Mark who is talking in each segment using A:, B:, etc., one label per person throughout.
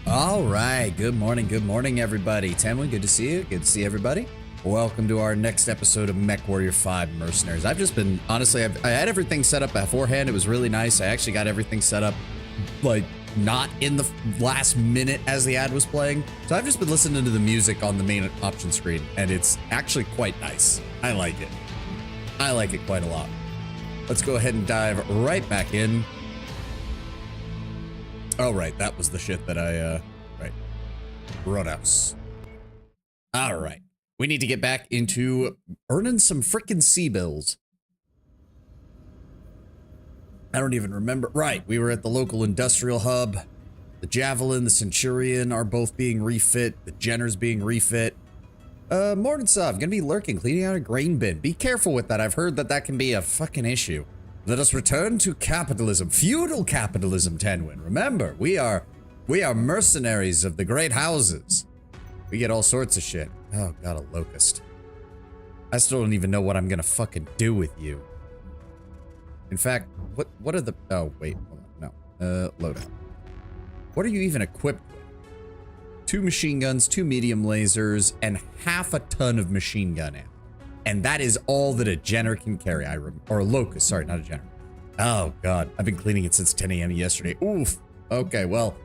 A: All right, good morning, everybody. Tenwin, good to see you. Good to see everybody. Welcome to our next episode of Mech Warrior 5 Mercenaries. I've just been, honestly, I had everything set up beforehand. It was really nice. I actually got everything set up, like, not in the last minute as the ad was playing. So I've just been listening to the music on the main option screen, and it's actually quite nice. I like it. I like it quite a lot. Let's go ahead and dive right back in. Oh, right. That was the shit that right. Roadhouse. All right. We need to get back into earning some frickin' sea bills. I don't even remember. Right. We were at the local industrial hub. The Javelin, the Centurion are both being refit. The Jenner's being refit. Morning, Sav. Gonna be lurking, cleaning out a grain bin. Be careful with that. I've heard that that can be a fucking issue. Let us return to capitalism. Feudal capitalism, Tenwin. Remember, we are mercenaries of the great houses. We get all sorts of shit. Oh, God, a locust. I still don't even know what I'm gonna fucking do with you. In fact, what are the... Oh, wait, hold on, no. Loadout. What are you even equipped with? 2 machine guns, 2 medium lasers, and half a ton of machine gun ammo. And that is all that a Jenner can carry. Or a locust, sorry, not a Jenner. Oh, God. I've been cleaning it since 10 a.m. yesterday. Oof. Okay, well,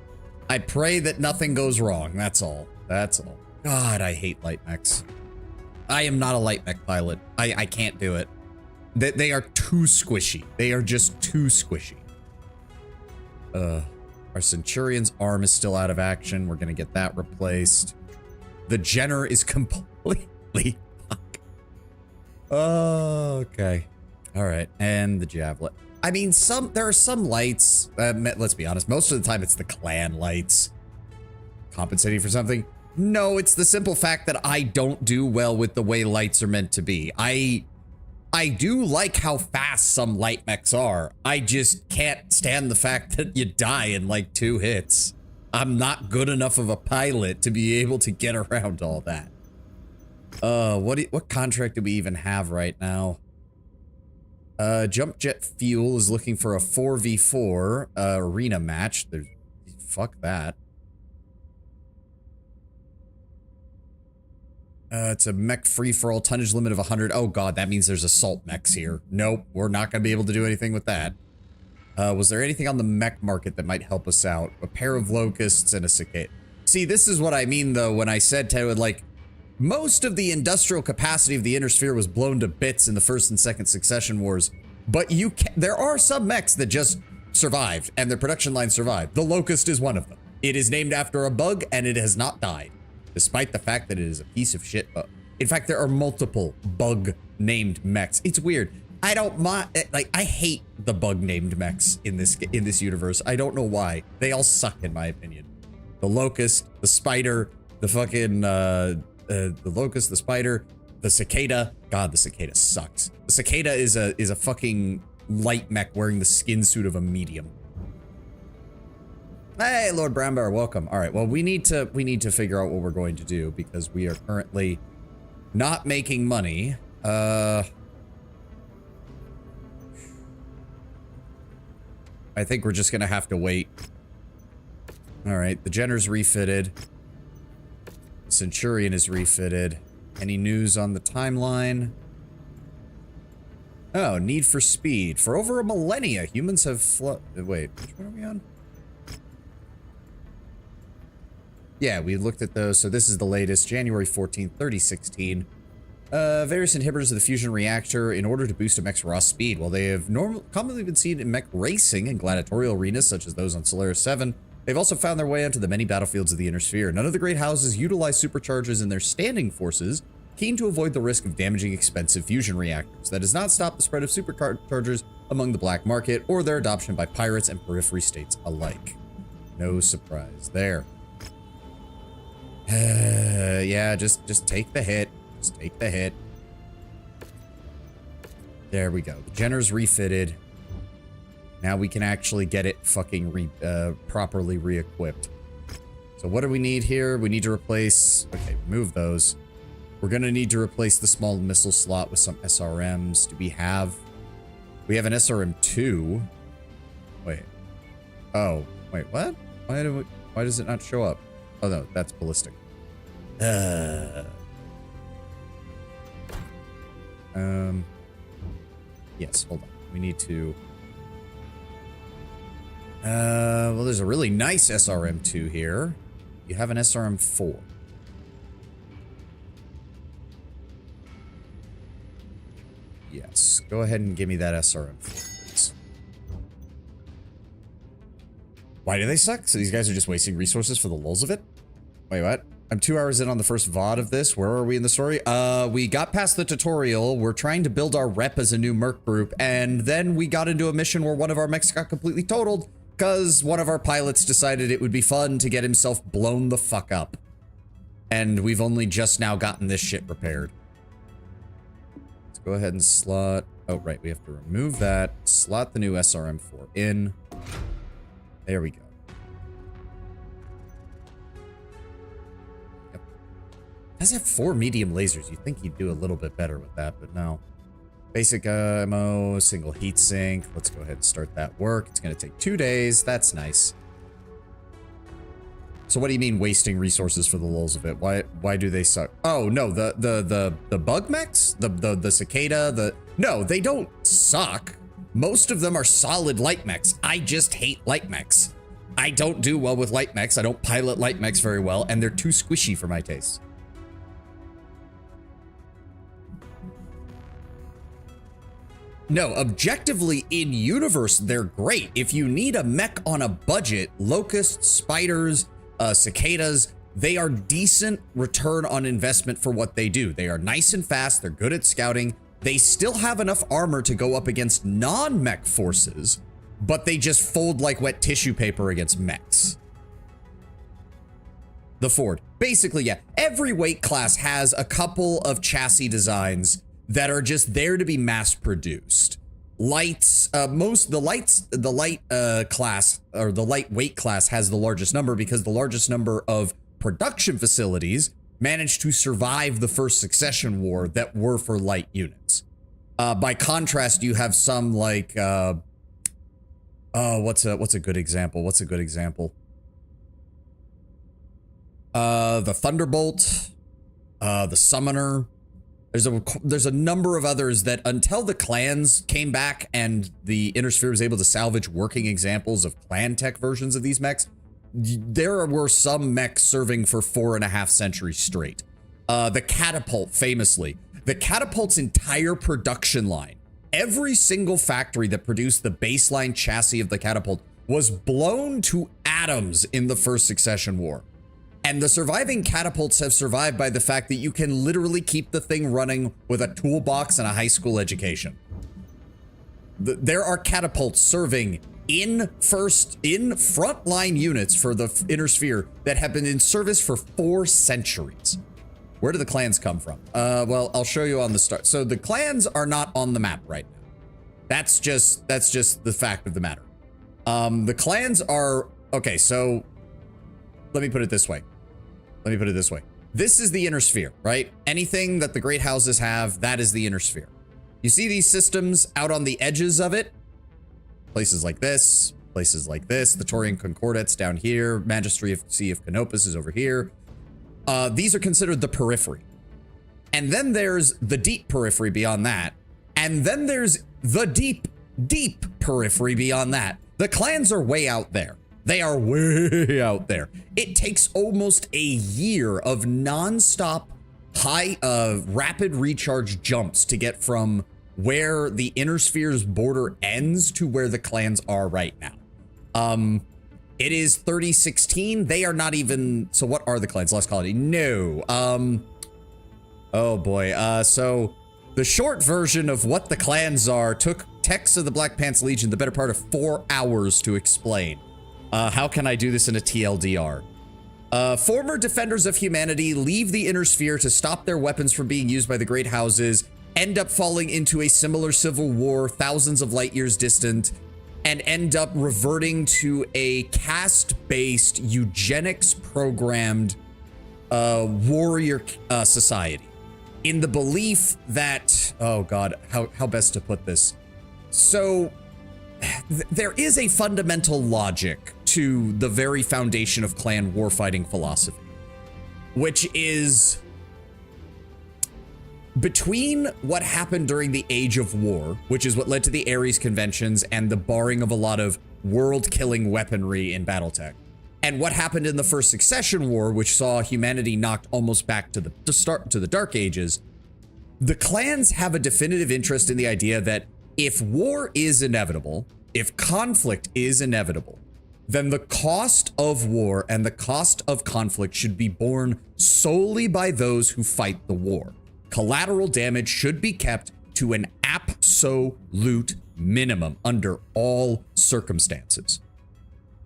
A: I pray that nothing goes wrong. That's all. That's all. God, I hate light mechs. I am not a light mech pilot. I can't do it. They are too squishy. They are just too squishy. Our Centurion's arm is still out of action. We're going to get that replaced. The Jenner is completely... Oh, okay. All right. And the Javelin. I mean, there are some lights. Let's be honest. Most of the time, it's the clan lights. Compensating for something? No, it's the simple fact that I don't do well with the way lights are meant to be. I do like how fast some light mechs are. I just can't stand the fact that you die in like 2 hits. I'm not good enough of a pilot to be able to get around all that. What contract do we even have right now? Jump Jet Fuel is looking for a 4v4 arena match. Fuck that. It's a mech free-for-all, tonnage limit of 100. Oh god, that means there's assault mechs here. Nope, we're not gonna be able to do anything with that. Was there anything on the mech market that might help us out? A pair of locusts and a cicada. See, this is what I mean, though, when I said to, like, most of the industrial capacity of the Inner Sphere was blown to bits in the first and second succession wars, but there are some mechs that just survived, and their production line survived. The Locust is one of them. It is named after a bug, and it has not died, despite the fact that it is a piece of shit bug. In fact, there are multiple bug-named mechs. It's weird. I don't mind, like, I hate the bug-named mechs in this universe. I don't know why. They all suck, in my opinion. The Locust, the Spider, the fucking, the Locust, the Spider, the Cicada. God, the Cicada sucks. The Cicada is a fucking light mech wearing the skin suit of a medium. Hey, Lord Brownbear, welcome. All right, well, we need to figure out what we're going to do because we are currently not making money. I think we're just gonna have to wait. All right, the Jenner's refitted. Centurion is refitted. Any news on the timeline? Oh, need for speed. For over a millennia, humans have wait, which one are we on? Yeah, we looked at those. So this is the latest, January 14th, 3016. Various inhibitors of the fusion reactor in order to boost a mech's raw speed. While they have commonly been seen in mech racing and gladiatorial arenas, such as those on Solaris 7, they've also found their way onto the many battlefields of the Inner Sphere. None of the great houses utilize superchargers in their standing forces, keen to avoid the risk of damaging expensive fusion reactors. That does not stop the spread of superchargers among the black market or their adoption by pirates and periphery states alike. No surprise there. Yeah, just take the hit. Just take the hit. There we go. The Jenner's refitted. Now we can actually get it fucking properly re-equipped. So what do we need here? We need to replace... Okay, remove those. We're gonna need to replace the small missile slot with some SRMs. Do we have... We have an SRM-2. Wait. Oh, wait, what? Why do we... Why does it not show up? Oh no, that's ballistic. Yes, hold on. We need to... well, there's a really nice SRM2 here. You have an SRM4. Yes, go ahead and give me that SRM4, please. Why do they suck? So these guys are just wasting resources for the lulz of it? Wait, what? I'm 2 hours in on the first VOD of this. Where are we in the story? We got past the tutorial. We're trying to build our rep as a new merc group. And then we got into a mission where one of our mechs got completely totaled because one of our pilots decided it would be fun to get himself blown the fuck up. And we've only just now gotten this shit repaired. Let's go ahead and slot... Oh, right. We have to remove that. Slot the new SRM4 in. There we go. Does have 4 medium lasers. You'd think he'd do a little bit better with that, but no. Basic ammo, single heatsink. Let's go ahead and start that work. It's going to take 2 days. That's nice. So what do you mean wasting resources for the lulz of it? Why do they suck? Oh no, the bug mechs, the cicada, no, they don't suck. Most of them are solid light mechs. I just hate light mechs. I don't do well with light mechs. I don't pilot light mechs very well, and they're too squishy for my taste. No, objectively, in universe, they're great. If you need a mech on a budget, locusts, spiders, cicadas, they are decent return on investment for what they do. They are nice and fast. They're good at scouting. They still have enough armor to go up against non-mech forces, but they just fold like wet tissue paper against mechs. The Ford. Basically, yeah, every weight class has a couple of chassis designs that are just there to be mass produced. Lights, the light class, or the lightweight class has the largest number because the largest number of production facilities managed to survive the first succession war that were for light units. By contrast, you have some like, what's a good example? What's a good example? The Thunderbolt, the Summoner. There's a number of others that until the clans came back and the Inner Sphere was able to salvage working examples of clan tech versions of these mechs, there were some mechs serving for 4.5 centuries straight. The Catapult, famously. The Catapult's entire production line, every single factory that produced the baseline chassis of the Catapult was blown to atoms in the first succession war. And the surviving catapults have survived by the fact that you can literally keep the thing running with a toolbox and a high school education. There are catapults serving in frontline units for the Inner Sphere that have been in service for 4 centuries. Where do the clans come from? Well, I'll show you on the start. So the clans are not on the map right now. That's just the fact of the matter. The clans are, okay, so let me put it this way. This is the Inner Sphere, right? Anything that the great houses have, that is the Inner Sphere. You see these systems out on the edges of it? Places like this, the Taurian Concordates down here, Magistry of Sea of Canopus is over here. These are considered the periphery. And then there's the deep periphery beyond that. And then there's the deep, deep periphery beyond that. The clans are way out there. They are way out there. It takes almost a year of non-stop high, rapid recharge jumps to get from where the Inner Sphere's border ends to where the clans are right now. It is 3016. They are not even, so what are the clans? Lost Colony? No. Oh boy. So the short version of what the clans are took Tex of the Black Pants Legion the better part of 4 hours to explain. How can I do this in a TLDR? Former defenders of humanity leave the Inner Sphere to stop their weapons from being used by the great houses, end up falling into a similar civil war thousands of light years distant, and end up reverting to a caste-based, eugenics-programmed warrior society. In the belief that, oh god, how best to put this? So, there is a fundamental logic to the very foundation of clan warfighting philosophy, which is between what happened during the Age of War, which is what led to the Ares conventions and the barring of a lot of world-killing weaponry in Battletech, and what happened in the First Succession War, which saw humanity knocked almost back to the Dark Ages. The clans have a definitive interest in the idea that if war is inevitable, if conflict is inevitable, then the cost of war and the cost of conflict should be borne solely by those who fight the war. Collateral damage should be kept to an absolute minimum under all circumstances.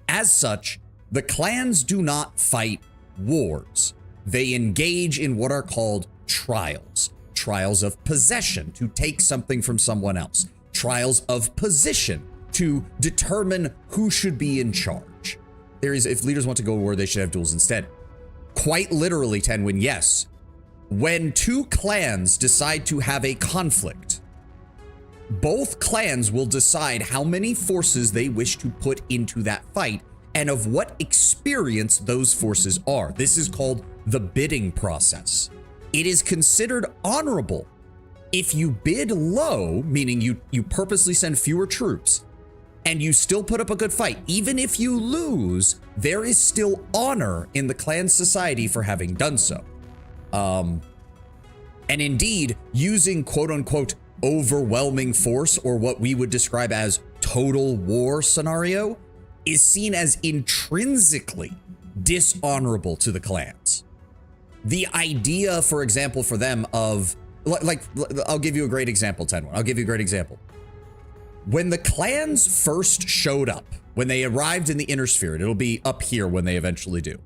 A: As such, the clans do not fight wars. They engage in what are called trials. Trials of possession, to take something from someone else. Trials of position, to determine who should be in charge. If leaders want to go to war, they should have duels instead. Quite literally, Tenwin, yes. When two clans decide to have a conflict, both clans will decide how many forces they wish to put into that fight and of what experience those forces are. This is called the bidding process. It is considered honorable if you bid low, meaning you purposely send fewer troops, and you still put up a good fight. Even if you lose, there is still honor in the clan society for having done so. And indeed, using quote unquote overwhelming force, or what we would describe as total war scenario, is seen as intrinsically dishonorable to the clans. The idea, for example, for them of, like, I'll give you a great example, Tenwin. I'll give you a great example. When the clans first showed up, when they arrived in the Inner Sphere, it'll be up here when they eventually do,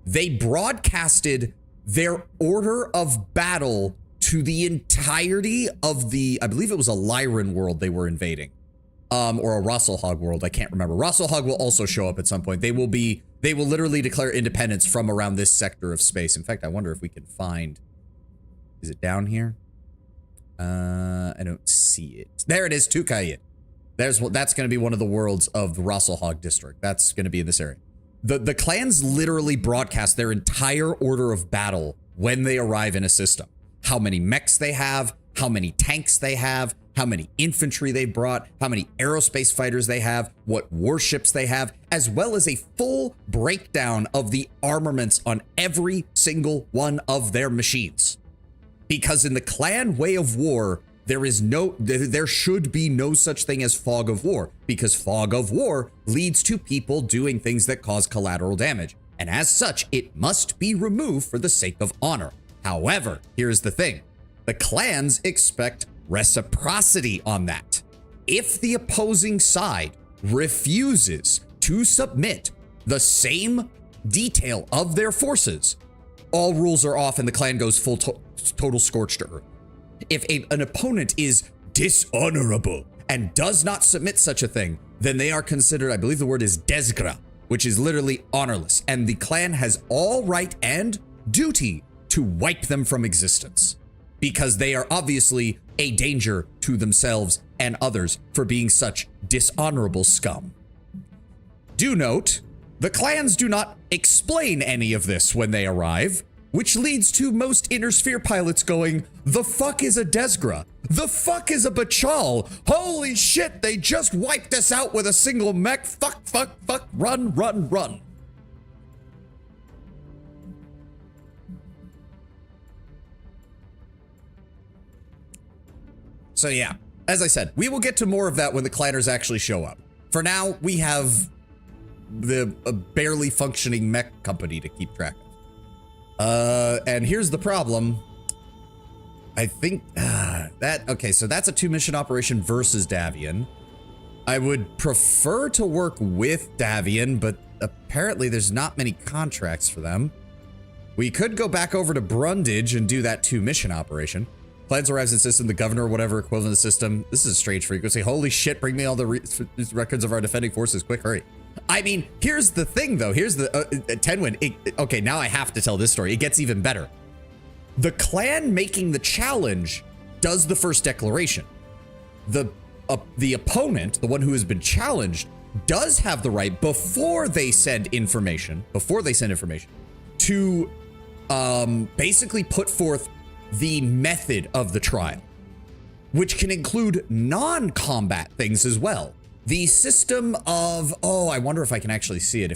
A: they broadcasted their order of battle to the entirety of the, I believe it was a Lyran world they were invading. Or a Rosselhog world, I can't remember. Rosselhog will also show up at some point. They will literally declare independence from around this sector of space. In fact, I wonder if we can find, is it down here? I don't see it. There it is, Tukayit. That's going to be one of the worlds of the Rosselhog district. That's going to be in this area. The clans literally broadcast their entire order of battle when they arrive in a system. How many mechs they have, how many tanks they have, how many infantry they brought, how many aerospace fighters they have, what warships they have, as well as a full breakdown of the armaments on every single one of their machines. Because in the clan way of war, there should be no such thing as fog of war, because fog of war leads to people doing things that cause collateral damage. And as such, it must be removed for the sake of honor. However, here's the thing. The clans expect reciprocity on that. If the opposing side refuses to submit the same detail of their forces, all rules are off and the clan goes full total scorched to earth. If an opponent is dishonorable and does not submit such a thing, then they are considered, I believe the word is desgra, which is literally honorless, and the clan has all right and duty to wipe them from existence, because they are obviously a danger to themselves and others for being such dishonorable scum. Do note, the clans do not explain any of this when they arrive, which leads to most Inner Sphere pilots going, the fuck is a Desgra? The fuck is a Bachal? Holy shit, they just wiped us out with a single mech. Fuck, fuck, fuck, run, run, run. So yeah, as I said, we will get to more of that when the clanners actually show up. For now, we have a barely functioning mech company to keep track of. And here's the problem. I think okay, so that's a 2-mission operation versus Davian. I would prefer to work with Davian, but apparently there's not many contracts for them. We could go back over to Brundage and do that 2-mission operation. Plans arrives in system, the governor or whatever equivalent system. This is a strange frequency. Holy shit, bring me all the records of our defending forces. Quick, hurry. I mean, here's the thing, though. Here's the Tenwin. Okay, now I have to tell this story. It gets even better. The clan making the challenge does the first declaration. The opponent, the one who has been challenged, does have the right, before they send information, to basically put forth the method of the trial, which can include non-combat things as well. The system of, oh, I wonder if I can actually see it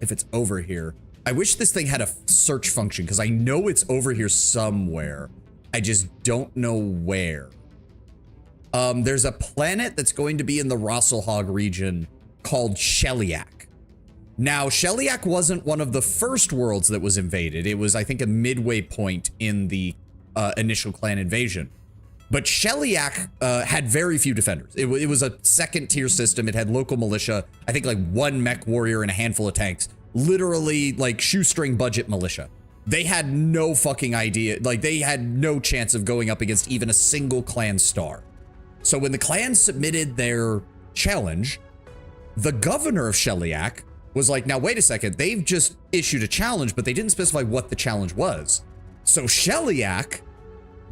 A: if it's over here. I wish this thing had a search function, because I know it's over here somewhere. I just don't know where. There's a planet that's going to be in the Rosselhog region called Sheliak. Now, Sheliak wasn't one of the first worlds that was invaded. It was, I think, a midway point in the initial clan invasion. But Sheliak had very few defenders. It was a second tier system. It had local militia, I think like one mech warrior and a handful of tanks. Literally like shoestring budget militia. They had no fucking idea. Like they had no chance of going up against even a single clan star. So when the clans submitted their challenge, the governor of Sheliak was like, now wait a second, they've just issued a challenge, but they didn't specify what the challenge was. So Sheliak,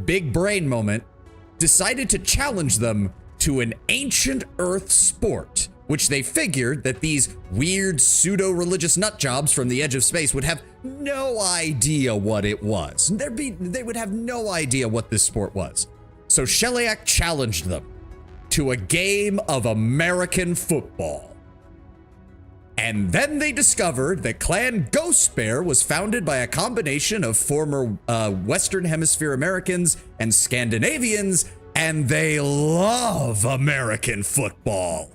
A: big brain moment, decided to challenge them to an ancient Earth sport, which they figured that these weird pseudo-religious nutjobs from the edge of space would have no idea what it was. They would have no idea what this sport was. So Sheliak challenged them to a game of American football. And then they discovered that Clan Ghost Bear was founded by a combination of former Western Hemisphere Americans and Scandinavians, and they love American football.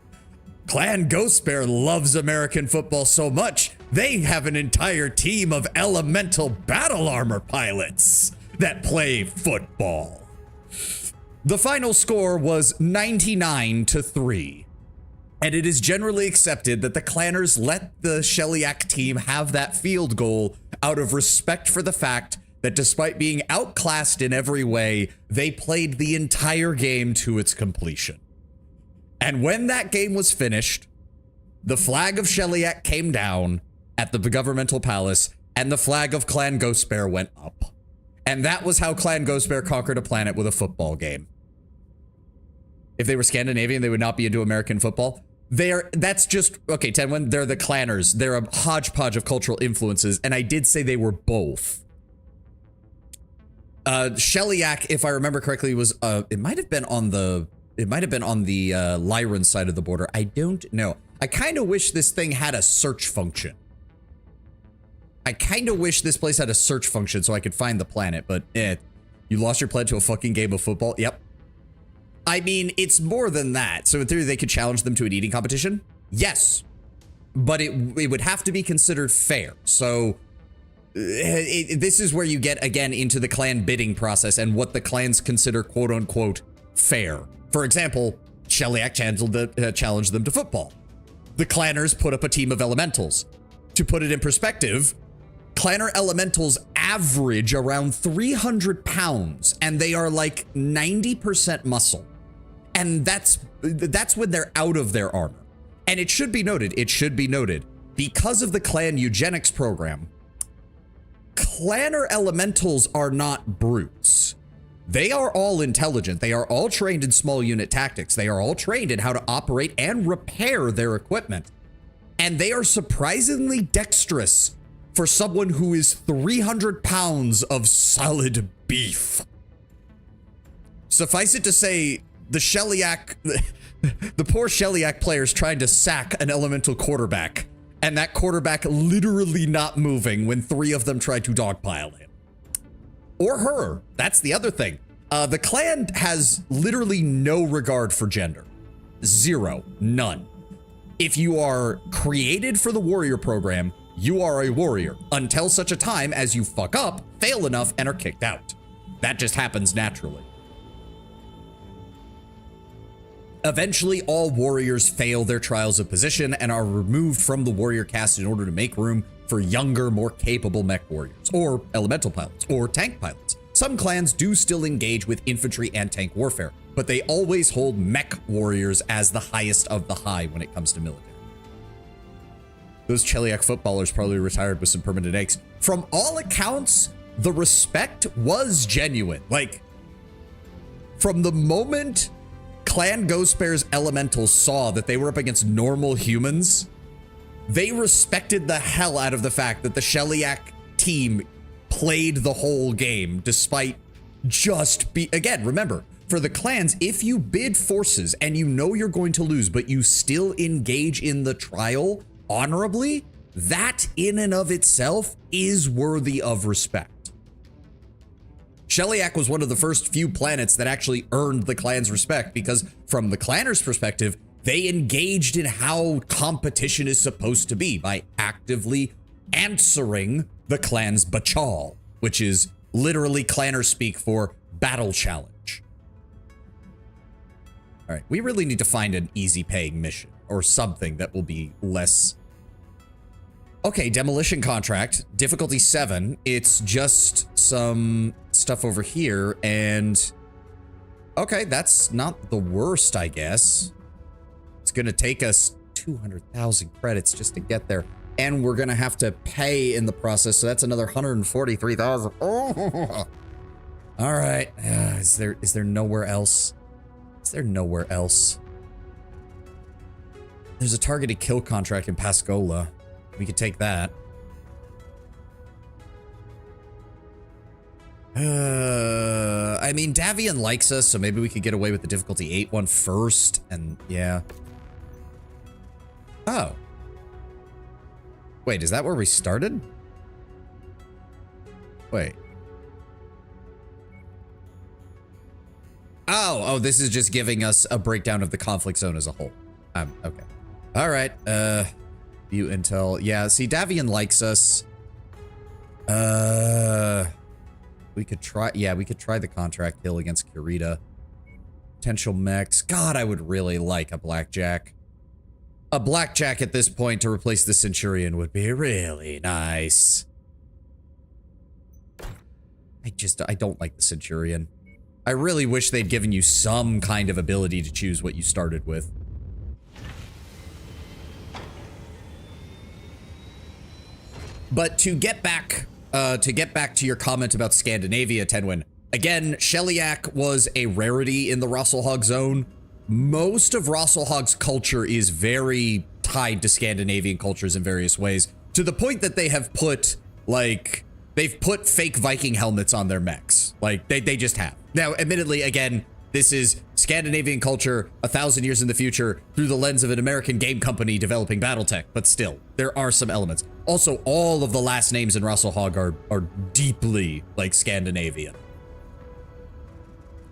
A: Clan Ghost Bear loves American football so much, they have an entire team of elemental battle armor pilots that play football. The final score was 99-3. And it is generally accepted that the clanners let the Sheliak team have that field goal out of respect for the fact that despite being outclassed in every way, they played the entire game to its completion. And when that game was finished, the flag of Sheliak came down at the governmental palace, and the flag of Clan Ghost Bear went up. And that was how Clan Ghost Bear conquered a planet with a football game. If they were Scandinavian, they would not be into American football. That's just, okay, Tenwin, they're the clanners. They're a hodgepodge of cultural influences, and I did say they were both. Sheliak, if I remember correctly, was, it might have been on the Lyran side of the border. I don't know. I kind of wish this thing had a search function. I kind of wish this place had a search function so I could find the planet, but you lost your pledge to a fucking game of football? Yep. I mean, it's more than that. So in theory, they could challenge them to an eating competition? Yes. But it would have to be considered fair. So this is where you get, again, into the clan bidding process and what the clans consider quote-unquote fair. For example, Sheliak challenged them to football. The clanners put up a team of elementals. To put it in perspective, clanner elementals average around 300 pounds, and they are like 90% muscle. And that's when they're out of their armor. And it should be noted, because of the clan eugenics program, clanner elementals are not brutes. They are all intelligent. They are all trained in small unit tactics. They are all trained in how to operate and repair their equipment. And they are surprisingly dexterous for someone who is 300 pounds of solid beef. Suffice it to say, the Sheliak, the poor Sheliak players trying to sack an elemental quarterback, and that quarterback literally not moving when three of them tried to dogpile him. Or her. That's the other thing. The clan has literally no regard for gender. Zero. None. If you are created for the warrior program, you are a warrior until such a time as you fuck up, fail enough, and are kicked out. That just happens naturally. Eventually, all warriors fail their trials of position and are removed from the warrior caste in order to make room for younger, more capable mech warriors, or elemental pilots, or tank pilots. Some clans do still engage with infantry and tank warfare, but they always hold mech warriors as the highest of the high when it comes to military. Those Sheliak footballers probably retired with some permanent aches. From all accounts, the respect was genuine. Like, from the moment Clan Ghostbear's elementals saw that they were up against normal humans, they respected the hell out of the fact that the Shellyak team played the whole game despite again, remember, for the clans, if you bid forces and you know you're going to lose, but you still engage in the trial honorably, that in and of itself is worthy of respect. Shellyak was one of the first few planets that actually earned the clan's respect because from the clanners' perspective, they engaged in how competition is supposed to be by actively answering the clan's bachal, which is literally clanner speak for battle challenge. All right, we really need to find an easy paying mission or something that will be less. Okay, demolition contract, difficulty 7. It's just some stuff over here and okay, that's not the worst, I guess. It's gonna take us 200,000 credits just to get there. And we're gonna have to pay in the process, so that's another 143,000. Oh. All right, is there nowhere else? Is there nowhere else? There's a targeted kill contract in Pascola. We could take that. I mean, Davian likes us, so maybe we could get away with the difficulty 8 one first, and yeah. Oh. Wait, is that where we started? Wait. Oh, this is just giving us a breakdown of the conflict zone as a whole. Okay. All right, view intel. Yeah, see, Davian likes us. We could try, yeah, we could try the contract kill against Kurita. Potential mechs. God, I would really like a blackjack. A blackjack at this point to replace the Centurion would be really nice. I don't like the Centurion. I really wish they'd given you some kind of ability to choose what you started with. But to get back to your comment about Scandinavia, Tenwin, again, Shellyak was a rarity in the Rosselhog zone. Most of Rosselhog's culture is very tied to Scandinavian cultures in various ways, to the point that they have put, like, they've put fake Viking helmets on their mechs. Like, they just have. Now, admittedly, again, this is Scandinavian culture 1,000 years in the future through the lens of an American game company developing Battletech, but still, there are some elements. Also, all of the last names in Rosselhog are deeply, like, Scandinavian.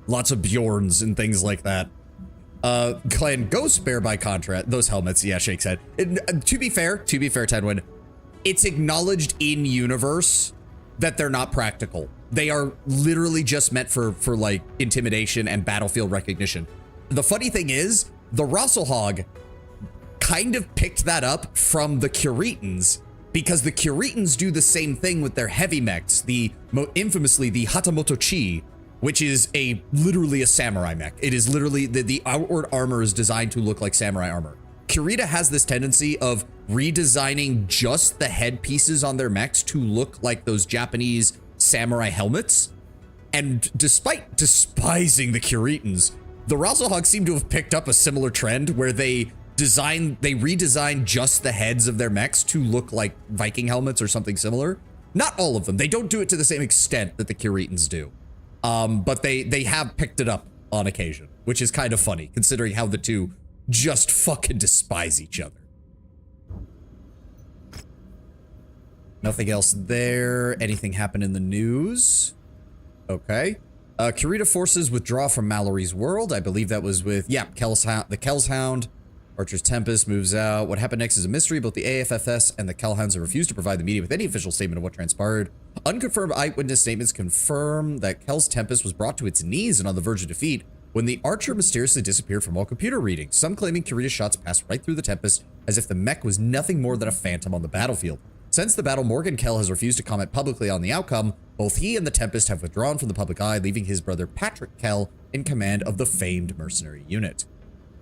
A: Lots of Bjorns and things like that. Clan Ghostbear, by contrast, those helmets, yeah, Shake said. To be fair, Tedwin, it's acknowledged in universe that they're not practical. They are literally just meant for like intimidation and battlefield recognition. The funny thing is, the Rosselhog kind of picked that up from the Curetans, because the Curetans do the same thing with their heavy mechs, infamously the Hatamoto Chi, which is literally a samurai mech. It is literally, the outward armor is designed to look like samurai armor. Kurita has this tendency of redesigning just the headpieces on their mechs to look like those Japanese samurai helmets. And despite despising the Curetans, the Rosselhog seem to have picked up a similar trend where they redesign just the heads of their mechs to look like Viking helmets or something similar. Not all of them. They don't do it to the same extent that the Curetans do. But they have picked it up on occasion, which is kind of funny considering how the two just fucking despise each other. Nothing else there. Anything happen in the news? Okay. Kurita forces withdraw from Mallory's world. I believe that was with, yeah, the Kellshound. Archer's Tempest moves out. What happened next is a mystery. Both the AFFS and the Kellhounds have refused to provide the media with any official statement of what transpired. Unconfirmed eyewitness statements confirm that Kell's Tempest was brought to its knees and on the verge of defeat when the Archer mysteriously disappeared from all computer readings, some claiming Kurita's shots passed right through the Tempest as if the mech was nothing more than a phantom on the battlefield. Since the battle, Morgan Kell has refused to comment publicly on the outcome. Both he and the Tempest have withdrawn from the public eye, leaving his brother Patrick Kell in command of the famed mercenary unit.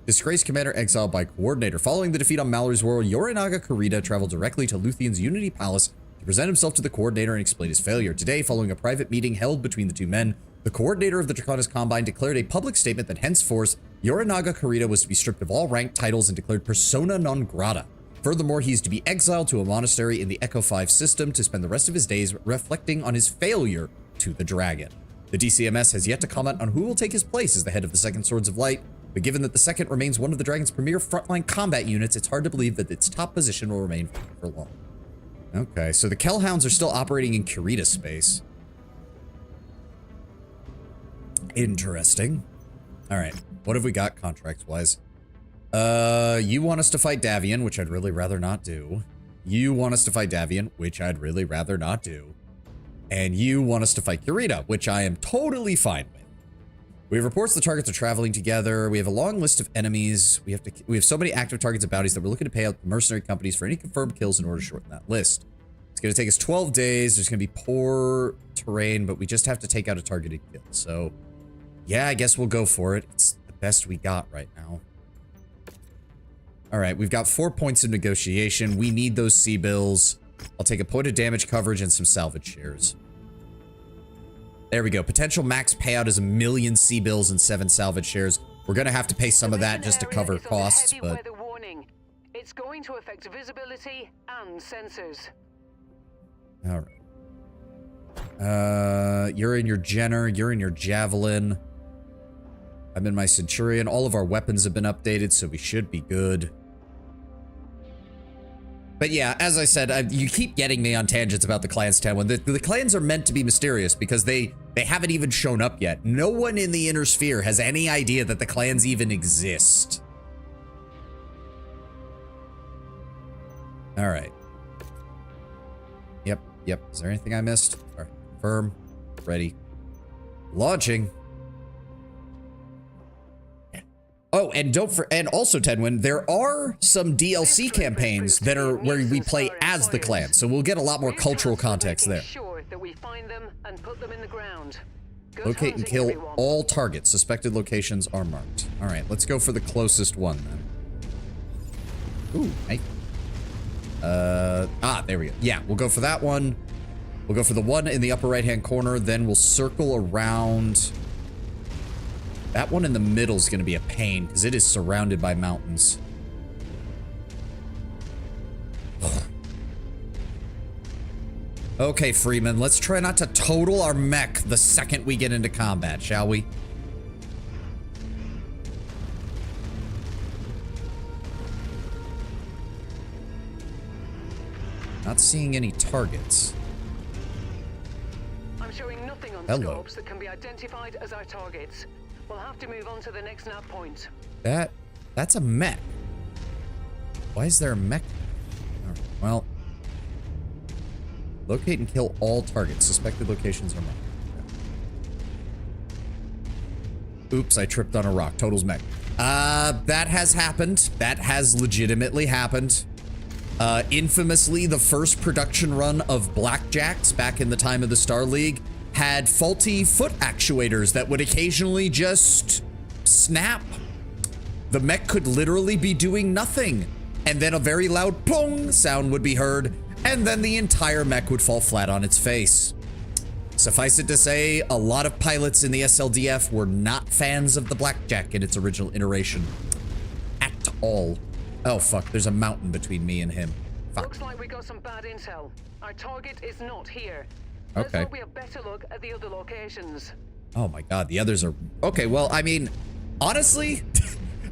A: Disgraced commander exiled by coordinator. Following the defeat on Mallory's world, Yorinaga Kurita traveled directly to Luthien's Unity Palace to present himself to the coordinator and explain his failure. Today, following a private meeting held between the two men, The coordinator of the Draconis Combine declared a public statement that henceforth, Yorinaga Kurita was to be stripped of all rank titles and declared persona non grata. Furthermore, he is to be exiled to a monastery in the Echo 5 system to spend the rest of his days reflecting on his failure to the dragon. The DCMS has yet to comment on who will take his place as the head of the Second Swords of Light, but given that the Second remains one of the dragon's premier frontline combat units, it's hard to believe that its top position will remain for long. Okay, so the Kellhounds are still operating in Kurita space. Interesting. All right, what have we got contracts-wise? You want us to fight Davian, which I'd really rather not do. You want us to fight Davian, which I'd really rather not do. And you want us to fight Kurita, which I am totally fine with. We have reports the targets are traveling together. We have a long list of enemies. We have so many active targets and bounties that we're looking to pay out the mercenary companies for any confirmed kills in order to shorten that list. It's going to take us 12 days. There's going to be poor terrain, but we just have to take out a targeted kill. So, yeah, I guess we'll go for it. It's the best we got right now. All right, we've got 4 points of negotiation. We need those C-bills. I'll take a point of damage coverage and some salvage shares. There we go. Potential max payout is 1 million C-bills and 7 salvage shares. We're going to have to pay some of that just to cover costs, but...
B: It's going to affect visibility and sensors.
A: All right. You're in your Jenner. You're in your Javelin. I'm in my Centurion. All of our weapons have been updated, so we should be good. But yeah, as I said, you keep getting me on tangents about the clans, Tenwin. The clans are meant to be mysterious because they haven't even shown up yet. No one in the Inner Sphere has any idea that the clans even exist. All right. Yep. Is there anything I missed? All right. Confirm. Ready. Launching. Oh, and also, Tenwin, there are some DLC campaigns that are where we play as the clan, so we'll get a lot more cultural context there. Locate and kill all targets. Suspected locations are marked. All right, let's go for the closest one then. Ooh, hey. There we go. Yeah, we'll go for that one. We'll go for the one in the upper right-hand corner, then we'll circle around. That one in the middle is going to be a pain because it is surrounded by mountains. Okay, Freeman, let's try not to total our mech the second we get into combat, shall we? Not seeing any targets.
B: I'm showing nothing on scopes that can be identified as our targets. We'll have to move on to the next nav point.
A: That's a mech. Why is there a mech? Right, well, locate and kill all targets. Suspected locations are marked. Okay. Oops, I tripped on a rock. Total's mech. That has happened. That has legitimately happened. Infamously, the first production run of Blackjacks back in the time of the Star League had faulty foot actuators that would occasionally just snap. The mech could literally be doing nothing, and then a very loud pong sound would be heard, and then the entire mech would fall flat on its face. Suffice it to say, a lot of pilots in the SLDF were not fans of the Blackjack in its original iteration. At all. Oh fuck, there's a mountain between me and him. Fuck.
B: Looks like we got some bad intel. Our target is not here. Let's hope we have better look at the other locations.
A: Oh my god, the others are... Okay, well, I mean, honestly,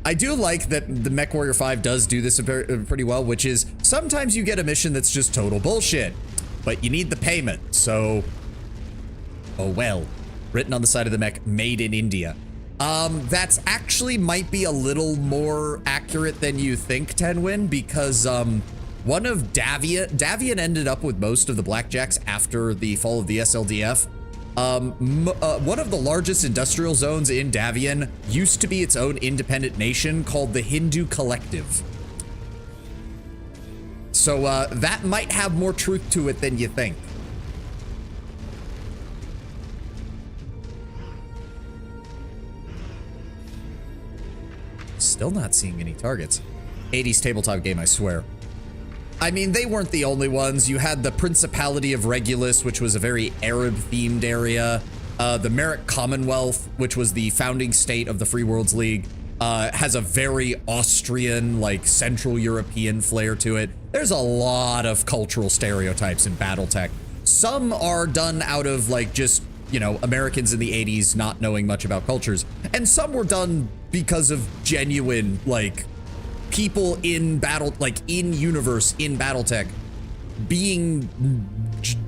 A: I do like that the Mech Warrior 5 does do this pretty well, which is sometimes you get a mission that's just total bullshit, but you need the payment, so... Oh well. Written on the side of the mech, made in India. That's actually might be a little more accurate than you think, Tenwin, because, one of Davian ended up with most of the Blackjacks after the fall of the SLDF. One of the largest industrial zones in Davian used to be its own independent nation called the Hindu Collective. So, that might have more truth to it than you think. Still not seeing any targets. 80s tabletop game, I swear. I mean, they weren't the only ones. You had the Principality of Regulus, which was a very Arab-themed area. The Merrick Commonwealth, which was the founding state of the Free Worlds League, has a very Austrian, like Central European flair to it. There's a lot of cultural stereotypes in Battletech. Some are done out of like just, you know, Americans in the 80s not knowing much about cultures. And some were done because of genuine, like, people in battle, like in universe, in Battletech, being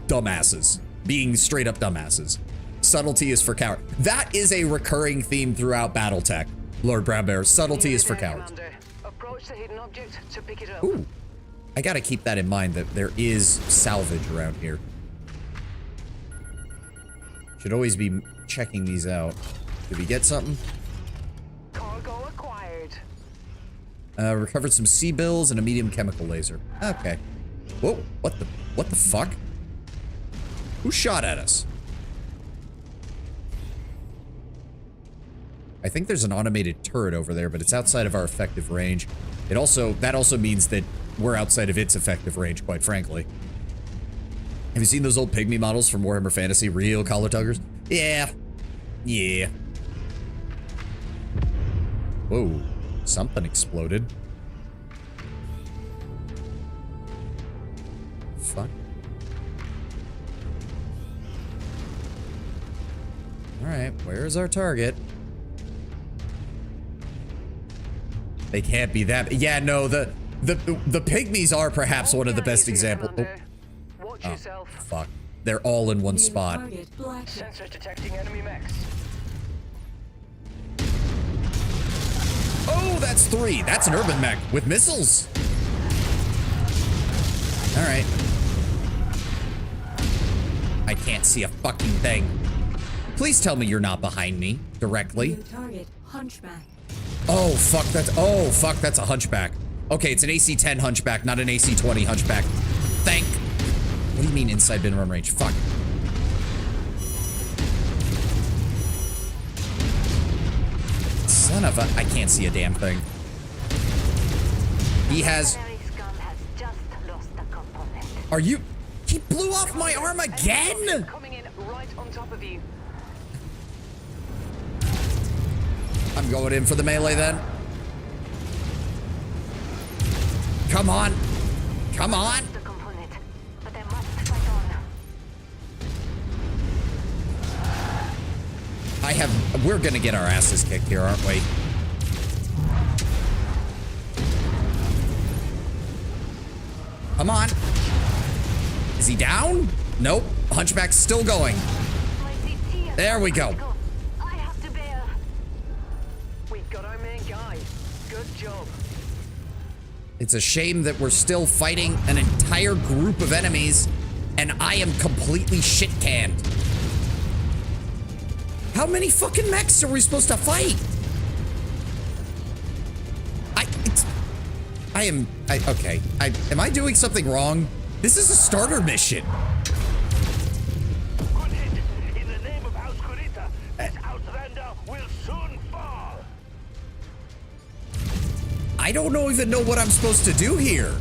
A: dumbasses, being straight up dumbasses. Subtlety is for cowards. That is a recurring theme throughout Battletech, Lord Brown Bear. Subtlety is for cowards.
B: Approach the hidden object to pick it up.
A: Ooh. I gotta keep that in mind that there is salvage around here. Should always be checking these out. Did we get something?
B: Cargo acquired.
A: Recovered some sea bills and a medium chemical laser. Okay. Whoa, what the fuck? Who shot at us? I think there's an automated turret over there, but it's outside of our effective range. That also means that we're outside of its effective range, quite frankly. Have you seen those old pygmy models from Warhammer Fantasy? Real collar tuggers? Yeah. Yeah. Whoa. Something exploded. Fuck. Alright, where's our target? They can't be that. Yeah, no, the pygmies are perhaps one of the best examples.
B: Watch yourself.
A: Fuck. They're all in one spot.
B: Sensors detecting enemy mechs.
A: Oh, that's 3. That's an urban mech with missiles. All right. I can't see a fucking thing. Please tell me you're not behind me directly.
C: Target hunchback.
A: Oh fuck, that's a hunchback. Okay, it's an AC-10 hunchback, not an AC-20 hunchback. What do you mean inside bin run range? Fuck. Son of a, I can't see a damn thing. He has. Are you? He blew off my arm again?
B: Coming in right on top of you.
A: I'm going in for the melee then. Come on. Come on. We're gonna get our asses kicked here, aren't we? Come on. Is he down? Nope. Hunchback's still going. There we go.
B: We got our main guy. Good job.
A: It's a shame that we're still fighting an entire group of enemies and I am completely shit-canned. How many fucking mechs are we supposed to fight? Okay. Am I doing something wrong? This is a starter mission.
D: Good hit. In the name of House Kurita, that Outlander will soon fall.
A: I don't even know what I'm supposed to do here.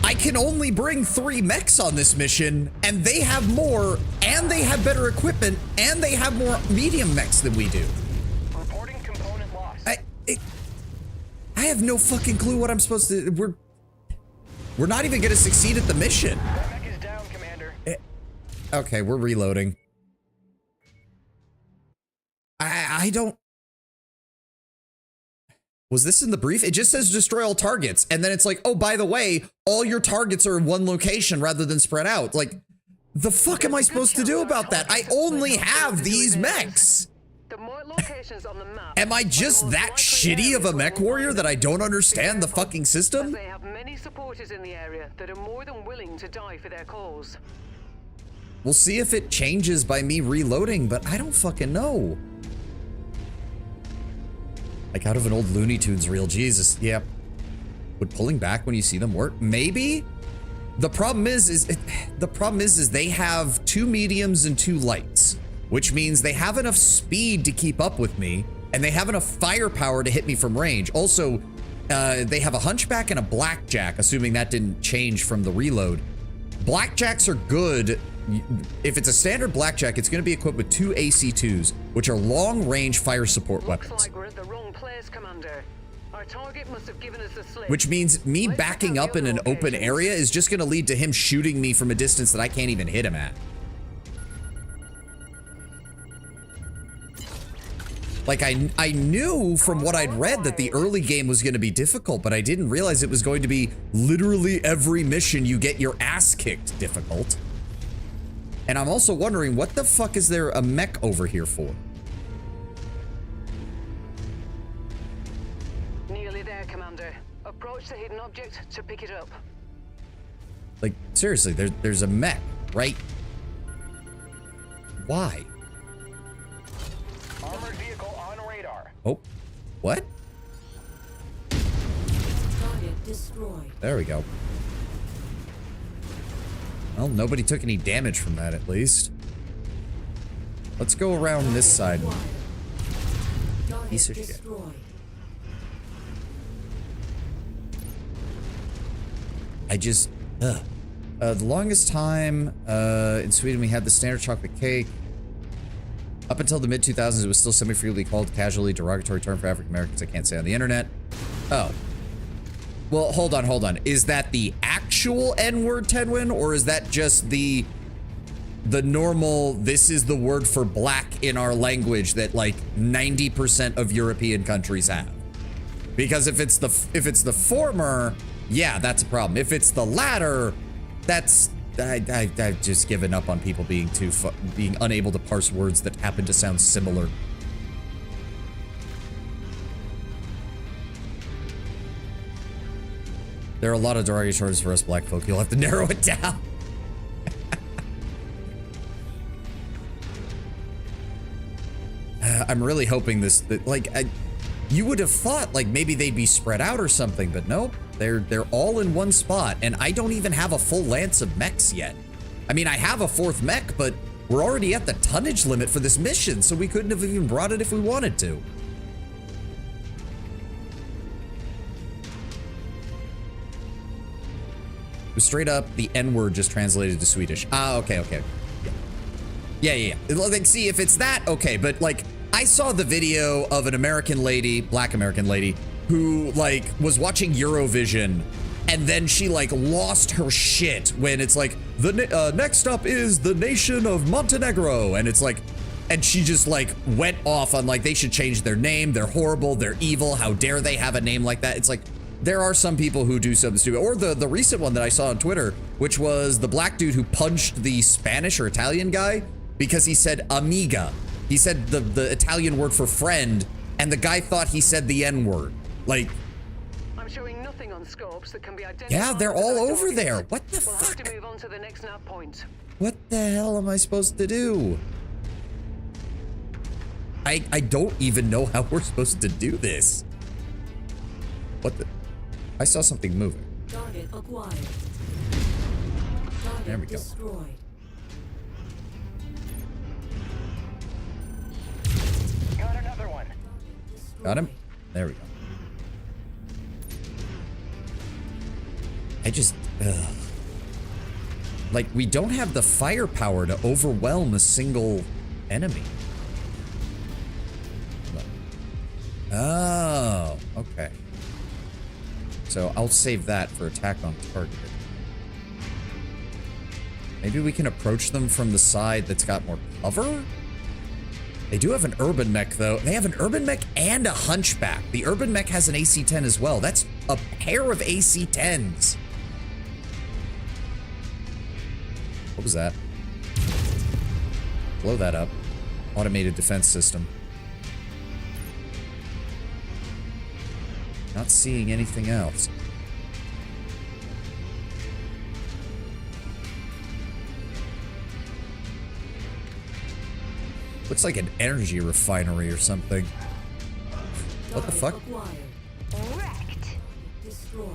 A: I can only bring 3 mechs on this mission, and they have more, and they have better equipment, and they have more medium mechs than we do.
D: Reporting component loss.
A: I have no fucking clue what I'm supposed to. We're not even gonna succeed at the mission.
D: That mech is down, Commander.
A: Okay, we're reloading. I don't. Was this in the brief? It just says destroy all targets. And then it's like, oh, by the way, all your targets are in one location rather than spread out. Like, the fuck am I supposed to do about that? I only have these mechs.
B: The more locations on the map.
A: Am I just that shitty of a mech warrior that I don't understand the fucking system?
B: They have many supporters in the area that are more than willing to die for their cause.
A: We'll see if it changes by me reloading, but I don't fucking know. Like out of an old Looney Tunes reel, Jesus. Yep. Would pulling back when you see them work? Maybe. The problem is they have 2 mediums and 2 lights, which means they have enough speed to keep up with me, and they have enough firepower to hit me from range. Also, they have a hunchback and a blackjack, assuming that didn't change from the reload. Blackjacks are good if it's a standard blackjack, it's going to be equipped with 2 AC-2s, which are long-range fire support weapons.
B: Looks like we're at the wrong place, Commander. Our target must have given us a slip.
A: Which means me backing up in an open area is just going to lead to him shooting me from a distance that I can't even hit him at. Like, I knew from what I'd read that the early game was going to be difficult, but I didn't realize it was going to be literally every mission you get your ass kicked difficult. And I'm also wondering, what the fuck is there a mech over here for?
B: Nearly there, Commander. Approach the hidden object to pick it up.
A: Like, seriously, there's a mech, right? Why?
D: Armored vehicle on radar.
A: Oh, what?
C: Target destroyed.
A: There we go. Well, nobody took any damage from that, at least. Let's go around this side. Piece of shit. I just, the longest time in Sweden we had the standard chocolate cake. Up until the mid-2000s, it was still semi-freely called casually derogatory term for African Americans I can't say on the internet. Oh. Well, hold on. Is that the actual N-word, Tenwin, or is that just the normal, this is the word for black in our language that like 90% of European countries have? Because if it's the former, yeah, that's a problem. If it's the latter, that's I've just given up on people being being unable to parse words that happen to sound similar. There are a lot of derogatory terms for us black folk. You'll have to narrow it down. I'm really hoping you would have thought like maybe they'd be spread out or something, but nope. They're all in one spot, and I don't even have a full lance of mechs yet. I mean, I have a 4th mech, but we're already at the tonnage limit for this mission, so we couldn't have even brought it if we wanted to. It was straight up the N-word just translated to Swedish. Ah, okay. Yeah. Like, see, if it's that, okay, but like, I saw the video of an American lady, black American lady, who like was watching Eurovision, and then she like lost her shit when it's like the next up is the nation of Montenegro, and it's like, and she just like went off on like they should change their name, they're horrible, they're evil, how dare they have a name like that. It's like there are some people who do something stupid. Or the recent one that I saw on Twitter, which was the black dude who punched the Spanish or Italian guy because he said amiga. He said the Italian word for friend, and the guy thought he said the N-word. Like,
B: I'm showing nothing on scopes that can be identified.
A: yeah, they're all over there. What the
B: We'll
A: fuck?
B: have to move on to the next nav point.
A: What the hell am I supposed to do? I don't even know how we're supposed to do this. What the? I saw something moving.
C: Target acquired.
A: There we go.
C: Destroyed.
D: Got another one.
A: Got him? There we go. I just, like, we don't have the firepower to overwhelm a single enemy. Oh, okay. So I'll save that for attack on target. Maybe we can approach them from the side that's got more cover? They do have an urban mech, though. They have an urban mech and a hunchback. The urban mech has an AC-10 as well. That's a pair of AC-10s. What was that? Blow that up. Automated defense system. Not seeing anything else. Looks like an energy refinery or something. What the fuck?
C: Wrecked. Destroyed.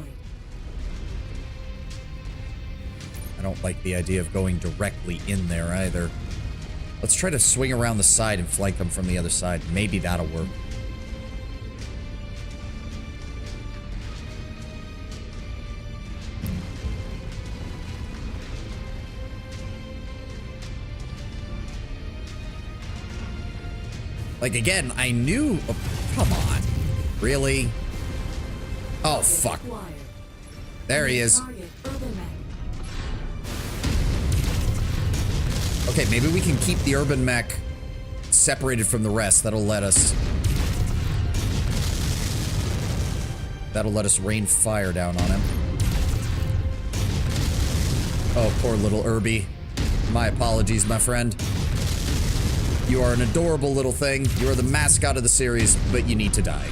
A: I don't like the idea of going directly in there either. Let's try to swing around the side and flank them from the other side. Maybe that'll work. Like, again, I knew... Oh, come on. Really? Oh, fuck. There he is. Okay, maybe we can keep the urban mech separated from the rest. That'll let us rain fire down on him. Oh, poor little Irby. My apologies, my friend. You are an adorable little thing. You are the mascot of the series, but you need to die.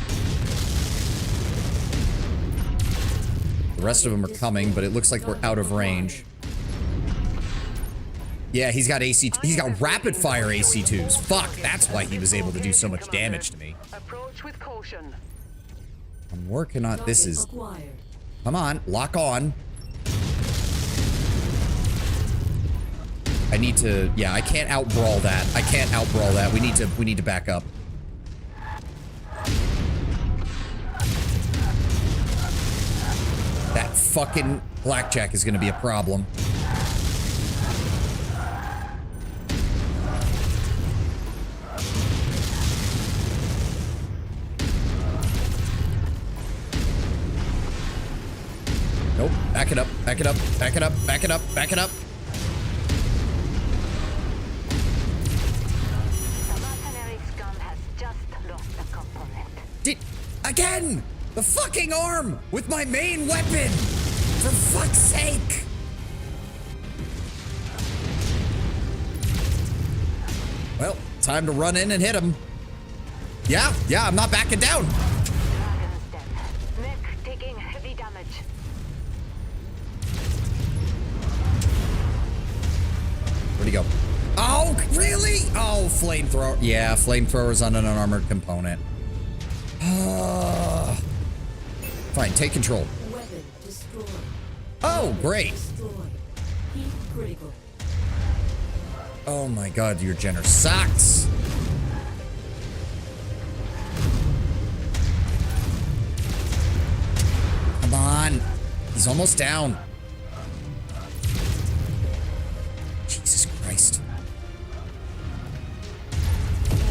A: The rest of them are coming, but it looks like we're out of range. Yeah, he's got he's got rapid fire AC2s. Fuck, that's why he was able to do so much damage to me.
B: Approach with caution.
A: I'm working on this is come on, lock on. I need to yeah, I can't outbrawl that. I can't outbrawl that. We need to back up. That fucking blackjack is gonna be a problem. Nope. Back it up. Back it up. Back it up. Back it up. Back it up.
E: The mercenary scum has just lost a component.
A: Again! The fucking arm with my main weapon! For fuck's sake! Well, time to run in and hit him. Yeah, I'm not backing down.
E: Dragon's dead. Mech taking heavy damage.
A: Where'd he go? Oh, really? Oh, flamethrower. Yeah, flamethrower's on an unarmored component. Fine, take control.
C: Weapon destroyed.
A: Oh, great.
C: Destroyed. Heat critical.
A: Oh my god, your Jenner sucks. Come on. He's almost down. Jesus Christ.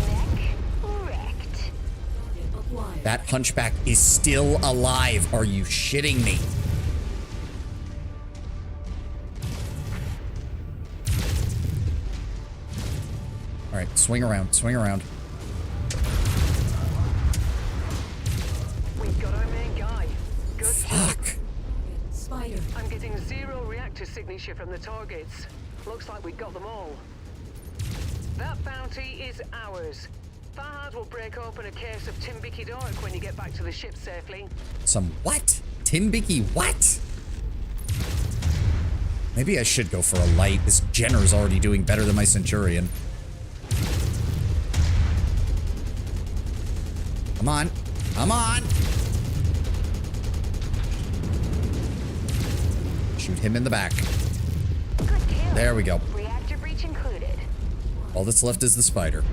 E: Mech wrecked.
C: Target acquired.
A: That hunchback is still alive. Are you shitting me? All right, swing around, swing around.
B: We've got our main guy. Good.
A: Fuck.
C: Spider.
B: I'm getting 0 reactor signature from the targets. Looks like we got them all. That bounty is ours. Fahad will break open a case of Timbiki Dark when you get back to the ship safely.
A: Some what? Timbiki what? Maybe I should go for a light. This Jenner's already doing better than my Centurion. Come on. Come on. Shoot him in the back.
E: Good kill.
A: There we go.
E: Reactor breach included.
A: All that's left is the spider.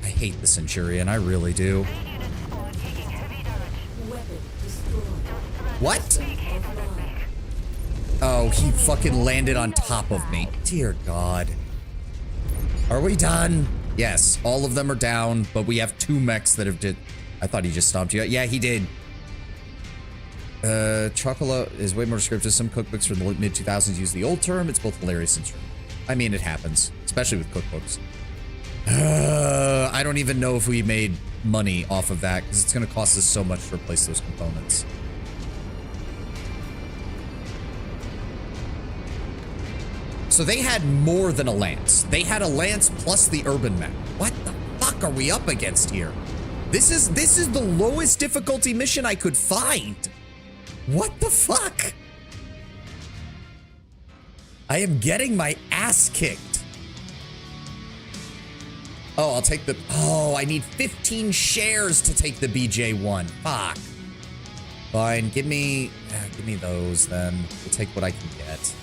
A: I hate the Centurion. I really do.
E: Unit squad taking heavy damage.
C: Weapon destroyed.
A: What?
C: Offline.
A: Oh, he fucking landed on top of me. Dear God. Are we done? Yes, all of them are down, but we have 2 mechs that have did. I thought he just stomped you. Yeah, he did. Chocolate is way more descriptive. Some cookbooks from the mid-2000s use the old term. It's both hilarious and true. I mean, it happens, especially with cookbooks. I don't even know if we made money off of that because it's going to cost us so much to replace those components. So they had more than a lance. They had a lance plus the urban mech. What the fuck are we up against here? This is the lowest difficulty mission I could find. What the fuck? I am getting my ass kicked. Oh, I'll take the... Oh, I need 15 shares to take the BJ1. Fuck. Fine, give me those then. We'll take what I can get.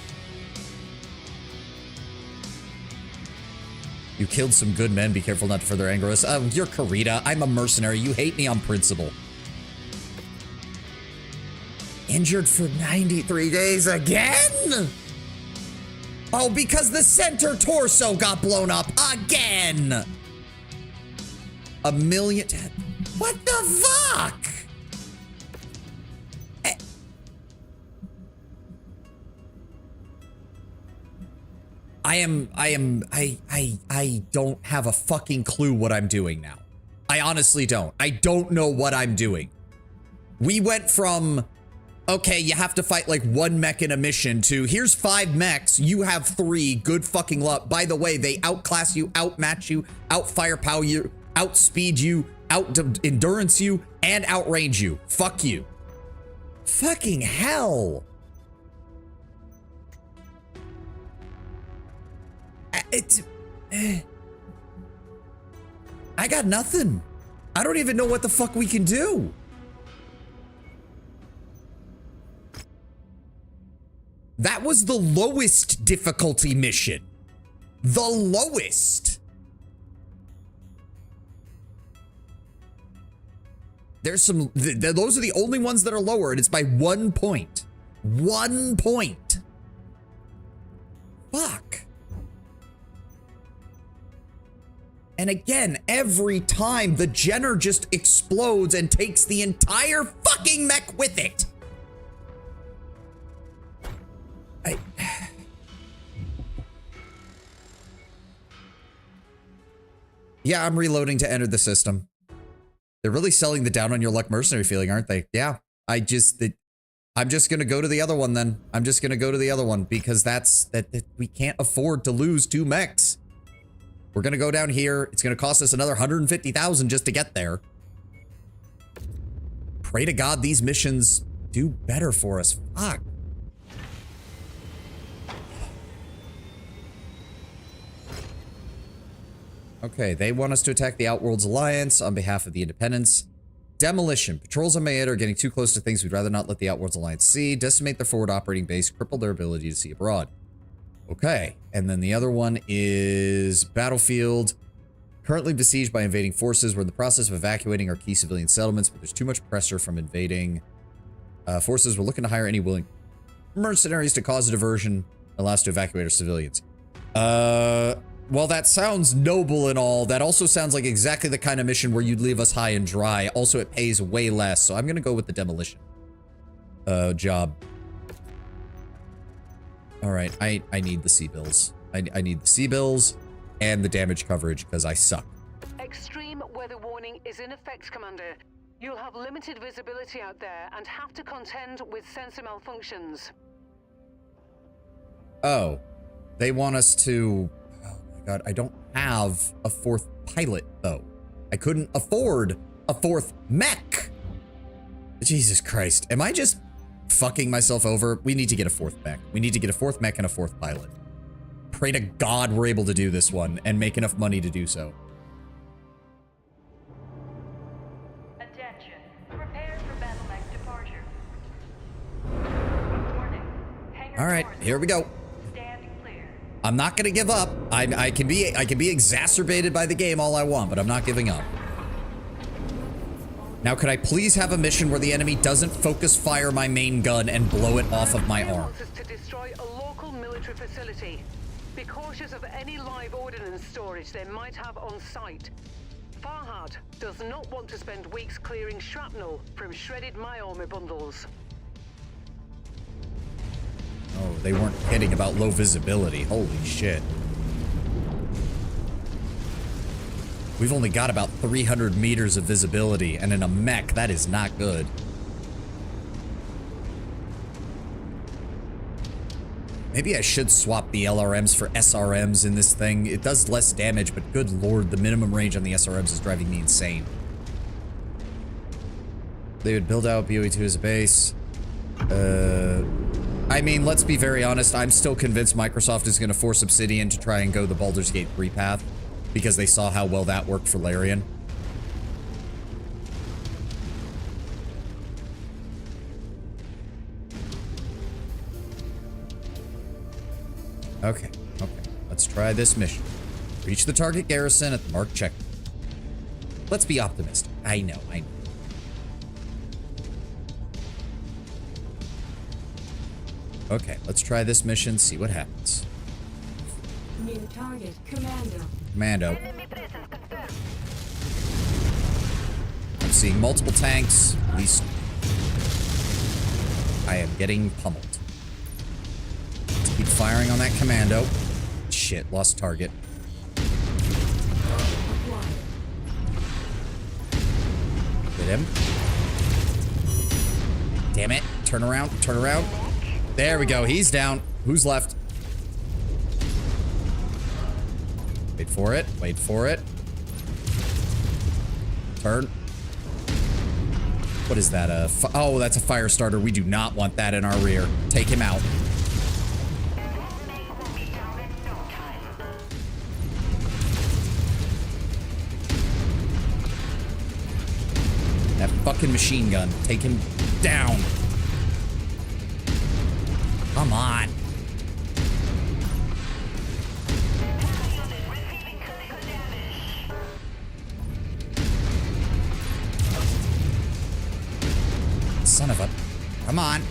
A: You killed some good men. Be careful not to further anger us. You're Karita. I'm a mercenary. You hate me on principle. Injured for 93 days again? Oh, because the center torso got blown up again. A million. What the fuck? I don't have a fucking clue what I'm doing now. I honestly don't. I don't know what I'm doing. We went from, okay, you have to fight like one mech in a mission to here's 5 mechs, you have 3, good fucking luck. By the way, they outclass you, outmatch you, outfirepower you, outspeed you, out-endurance you, and outrange you. Fuck you. Fucking hell. I got nothing. I don't even know what the fuck we can do. That was the lowest difficulty mission. The lowest. There's some, those are the only ones that are lower, and it's by 1 point. 1 point. Fuck. And again, every time the Jenner just explodes and takes the entire fucking mech with it. Yeah, I'm reloading to enter the system. They're really selling the down on your luck mercenary feeling, aren't they? Yeah, I'm just gonna go to the other one then. I'm just gonna go to the other one because we can't afford to lose 2 mechs. We're gonna go down here. It's gonna cost us another 150,000 just to get there. Pray to God these missions do better for us. Fuck. Okay, they want us to attack the Outworlds Alliance on behalf of the Independents. Demolition. Patrols on Mayeda are getting too close to things we'd rather not let the Outworlds Alliance see. Decimate their forward operating base. Cripple their ability to see abroad. Okay, and then the other one is Battlefield. Currently besieged by invading forces. We're in the process of evacuating our key civilian settlements, but there's too much pressure from invading forces. We're looking to hire any willing mercenaries to cause a diversion, allow us to evacuate our civilians. Well, that sounds noble and all. That also sounds like exactly the kind of mission where you'd leave us high and dry. Also, it pays way less, so I'm gonna go with the demolition job. All right, I need the C-bills. I need the C-bills and the damage coverage because I suck.
B: Extreme weather warning is in effect, Commander. You'll have limited visibility out there and have to contend with sensor malfunctions.
A: Oh, they want us to... Oh my God, I don't have a 4th pilot though. I couldn't afford a 4th mech. Jesus Christ, am I just fucking myself over? We need to get a 4th mech. We need to get a 4th mech and a 4th pilot. Pray to God we're able to do this one and make enough money to do so.
E: Attention. Prepare for battle mech departure. Warning. Hangar
A: All right,
E: doors
A: here we go.
E: stand clear.
A: I'm not gonna give up. I can be exacerbated by the game all I want, but I'm not giving up. Now, could I please have a mission where the enemy doesn't focus fire my main gun and blow it off of my arm?
B: Wants us to destroy a local military facility. Be cautious of any live ordnance storage they might have on site. Farhad does not want to spend weeks clearing shrapnel from shredded my armor bundles.
A: Oh, they weren't kidding about low visibility. Holy shit. We've only got about 300 meters of visibility, and in a mech, that is not good. Maybe I should swap the LRMs for SRMs in this thing. It does less damage, but good lord, the minimum range on the SRMs is driving me insane. They would build out BOE2 as a base. I mean, let's be very honest, I'm still convinced Microsoft is going to force Obsidian to try and go the Baldur's Gate 3 path, because they saw how well that worked for Larian. Okay, let's try this mission. Reach the target garrison at the marked checkpoint. Let's be optimistic. I know. Okay, let's try this mission, see what happens.
C: New target, Commando.
A: Commando. I'm seeing multiple tanks. At least I am getting pummeled. Let's keep firing on that commando. Shit, lost target.
C: Acquired.
A: Hit him. Damn it. Turn around, turn around. There we go, he's down. Who's left? Wait for it, wait for it. Turn. What is that? Oh, that's a fire starter. We do not want that in our rear. Take him out. That fucking machine gun. Take him down. Come on. Son of a... Come on.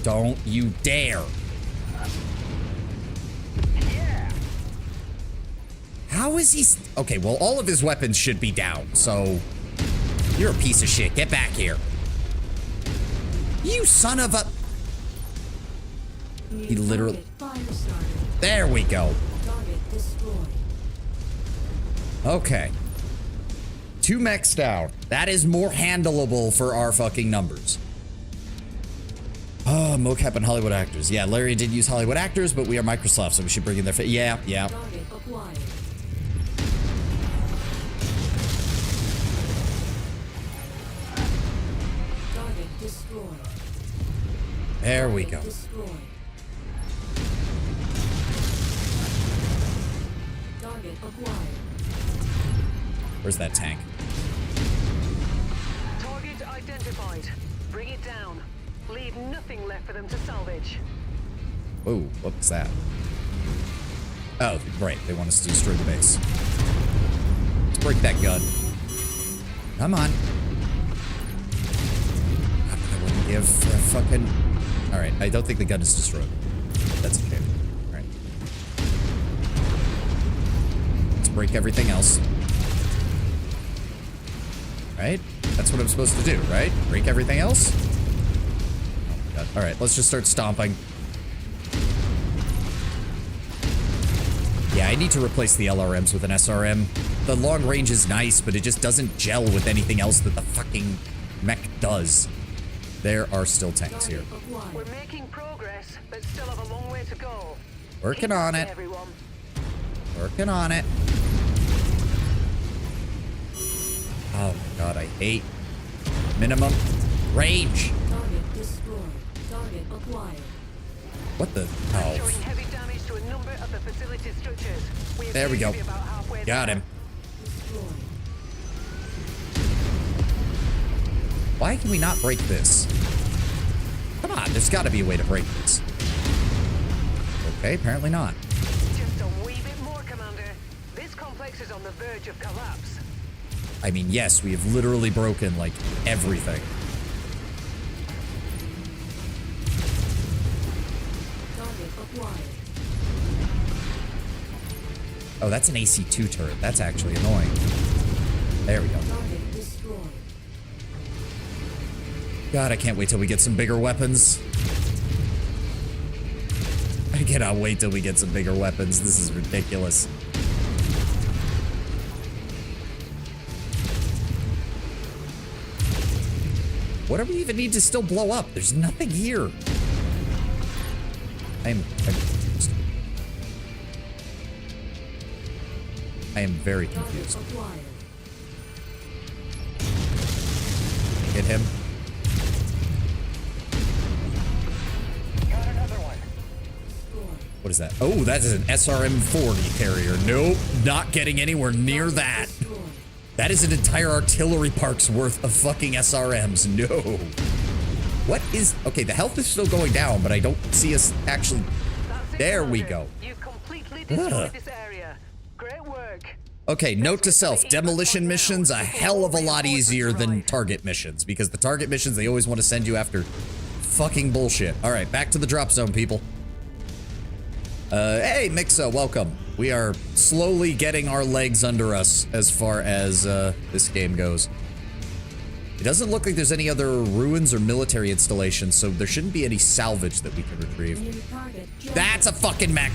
A: Don't you dare. How is he... Okay, well, all of his weapons should be down, so... You're a piece of shit. Get back here. You son of a... He literally... There we go.
C: Target destroyed.
A: Okay. 2 mechs down. That is more handleable for our fucking numbers. Oh, mocap and Hollywood actors. Yeah, Larry did use Hollywood actors, but we are Microsoft, so we should bring in their... Yeah.
C: Target acquired. Target destroyed.
A: There we go.
C: Destroyed. Target acquired.
A: Where's that tank?
B: Target identified. Bring it down. Leave nothing left for them to salvage.
A: Whoa, what was that? Oh, right. They want us to destroy the base. Let's break that gun. Come on. I wouldn't give a fucking... Alright, I don't think the gun is destroyed. That's okay. Alright. Let's break everything else. Right? That's what I'm supposed to do, right? Break everything else? Oh my god. Alright, let's just start stomping. Yeah, I need to replace the LRMs with an SRM. The long range is nice, but it just doesn't gel with anything else that the fucking mech does. There are still tanks here.
B: We're making progress, but still have a long way to go.
A: Working on it.
B: Everyone.
A: Working on it. Oh my god, I hate minimum range.
C: Target destroyed. Target acquired.
A: What the?
B: Showing
A: Oh,
B: heavy damage to a number of the facility structures.
A: there we go.
B: appear to be about halfway
A: Got
B: there.
A: him.
C: Destroyed.
A: Why can we not break this? Come on, there's got to be a way to break this. Okay, apparently not.
B: Just a wee bit more, Commander. This complex is on the verge of collapse.
A: I mean, yes, we have literally broken, like, everything.
C: Target acquired.
A: Oh, that's an AC2 turret. That's actually annoying. There we go.
C: Target destroyed.
A: God, I can't wait till we get some bigger weapons. I cannot wait till we get some bigger weapons. This is ridiculous. What do we even need to still blow up? There's nothing here. I'm confused. I am very confused.
C: Acquired.
A: Hit him.
D: Got another one.
C: Destroyed.
A: What is that? Oh, that is an SRM-40 carrier. Nope, not getting anywhere near that.
C: Destroyed.
A: That is an entire artillery park's worth of fucking SRMs. No. What is... Okay, the health is still going down, but I don't see us actually...
B: That's it,
A: There we
B: Commander.
A: go.
B: You've completely destroyed
A: Ugh.
B: this area. Great work.
A: Okay, note to self, demolition missions a hell of a lot easier than target missions, because the target missions, they always want to send you after fucking bullshit. All right, back to the drop zone, people. Hey, Mixa, welcome. We are slowly getting our legs under us as far as this game goes. It doesn't look like there's any other ruins or military installations, so there shouldn't be any salvage that we can retrieve. That's a fucking mech.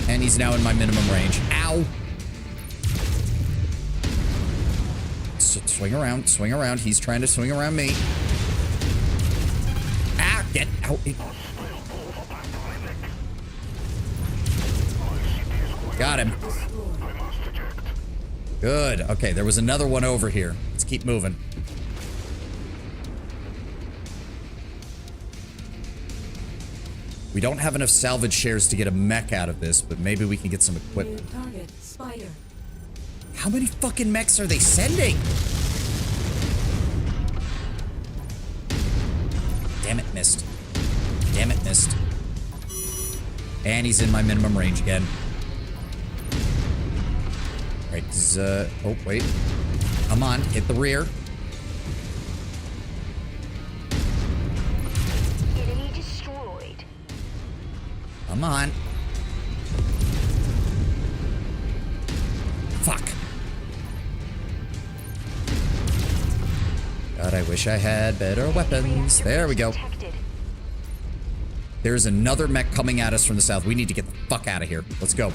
A: And he's now in my minimum range. Ow. So swing around, swing around. He's trying to swing around me. Ah, get out. Got him. Good. Okay, there was another one over here. Let's keep moving. We don't have enough salvage shares to get a mech out of this, but maybe we can get some equipment.
C: Target, spider.
A: How many fucking mechs are they sending? Damn it, missed. Damn it, missed. And he's in my minimum range again. Right, oh, wait. Come on, hit the rear.
E: Enemy destroyed.
A: Come on. Fuck. God, I wish I had better weapons. There we go. There's another mech coming at us from the south. We need to get the fuck out of here. Let's go.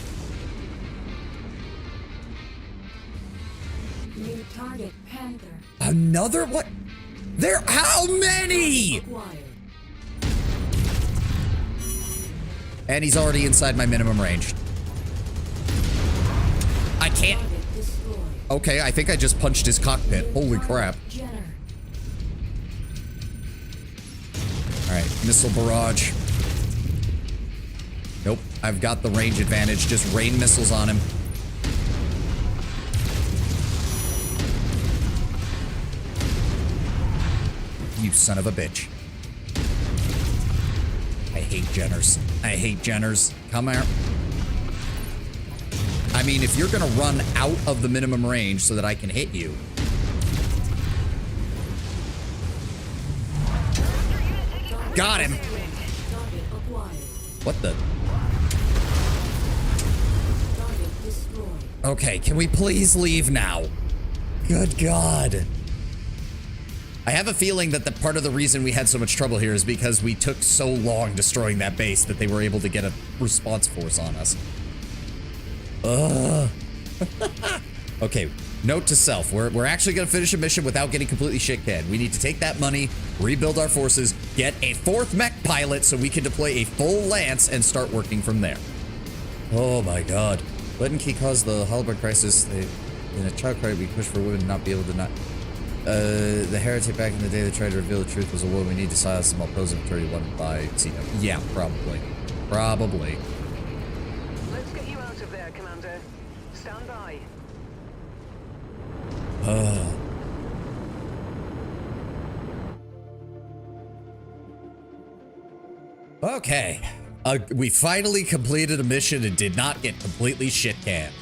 C: New target, Panther.
A: Another what? There, how many?
C: Acquired.
A: And he's already inside my minimum range. I can't.
C: Target destroyed.
A: Okay, I think I just punched his cockpit. Holy crap.
C: Jenner.
A: All right, missile barrage. Nope, I've got the range advantage. Just rain missiles on him. You son of a bitch. I hate Jenners. I hate Jenners. Come here. I mean, if you're gonna run out of the minimum range so that I can hit you. Got him.
C: Target acquired.
A: What the?
C: Target destroyed.
A: Okay, can we please leave now? Good God. I have a feeling that the part of the reason we had so much trouble here is because we took so long destroying that base that they were able to get a response force on us. Ugh. Okay, note to self. We're actually going to finish a mission without getting completely shit-canned. We need to take that money, rebuild our forces, get a 4th mech pilot so we can deploy a full lance and start working from there. Oh my God. Letting Key caused the Halberd crisis. In a child cry, we pushed for women to not be able to not... the heretic back in the day that tried to reveal the truth was a woman. We need to silence them. I'll pose him 31 by CW. Yeah, probably. Probably.
B: Let's get you out of there, Commander. Stand by.
A: Okay. We finally completed a mission and did not get completely shit-canned.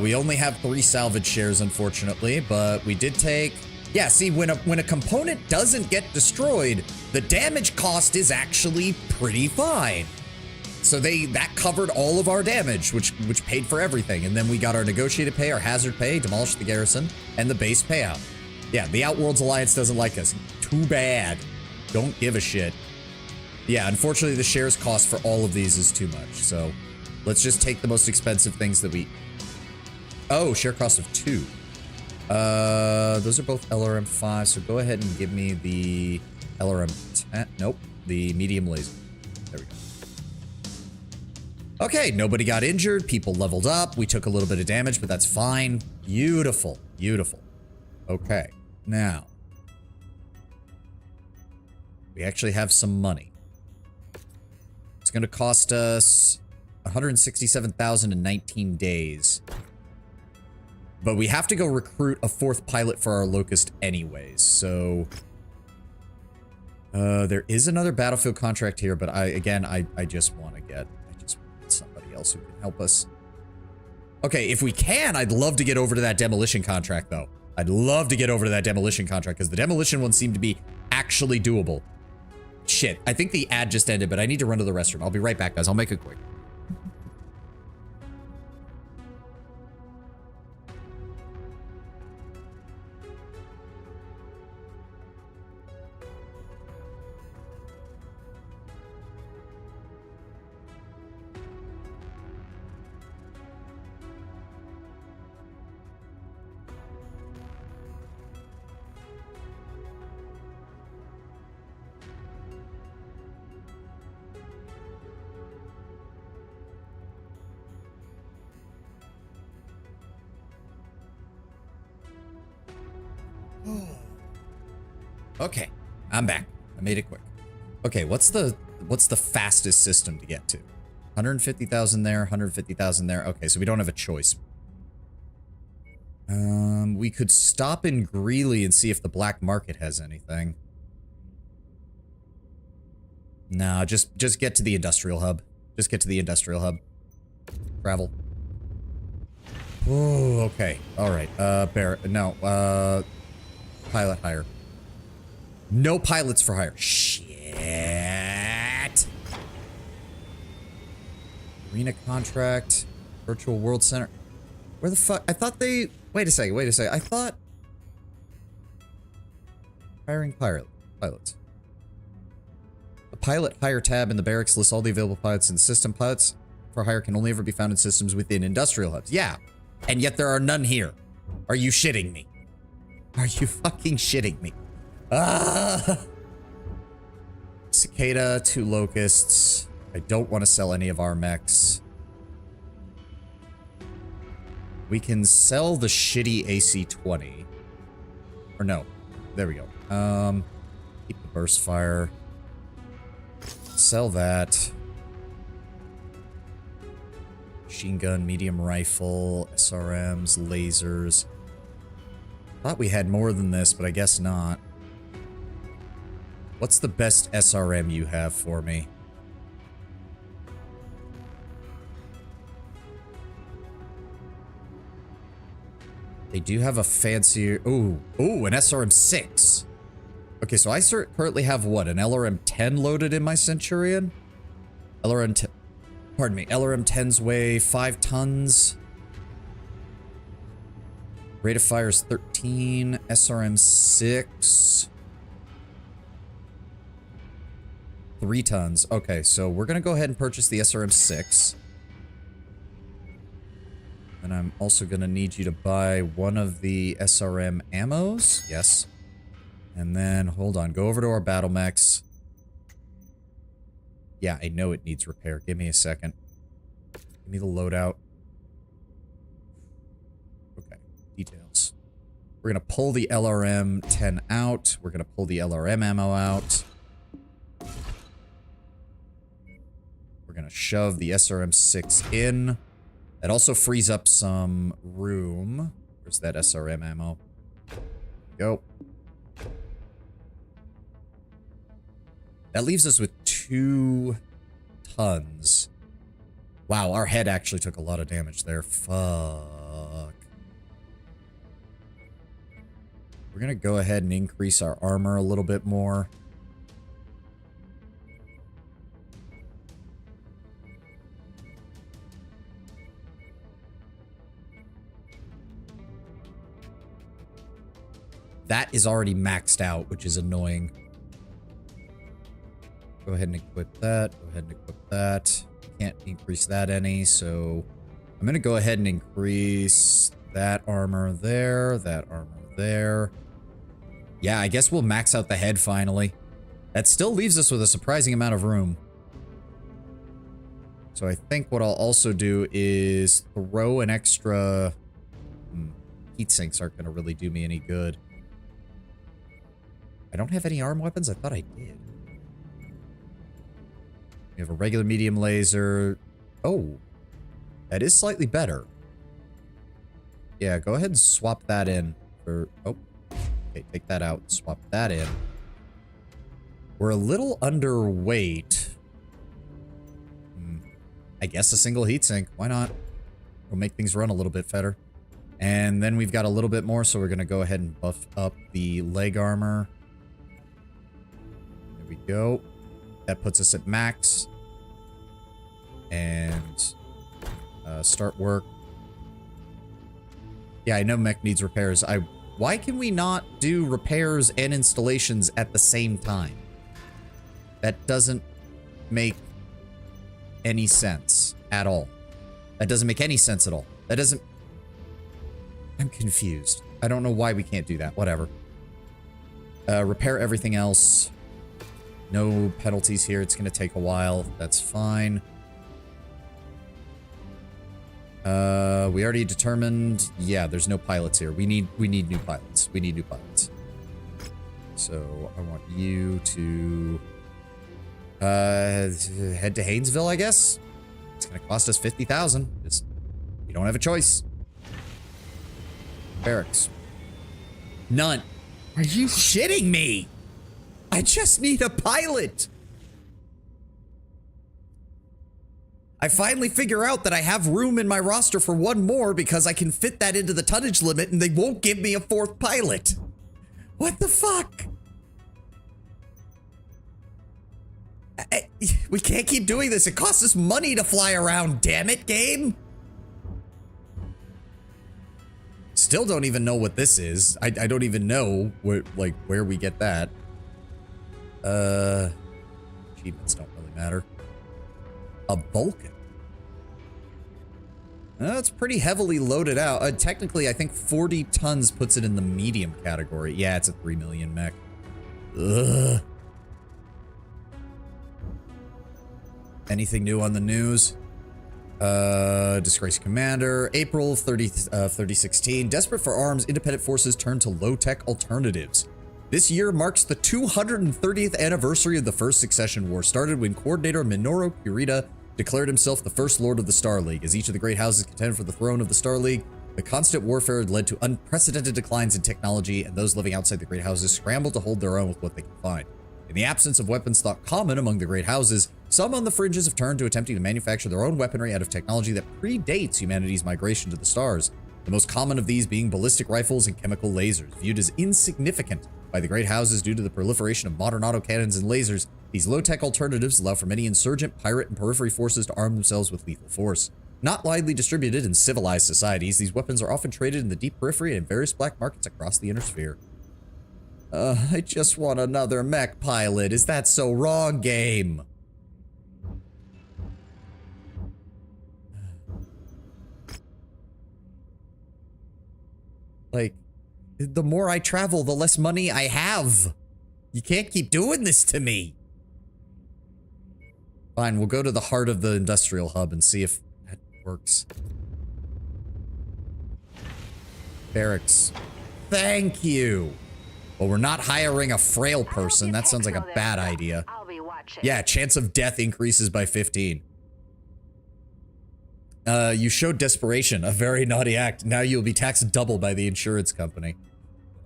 A: We only have 3 salvage shares, unfortunately, but we did take... Yeah, see, when a component doesn't get destroyed, the damage cost is actually pretty fine. So that covered all of our damage, which paid for everything. And then we got our negotiated pay, our hazard pay, demolished the garrison, and the base payout. Yeah, the Outworlds Alliance doesn't like us. Too bad. Don't give a shit. Yeah, unfortunately, the shares cost for all of these is too much. So let's just take the most expensive things that we... Oh, share cost of 2. Those are both LRM-5, so go ahead and give me the LRM-10. Nope, the medium laser. There we go. Okay, nobody got injured. People leveled up. We took a little bit of damage, but that's fine. Beautiful, beautiful. Okay, now we actually have some money. It's going to cost us 167,000 in 19 days. But we have to go recruit a 4th pilot for our Locust anyways, so... There is another battlefield contract here, but I just want somebody else who can help us. Okay, if we can, I'd love to get over to that demolition contract, though. I'd love to get over to that demolition contract, because the demolition one seemed to be actually doable. Shit, I think the ad just ended, but I need to run to the restroom. I'll be right back, guys. I'll make it quick. Okay, I'm back. I made it quick. Okay, what's the fastest system to get to? 150,000 there, 150,000 there. Okay, so we don't have a choice. We could stop in Greeley and see if the black market has anything. Nah, just get to the industrial hub. Just get to the industrial hub. Travel. Oh, okay. All right. Pilot hire. No pilots for hire. Shit. Arena contract. Virtual World Center. Where the fuck? I thought they... Wait a second. I thought... Hiring pilots. The pilot hire tab in the barracks lists all the available pilots in the system. Pilots for hire can only ever be found in systems within industrial hubs. Yeah. And yet there are none here. Are you shitting me? Are you fucking shitting me? Cicada, 2 locusts. I don't want to sell any of our mechs. We can sell the shitty AC-20. Or no. There we go. Keep the burst fire. Sell that. Machine gun, medium rifle, SRMs, lasers. Thought we had more than this, but I guess not. What's the best SRM you have for me? They do have a fancier... Ooh, an SRM-6. Okay, so I currently have what? An LRM-10 loaded in my Centurion? LRM-10... Pardon me. LRM-10s weigh 5 tons. Rate of fire is 13. SRM-6... 3 tons. Okay, so we're gonna go ahead and purchase the SRM-6. And I'm also gonna need you to buy one of the SRM ammos. Yes. And then, hold on, go over to our battle mechs. Yeah, I know it needs repair. Give me a second. Give me the loadout. Okay, details. We're gonna pull the LRM-10 out. We're gonna pull the LRM ammo out. We're gonna shove the SRM-6 in. That also frees up some room. Where's that SRM ammo? Go. That leaves us with 2 tons. Wow, our head actually took a lot of damage there. Fuck. We're gonna go ahead and increase our armor a little bit more. That is already maxed out, which is annoying. Go ahead and equip that. Go ahead and equip that. Can't increase that any, so I'm going to go ahead and increase that armor there, that armor there. Yeah, I guess we'll max out the head finally. That still leaves us with a surprising amount of room. So I think what I'll also do is throw an extra... Heat sinks aren't going to really do me any good. I don't have any arm weapons? I thought I did. We have a regular medium laser. Oh, that is slightly better. Yeah, go ahead and swap that in for... Oh, okay, take that out. Swap that in. We're a little underweight. I guess a single heatsink. Why not? We'll make things run a little bit better. And then we've got a little bit more, so we're going to go ahead and buff up the leg armor. There we go. That puts us at max. And start work. Yeah, I know mech needs repairs. Why can we not do repairs and installations at the same time? That doesn't make any sense at all. That doesn't make any sense at all. That doesn't... I'm confused. I don't know why we can't do that. Whatever. Repair everything else. No penalties here. It's going to take a while. That's fine. We already determined... Yeah, there's no pilots here. We need new pilots. We need new pilots. So, I want you to... head to Haynesville, I guess? It's going to cost us 50,000. Just... We don't have a choice. Barracks. None. Are you shitting me? I just need a pilot. I finally figure out that I have room in my roster for one more because I can fit that into the tonnage limit and they won't give me a fourth pilot. What the fuck? We can't keep doing this. It costs us money to fly around, damn it, game. Still don't even know what this is. I don't even know where we get that. Achievements don't really matter. A Vulcan. That's pretty heavily loaded out. Technically, I think 40 tons puts it in the medium category. Yeah, it's a 3 million mech. Ugh. Anything new on the news? Disgraced commander. April 3016. Desperate for arms, independent forces turn to low-tech alternatives. This year marks the 230th anniversary of the First Succession War, started when Coordinator Minoru Kurita declared himself the First Lord of the Star League. As each of the great houses contended for the throne of the Star League, the constant warfare had led to unprecedented declines in technology, and those living outside the great houses scrambled to hold their own with what they could find. In the absence of weapons thought common among the great houses, some on the fringes have turned to attempting to manufacture their own weaponry out of technology that predates humanity's migration to the stars. The most common of these being ballistic rifles and chemical lasers. Viewed as insignificant by the great houses due to the proliferation of modern autocannons and lasers, these low-tech alternatives allow for many insurgent, pirate, and periphery forces to arm themselves with lethal force. Not widely distributed in civilized societies, these weapons are often traded in the deep periphery and various black markets across the inner sphere. I just want another mech pilot. Is that so wrong, game? Like, the more I travel, the less money I have. You can't keep doing this to me. Fine, we'll go to the heart of the industrial hub and see if that works. Barracks. Thank you. Well, we're not hiring a frail person. That sounds like a bad idea.
E: I'll be watching.
A: Yeah, chance of death increases by 15. You showed desperation, a very naughty act. Now you'll be taxed double by the insurance company.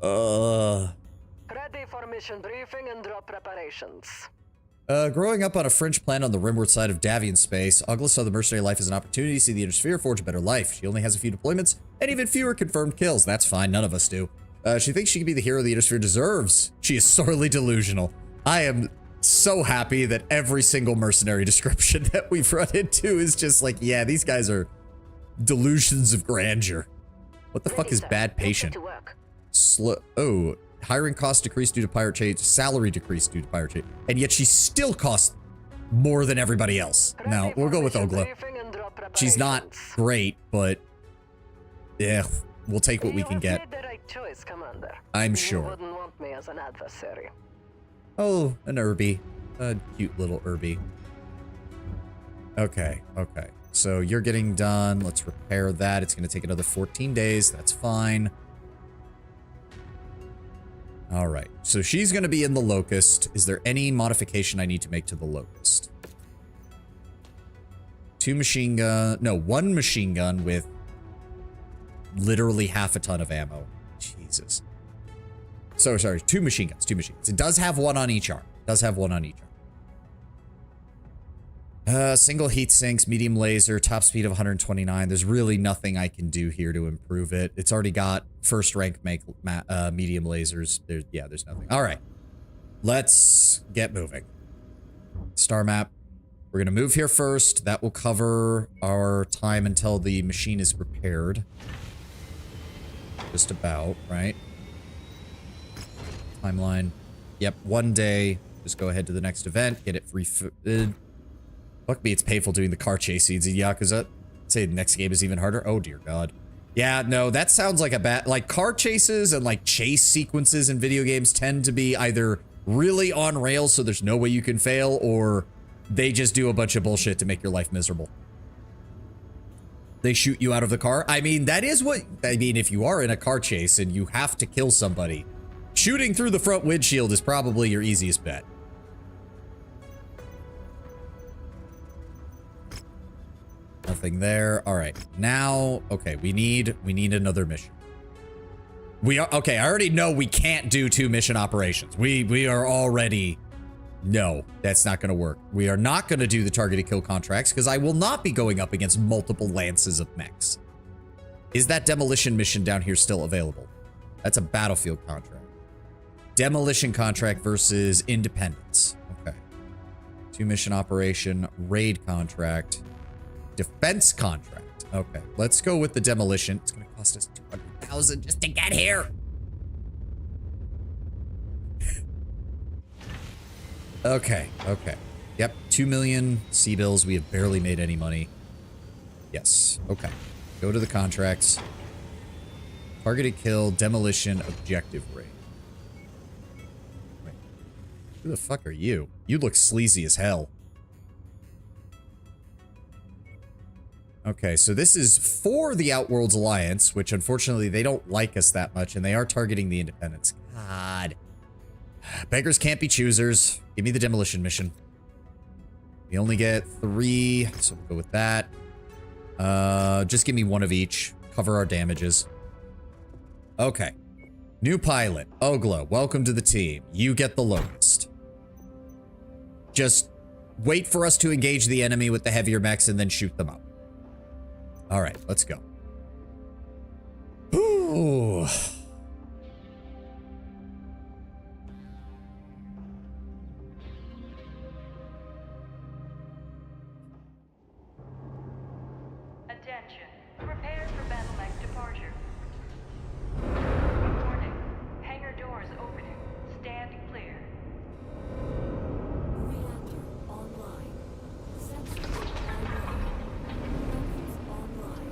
B: Ready for mission briefing and drop preparations.
A: Growing up on a French planet on the rimward side of Davian space, Ugla saw the mercenary life as an opportunity to see the inner sphere forge a better life. She only has a few deployments and even fewer confirmed kills. That's fine, none of us do. She thinks she can be the hero the inner sphere deserves. She is sorely delusional. I am so happy that every single mercenary description that we've run into is just like, yeah, these guys are delusions of grandeur. What the fuck is bad patient? Oh, hiring costs decreased due to pirate trade, salary decreased due to pirate trade, and yet she still costs more than everybody else. Now, we'll go with Ogla. She's not great, but yeah, we'll take what we can get. I'm sure.
B: You wouldn't want me as an adversary.
A: Oh, an Irby. A cute little Irby. Okay, okay. So you're getting done. Let's repair that. It's going to take another 14 days. That's fine. All right. So she's going to be in the Locust. Is there any modification I need to make to the Locust? 2 machine gun. No, 1 machine gun with literally half a ton of ammo. Jesus. So sorry, 2 machine guns, 2 machine guns. It does have 1 on each arm. Does have one on each. Single heat sinks, medium laser, top speed of 129. There's really nothing I can do here to improve it. It's already got first rank medium lasers. There's nothing. All right. Let's get moving. Star map. We're going to move here first. That will cover our time until the machine is repaired. Just about, right? Timeline. Yep, 1 day. Just go ahead to the next event. Get it refitted. Fuck me, it's painful doing the car chase scenes in Yakuza. Say the next game is even harder. Oh, dear God. Yeah, no, that sounds like a bad... Like, car chases and, like, chase sequences in video games tend to be either really on rails so there's no way you can fail, or they just do a bunch of bullshit to make your life miserable. They shoot you out of the car. I mean, that is what... I mean, if you are in a car chase and you have to kill somebody, shooting through the front windshield is probably your easiest bet. Nothing there. All right. Now, okay, we need another mission. Okay, I already know we can't do 2 mission operations. We are already... No, that's not going to work. We are not going to do the targeted kill contracts because I will not be going up against multiple lances of mechs. Is that demolition mission down here still available? That's a battlefield contract. Demolition contract versus independence. Okay. 2 mission operation, raid contract, defense contract. Okay, let's go with the demolition. It's going to cost us 200,000 just to get here. Okay. Yep, 2 million C-bills. We have barely made any money. Yes, okay. Go to the contracts. Targeted kill, demolition, objective raid. Wait, who the fuck are you? You look sleazy as hell. Okay, so this is for the Outworlds Alliance, which unfortunately they don't like us that much, and they are targeting the Independents. God. Beggars can't be choosers. Give me the demolition mission. We only get 3, so we'll go with that. Just give me 1 of each. Cover our damages. Okay. New pilot, Ogla, welcome to the team. You get the Locust. Just wait for us to engage the enemy with the heavier mechs and then shoot them up. All right, let's go. Ooh.
E: Attention. Prepare for battle mech departure. Warning. Hangar doors opening. Stand clear.
C: Reactor online. Sensors online. Weapons online.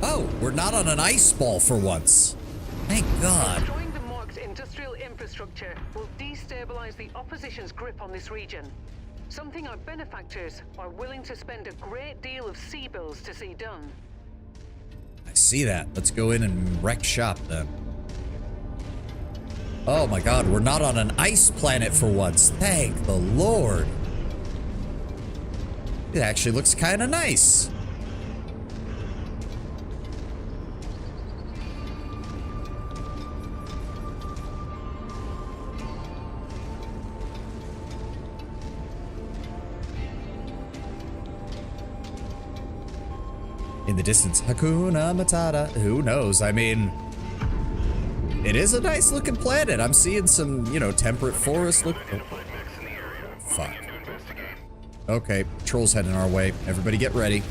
A: Oh, we're not on an ice ball for once. Thank God.
B: Destroying the Morg's industrial infrastructure will destabilize the opposition's grip on this region. Something our benefactors are willing to spend a great deal of C-bills to see done.
A: I see that. Let's go in and wreck shop then. Oh my God, we're not on an ice planet for once. Thank the Lord. It actually looks kind of nice. In the distance, Hakuna Matata. Who knows? I mean, it is a nice looking planet. I'm seeing some, you know, temperate forest look. Oh. Fuck. Okay, patrol's heading our way. Everybody get ready.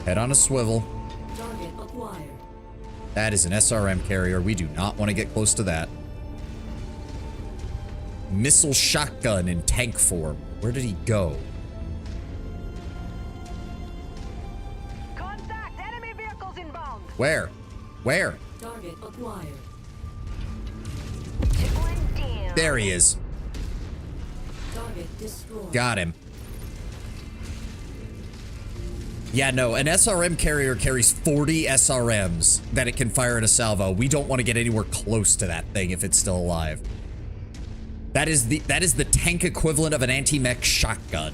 A: Head on a swivel.
C: Target acquired.
A: That is an SRM carrier. We do not want to get close to that. Missile shotgun in tank form. Where did he go?
E: Contact! Enemy vehicles inbound!
A: Where? Where?
C: Target acquired.
E: One down.
A: There he is.
C: Target destroyed.
A: Got him. Yeah, no, an SRM carrier carries 40 SRMs that it can fire in a salvo. We don't want to get anywhere close to that thing if it's still alive. That is the tank equivalent of an anti-mech shotgun.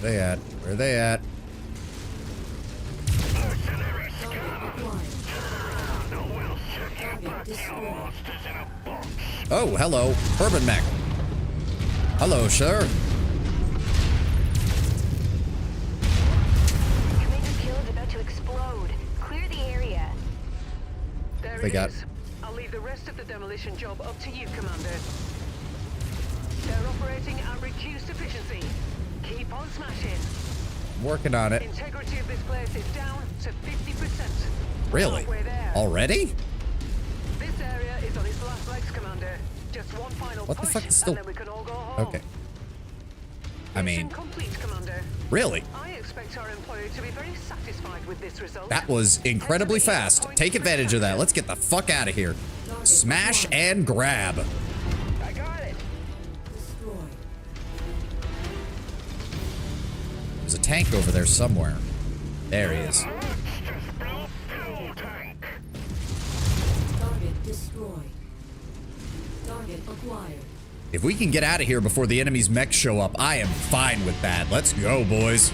A: Where they at? Where they at? Oh, hello. Urban mech. Hello, sir.
E: Commander Kill's about to explode. Clear the area.
B: There
A: They
B: it
A: got-
B: is. I'll leave the rest of the demolition job up to you, Commander. They're operating at reduced efficiency. Keep on smashing.
A: I'm working on it.
B: Integrity of this place is down to 50%. We're
A: Really?
B: halfway there.
A: Already?
B: This area is on its last legs, Commander. Just one final
A: What the
B: push,
A: fuck is still-
B: and then we can all go home.
A: Okay. I
B: Mission
A: mean,
B: complete, Commander.
A: really?
B: I expect our employer to be very satisfied with this result.
A: That was incredibly fast. Take advantage of that. Let's get the fuck out of here. Smash and grab.
D: I got it.
C: Destroyed.
A: There's a tank over there somewhere. There he is.
C: Target destroyed. Target acquired.
A: If we can get out of here before the enemy's mechs show up, I am fine with that. Let's go, boys.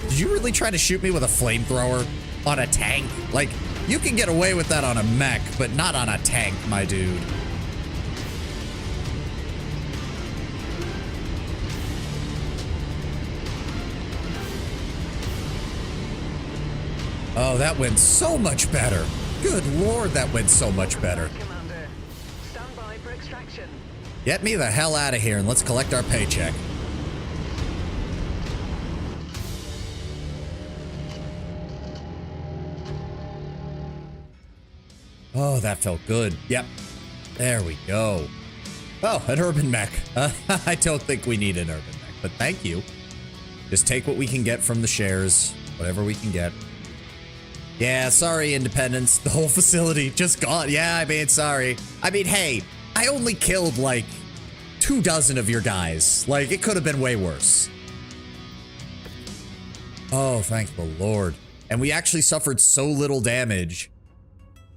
A: Did you really try to shoot me with a flamethrower on a tank? Like, you can get away with that on a mech, but not on a tank, my dude. Oh, that went so much better. Good lord, that went so much better.
B: Commander, stand by for extraction.
A: Get me the hell out of here and let's collect our paycheck. Oh, that felt good. Yep. There we go. Oh, an urban mech. I don't think we need an urban mech, but thank you. Just take what we can get from the shares, whatever we can get. Yeah, sorry, Independence. The whole facility just gone. Yeah, I mean, sorry. I mean, hey, I only killed like 24 of your guys. Like, it could have been way worse. Oh, thank the Lord. And we actually suffered so little damage.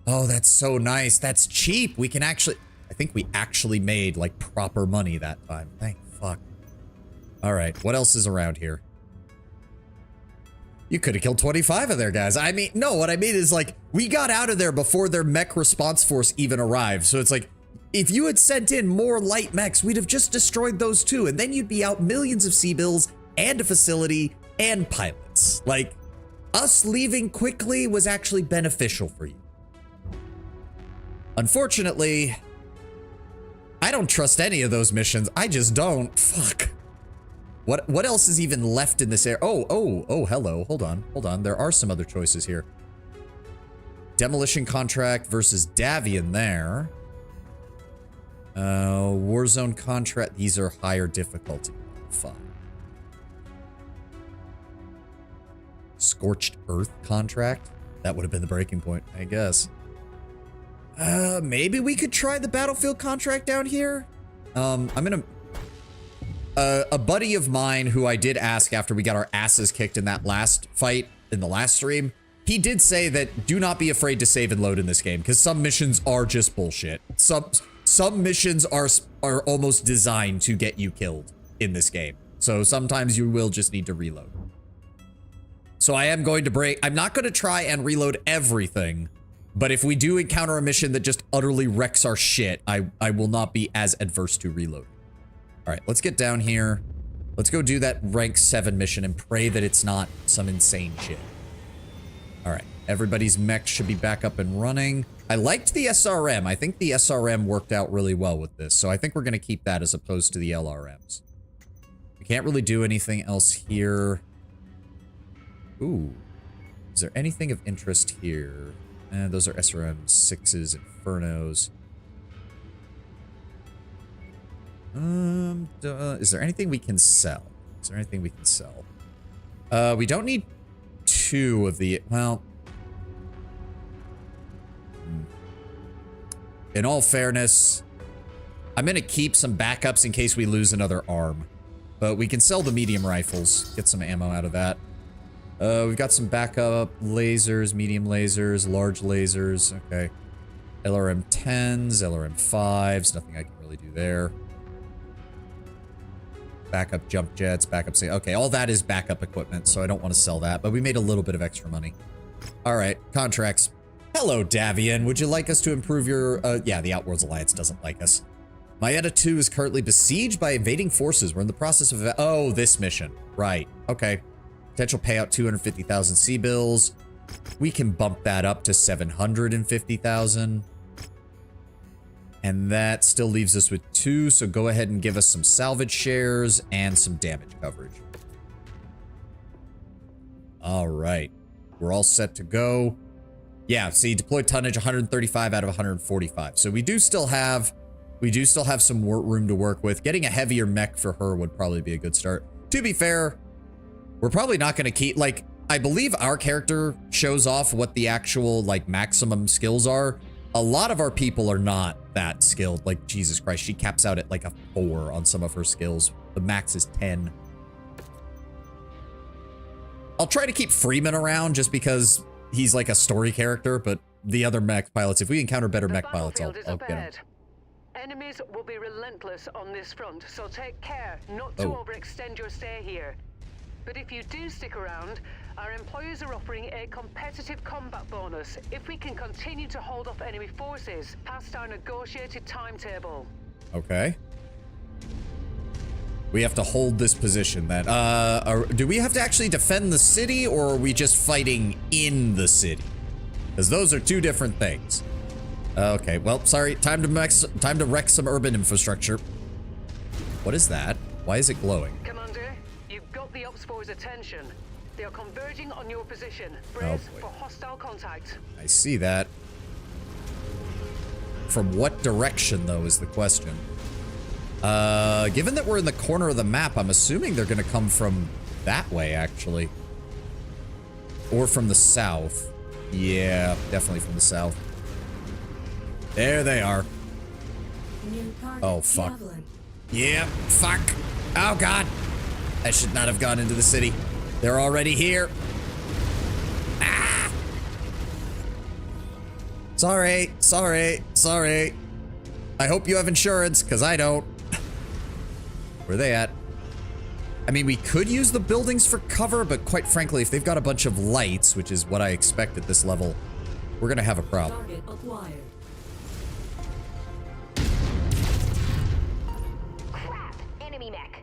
A: Oh, that's so nice. That's cheap. We can actually... I think we actually made, like, proper money that time. Thank fuck. All right, what else is around here? You could have killed 25 of their guys. I mean, no, what I mean is, like, we got out of there before their mech response force even arrived. So it's like, if you had sent in more light mechs, we'd have just destroyed those too. And then you'd be out millions of C-bills and a facility and pilots. Like, us leaving quickly was actually beneficial for you. Unfortunately, I don't trust any of those missions. I just don't. Fuck. What else is even left in this area? Oh, hello. Hold on. There are some other choices here. Demolition contract versus Davian there. Warzone contract. These are higher difficulty. Fine. Scorched Earth contract. That would have been the breaking point, I guess. Maybe we could try the battlefield contract down here. I'm gonna... a buddy of mine who I did ask after we got our asses kicked in that last fight, in the last stream, he did say that do not be afraid to save and load in this game, because some missions are just bullshit. Some missions are almost designed to get you killed in this game. So sometimes you will just need to reload. So I am going to break... I'm not going to try and reload everything. But if we do encounter a mission that just utterly wrecks our shit, I will not be as adverse to reload. All right, let's get down here. Let's go do that rank 7 mission and pray that it's not some insane shit. All right, everybody's mech should be back up and running. I liked the SRM. I think the SRM worked out really well with this. So I think we're going to keep that as opposed to the LRMs. We can't really do anything else here. Ooh, is there anything of interest here? Those are SRM 6s, Infernos. Is there anything we can sell? Is there anything we can sell? We don't need 2 of the... Well... In all fairness, I'm going to keep some backups in case we lose another arm. But we can sell the medium rifles. Get some ammo out of that. We've got some backup lasers, medium lasers, large lasers. Okay. LRM 10s, LRM 5s. Nothing I can really do there. Backup jump jets, backup say, okay, all that is backup equipment, so I don't want to sell that, but we made a little bit of extra money. All right, contracts. Hello, Davian. Would you like us to improve your, yeah, the Outworlds Alliance doesn't like us. Maeda 2 is currently besieged by invading forces. We're in the process of, oh, this mission. Right, okay. Potential payout 250,000 sea bills. We can bump that up to 750,000. And that still leaves us with 2, so go ahead and give us some salvage shares and some damage coverage. All right. We're all set to go. Yeah, see, deployed tonnage 135 out of 145. So we do still have some room to work with. Getting a heavier mech for her would probably be a good start. To be fair, we're probably not going to keep, like, I believe our character shows off what the actual, like, maximum skills are. A lot of our people are not that skilled. Like, Jesus Christ, she caps out at like a 4 on some of her skills. The max is 10. I'll try to keep Freeman around just because he's like a story character, but the other mech pilots, if we encounter better mech pilots, I'll get them.
B: Enemies will be relentless on this front, so take care not to overextend your stay here. But if you do stick around, our employers are offering a competitive combat bonus if we can continue to hold off enemy forces past our negotiated timetable.
A: Okay. We have to hold this position then. Do we have to actually defend the city, or are we just fighting in the city? Because those are two different things. Okay, well, sorry. Time to wreck some urban infrastructure. What is that? Why is it glowing?
B: Commander, you've got the Ops Force's attention. They are converging on your position. Brace for hostile contact.
A: I see that. From what direction, though, is the question. Given that we're in the corner of the map, I'm assuming they're going to come from that way, actually. Or from the south. Yeah, definitely from the south. There they are. Oh, fuck. Yeah, fuck. Oh, God. I should not have gone into the city. They're already here. Ah! Sorry. I hope you have insurance, because I don't. Where are they at? I mean, we could use the buildings for cover, but quite frankly, if they've got a bunch of lights, which is what I expect at this level, we're going to have a problem.
C: Target acquired.
E: Crap! Enemy mech.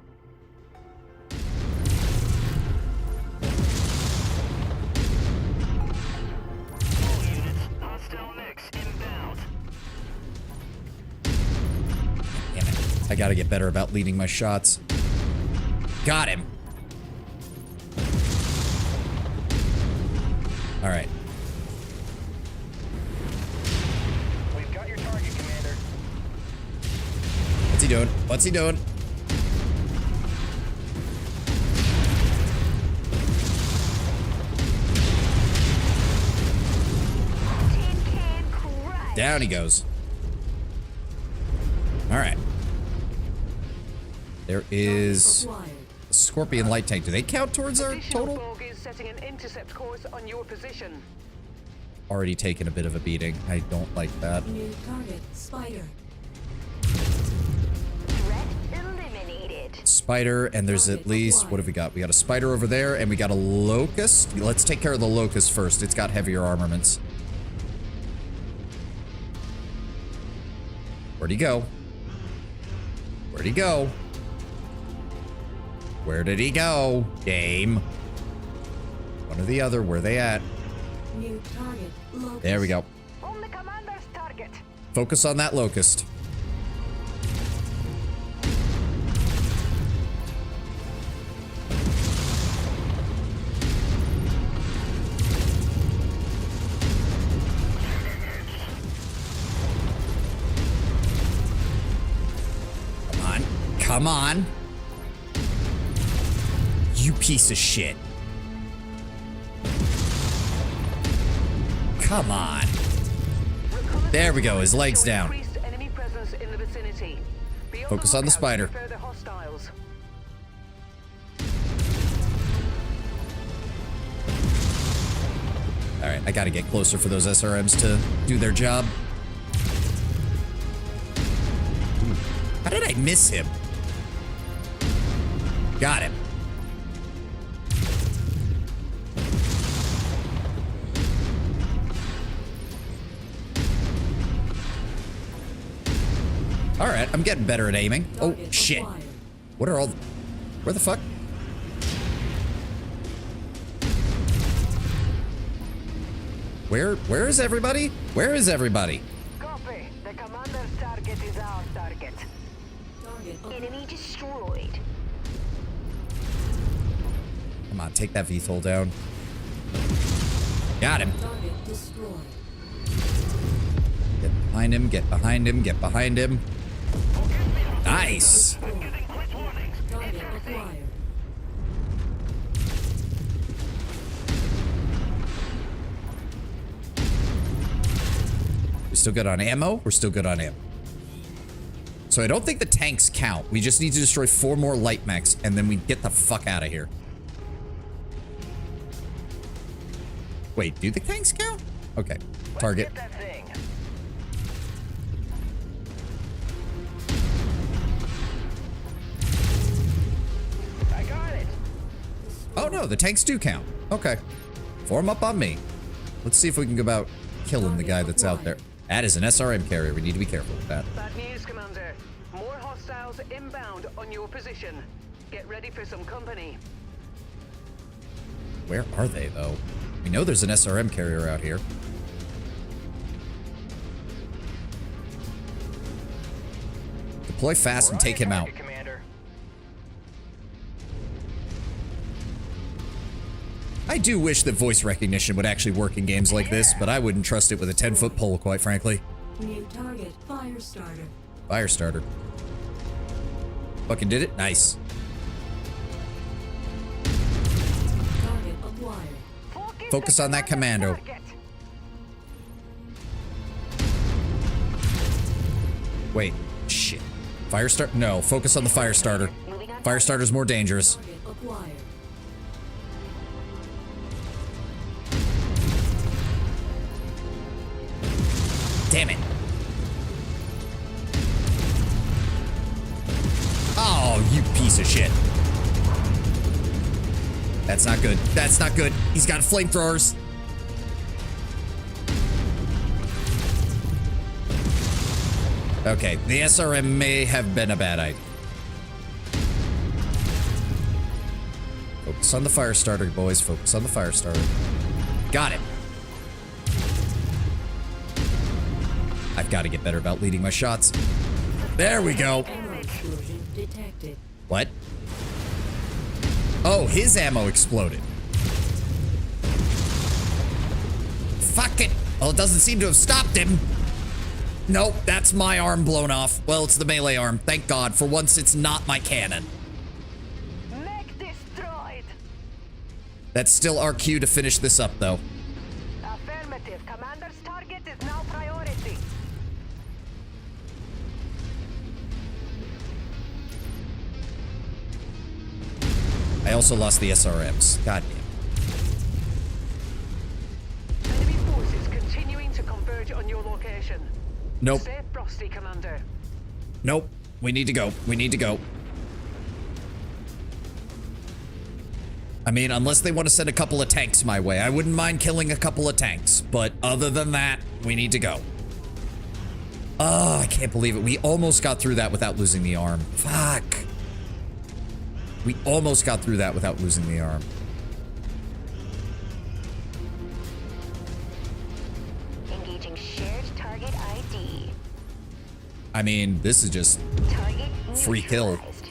D: All units, hostile mechs inbound.
A: Damn it. I gotta get better about leading my shots. Got him. All right.
D: We've got your target, Commander.
A: What's he doing? What's he doing?
E: Tin can crush.
A: Down he goes. All right. There is
C: Acquired.
A: a Scorpion light tank. Do they count towards our
B: Additional
A: total?
B: bogies setting an intercept course on your position.
A: Already taken a bit of a beating. I don't like that.
C: New target, Spider.
E: Threat eliminated.
A: Spider, and there's at least, what have we got? We got a spider over there, and we got a locust. Let's take care of the locust first. It's got heavier armaments. Where'd he go? Where'd he go? Where did he go? Game. One or the other. Where are they at?
C: New target, Locust.
A: There we go.
E: On the commander's target.
A: Focus on that locust. Come on. Come on. You piece of shit. Come on. There we go, his leg's down.
B: Increased enemy presence in the vicinity. Be
A: Focus on the
B: lookout
A: spider.
B: for further hostiles.
A: All right, I gotta get closer for those SRMs to do their job. Ooh. How did I miss him? Got him. All right, I'm getting better at aiming. Oh,
C: Target
A: shit.
C: acquired.
A: What are all... Where the fuck? Where is everybody? Where is everybody?
E: Copy. The commander's target is our target.
C: Target
E: Enemy destroyed.
A: Come on, take that VTOL down. Got him.
C: Target destroyed.
A: Get behind him, get behind him, get behind him. Nice.
C: Target acquired.
A: We're still good on ammo? We're still good on ammo. So I don't think the tanks count. We just need to destroy 4 more light mechs, and then we get the fuck out of here. Wait, do the tanks count? Okay. Target.
D: Get that thing. I got it.
A: Oh no, the tanks do count. Okay. Form up on me. Let's see if we can go about killing the guy that's out there. That is an SRM carrier. We need to be careful with that.
B: Bad news, Commander. More hostiles inbound on your position. Get ready for some company.
A: Where are they, though? We know there's an SRM carrier out here. Deploy fast and take him out.
D: Commander.
A: I do wish that voice recognition would actually work in games like this, but I wouldn't trust it with a 10-foot pole, quite frankly.
C: New target. Fire starter.
A: Fire starter. Fucking did it. Nice.
C: Target acquired.
A: Focus on that commando. Wait. Shit. Fire start? No. Focus on the fire starter. Fire starter's more dangerous.
C: Target acquired.
A: Damn it. Oh, you piece of shit. That's not good. That's not good. He's got flamethrowers. Okay, the SRM may have been a bad idea. Focus on the fire starter, boys. Focus on the fire starter. Got it. I've got to get better about leading my shots. There we go.
C: Ammo explosion detected.
A: What? Oh, his ammo exploded. Fuck it. Well, it doesn't seem to have stopped him. Nope, that's my arm blown off. Well, it's the melee arm. Thank God. For once, it's not my cannon.
E: Mech destroyed.
A: That's still our cue to finish this up, though.
E: Affirmative. Commander's target is now priority.
A: I also lost the SRMs. God damn.
B: Enemy forces continuing to converge on your location.
A: Nope.
B: Stay frosty, Commander.
A: Nope. We need to go. We need to go. I mean, unless they want to send a couple of tanks my way. I wouldn't mind killing a couple of tanks. But other than that, we need to go. Oh, I can't believe it. We almost got through that without losing the arm. Fuck. We almost got through that without losing the arm.
E: Engaging shared target ID.
A: I mean, this is just
E: Target
A: free kill.
E: neutralized.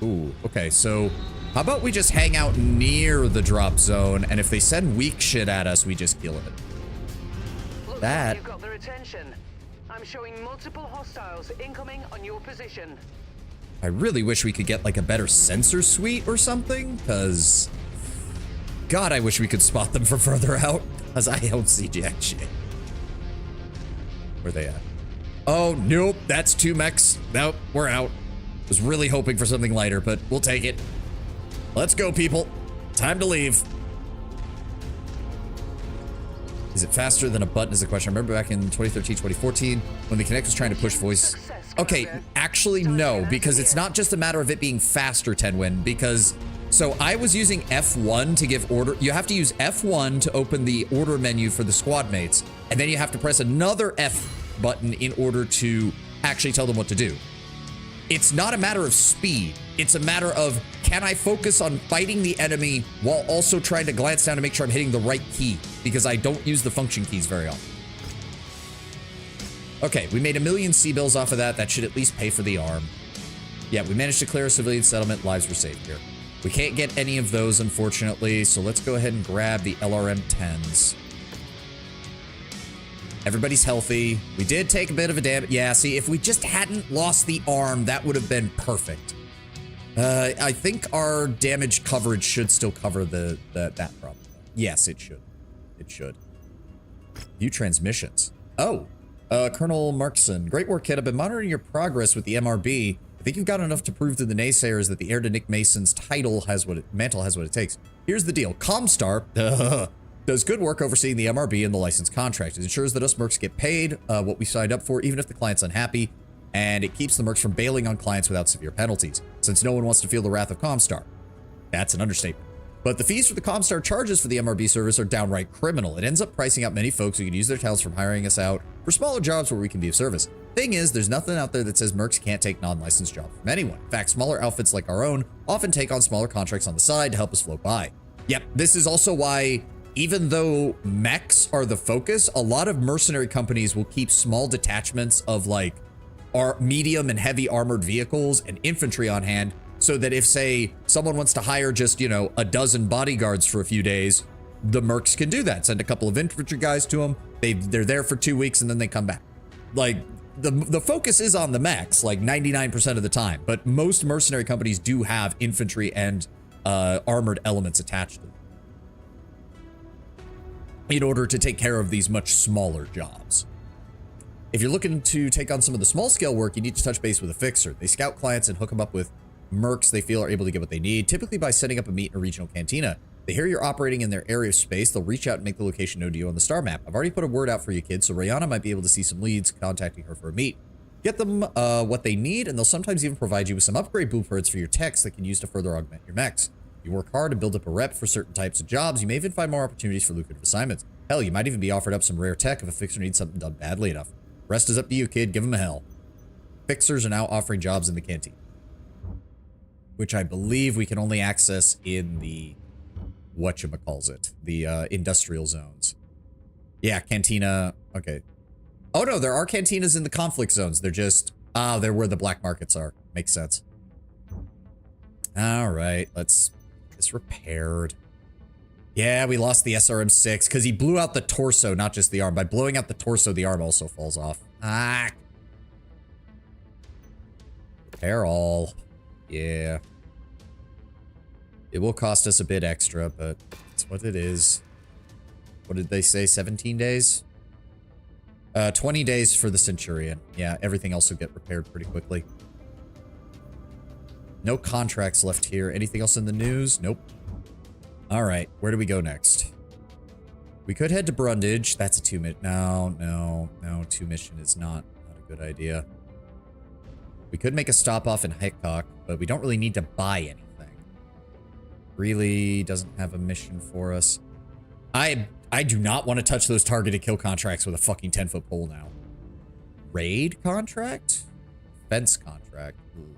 A: Ooh, okay, so how about we just hang out near the drop zone, and if they send weak shit at us, we just kill it.
B: Looks
A: That-
B: like you've got their attention. I'm showing multiple hostiles incoming on your position.
A: I really wish we could get like a better sensor suite or something, because God, I wish we could spot them from further out, because I don't see jack shit. Where they at? Oh, nope, that's 2 mechs. Nope, we're out. Was really hoping for something lighter, but we'll take it. Let's go, people. Time to leave. Is it faster than a button is the question. I remember back in 2013, 2014, when the Kinect was trying to push voice.
B: Successful.
A: Okay, actually no, because it's not just a matter of it being faster, Tenwin, because so I was using F1 to give order. You have to use F1 to open the order menu for the squad mates, and then you have to press another F button in order to actually tell them what to do. It's not a matter of speed. It's a matter of, can I focus on fighting the enemy while also trying to glance down to make sure I'm hitting the right key, because I don't use the function keys very often. Okay, we made 1 million C-bills off of that. That should at least pay for the arm. Yeah, we managed to clear a civilian settlement. Lives were saved here. We can't get any of those, unfortunately, so let's go ahead and grab the LRM-10s. Everybody's healthy. We did take a bit of a damage. Yeah, see, if we just hadn't lost the arm, that would have been perfect. I think our damage coverage should still cover that problem. Yes, it should. It should. View transmissions. Oh, Colonel Markson. Great work, kid. I've been monitoring your progress with the MRB. I think you've got enough to prove to the naysayers that the heir to Nick Mason's mantle has what it takes. Here's the deal. Comstar does good work overseeing the MRB and the license contract. It ensures that us mercs get paid what we signed up for, even if the client's unhappy, and it keeps the mercs from bailing on clients without severe penalties, since no one wants to feel the wrath of Comstar. That's an understatement. But the fees for the Comstar charges for the MRB service are downright criminal. It ends up pricing out many folks who can use their talents from hiring us out for smaller jobs where we can be of service. Thing is, there's nothing out there that says mercs can't take non-licensed jobs from anyone. In fact, smaller outfits like our own often take on smaller contracts on the side to help us float by. Yep, this is also why, even though mechs are the focus, a lot of mercenary companies will keep small detachments of like our medium and heavy armored vehicles and infantry on hand, so that if, say, someone wants to hire just, you know, a dozen bodyguards for a few days, the mercs can do that. Send a couple of infantry guys to them. They're there for 2 weeks and then they come back. Like, the focus is on the mechs, like 99% of the time, but most mercenary companies do have infantry and armored elements attached to them in order to take care of these much smaller jobs. If you're looking to take on some of the small scale work, you need to touch base with a fixer. They scout clients and hook them up with mercs they feel are able to get what they need, typically by setting up a meet in a regional cantina. They hear you're operating in their area of space, they'll reach out and make the location known to you on the star map. I've already put a word out for you, kids, so Rihanna might be able to see some leads contacting her for a meet. Get them what they need, and they'll sometimes even provide you with some upgrade blueprints for your techs that can use to further augment your mechs. You work hard and build up a rep for certain types of jobs, you may even find more opportunities for lucrative assignments. Hell, you might even be offered up some rare tech if a fixer needs something done badly enough. Rest is up to you, kid. Give them a hell. Fixers are now offering jobs in the canteen, which I believe we can only access in the whatchamacallit, the industrial zones. Yeah, cantina. Okay. Oh no, there are cantinas in the conflict zones. They're just, they're where the black markets are. Makes sense. All right, let's get this repaired. Yeah, we lost the SRM-6 because he blew out the torso, not just the arm. By blowing out the torso, the arm also falls off. Ah. Repair all. Yeah. It will cost us a bit extra, but it's what it is. What did they say? 17 days? 20 days for the Centurion. Yeah, everything else will get repaired pretty quickly. No contracts left here. Anything else in the news? Nope. All right, where do we go next? We could head to Brundage. That's a 2-mission. No, 2-mission is not a good idea. We could make a stop off in Hickok, but we don't really need to buy anything. Really doesn't have a mission for us. I do not want to touch those targeted kill contracts with a fucking 10-foot pole now. Raid contract? Fence contract. Ooh.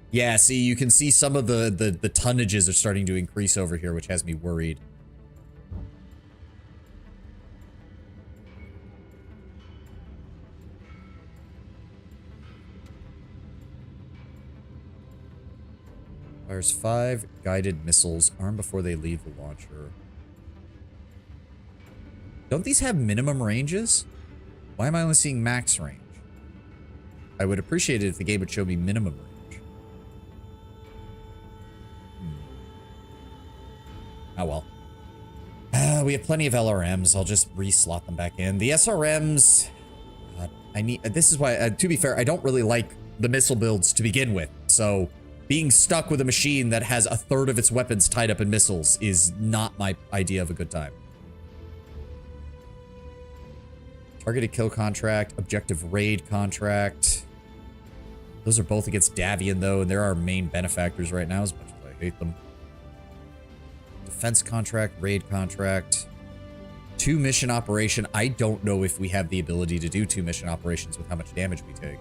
A: Yeah, see, you can see some of the tonnages are starting to increase over here, which has me worried. Fires 5 guided missiles, armed before they leave the launcher. Don't these have minimum ranges? Why am I only seeing max range? I would appreciate it if the game would show me minimum range. Oh well. We have plenty of LRMs. I'll just re-slot them back in. The SRMs... I need... This is why, to be fair, I don't really like the missile builds to begin with. So, being stuck with a machine that has 1/3 of its weapons tied up in missiles is not my idea of a good time. Targeted kill contract, objective raid contract. Those are both against Davian, though, and they're our main benefactors right now, as much as I hate them. Defense contract, raid contract. 2 mission operation. I don't know if we have the ability to do 2 mission operations with how much damage we take.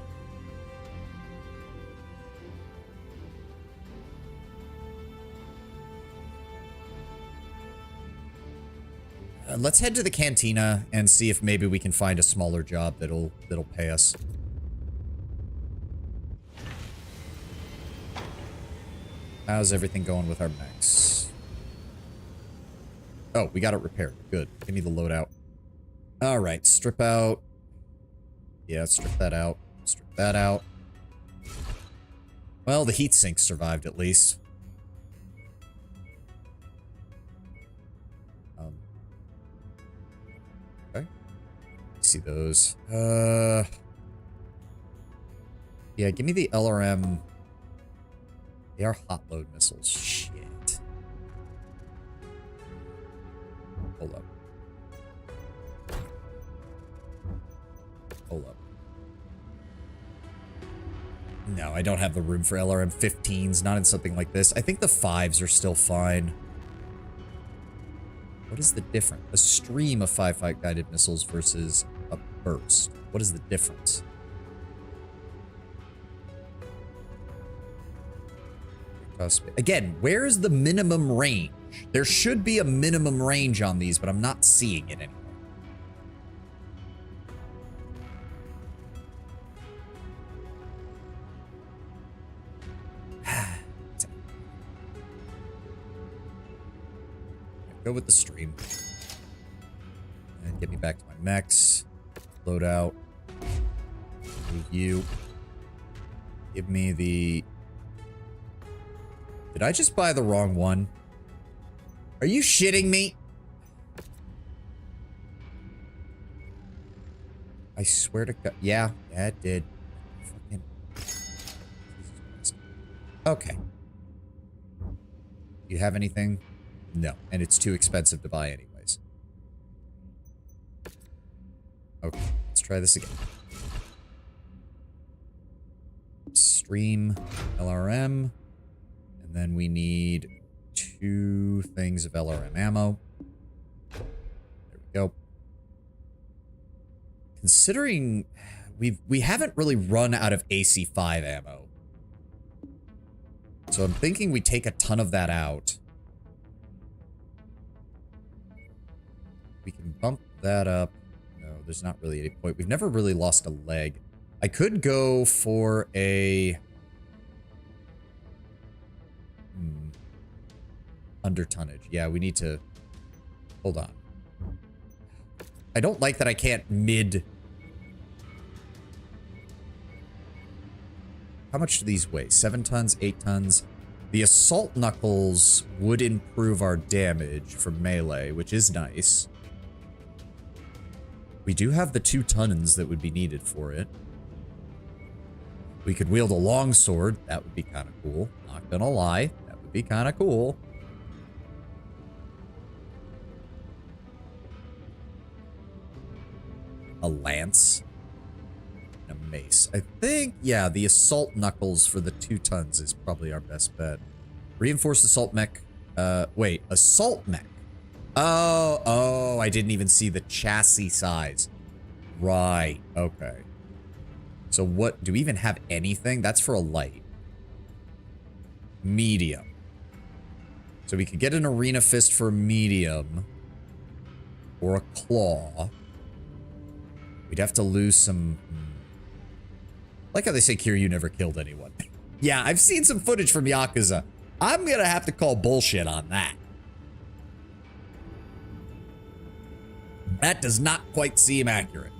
A: Let's head to the cantina and see if maybe we can find a smaller job that'll pay us. How's everything going with our mechs? Oh, we got it repaired. Good. Give me the loadout. All right, strip out. Yeah, strip that out. Strip that out. Well, the heat sink survived at least. Okay. See those. Yeah, give me the LRM. They are hot load missiles. Shit. Hold up. Hold up. No, I don't have the room for LRM 15s, not in something like this. I think the 5s are still fine. What is the difference? A stream of 5-fight guided missiles versus a burst. What is the difference? Again, where is the minimum range? There should be a minimum range on these, but I'm not seeing it anymore. Go with the stream. And get me back to my mechs. Load out. Move you. Give me the... Did I just buy the wrong one? Are you shitting me? I swear to God. Yeah, it did. Fucking... Okay. You have anything? No. And it's too expensive to buy anyways. Okay, let's try this again. Stream LRM. And then we need 2 things of LRM ammo. There we go. Considering we haven't really run out of AC5 ammo. So I'm thinking we take a ton of that out. We can bump that up. No, there's not really any point. We've never really lost a leg. I could go for a... under tonnage. Yeah, we need to... Hold on. I don't like that I can't mid... How much do these weigh? 7 tons, 8 tons. The assault knuckles would improve our damage from melee, which is nice. We do have the 2 tons that would be needed for it. We could wield a longsword. That would be kind of cool. Not gonna lie. That would be kind of cool. A lance. And a mace. I think, yeah, the assault knuckles for the 2 tons is probably our best bet. Reinforced assault mech. Wait, assault mech. Oh, I didn't even see the chassis size. Right, okay. So what, do we even have anything? That's for a light. Medium. So we could get an arena fist for medium. Or a claw. We'd have to lose some... Like how they say Kiryu never killed anyone. Yeah, I've seen some footage from Yakuza. I'm gonna have to call bullshit on that. That does not quite seem accurate.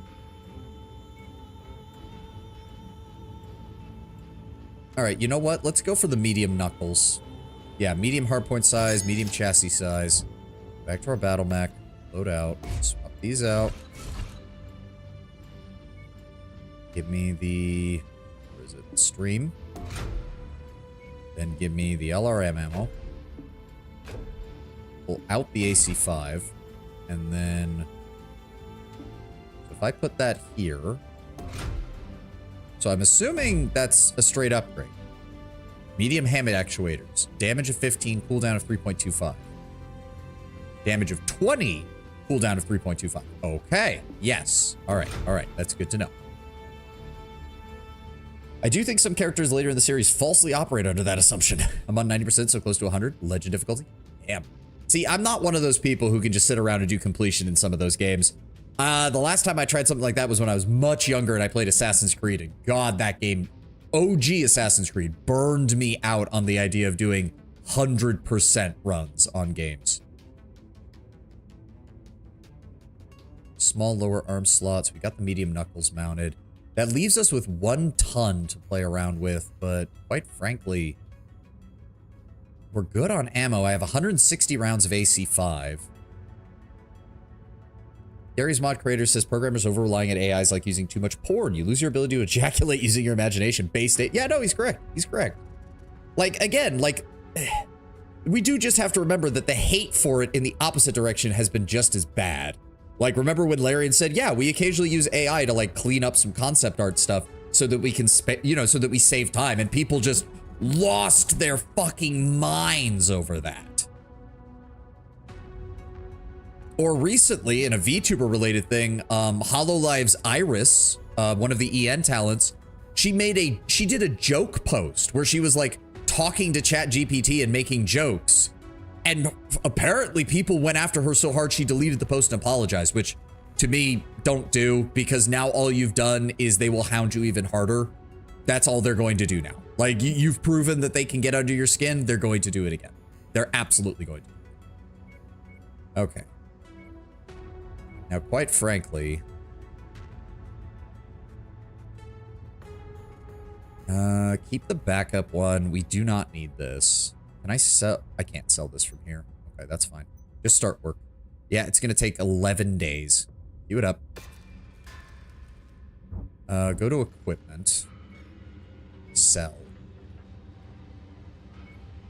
A: Alright, you know what? Let's go for the medium knuckles. Yeah, medium hardpoint size, medium chassis size. Back to our battle mech. Load out. Swap these out. Give me the... Where is it? Stream. Then give me the LRM ammo. Pull out the AC5. And then... So If I put that here, so I'm assuming that's a straight upgrade. Medium hammer actuators, damage of 15, cooldown of 3.25. Damage of 20, cooldown of 3.25. Okay, yes. All right, that's good to know. I do think some characters later in the series falsely operate under that assumption. I'm on 90%, so close to 100. Legend difficulty. Damn. See, I'm not one of those people who can just sit around and do completion in some of those games. The last time I tried something like that was when I was much younger and I played Assassin's Creed. And God, that game, OG Assassin's Creed, burned me out on the idea of doing 100% runs on games. Small lower arm slots. We got the medium knuckles mounted. That leaves us with 1 ton to play around with, but quite frankly, we're good on ammo. I have 160 rounds of AC5. Gary's mod creator says programmers over-relying at AIs like using too much porn. You lose your ability to ejaculate using your imagination. Base state. Yeah, no, he's correct. He's correct. Like, again, like, we do just have to remember that the hate for it in the opposite direction has been just as bad. Like, remember when Larian said, yeah, we occasionally use AI to, like, clean up some concept art stuff so that we can, you know, so that we save time. And people just lost their fucking minds over that. Or recently, in a VTuber-related thing, HoloLive's Iris, one of the EN talents, she did a joke post where she was, like, talking to ChatGPT and making jokes. And apparently people went after her so hard she deleted the post and apologized, which to me, don't do, because now all you've done is they will hound you even harder. That's all they're going to do now. Like, you've proven that they can get under your skin. They're going to do it again. They're absolutely going to. Okay. Now, quite frankly, keep the backup one. We do not need this. Can I sell? I can't sell this from here. Okay, that's fine. Just start work. Yeah, it's going to take 11 days. Queue it up. Go to equipment. Sell.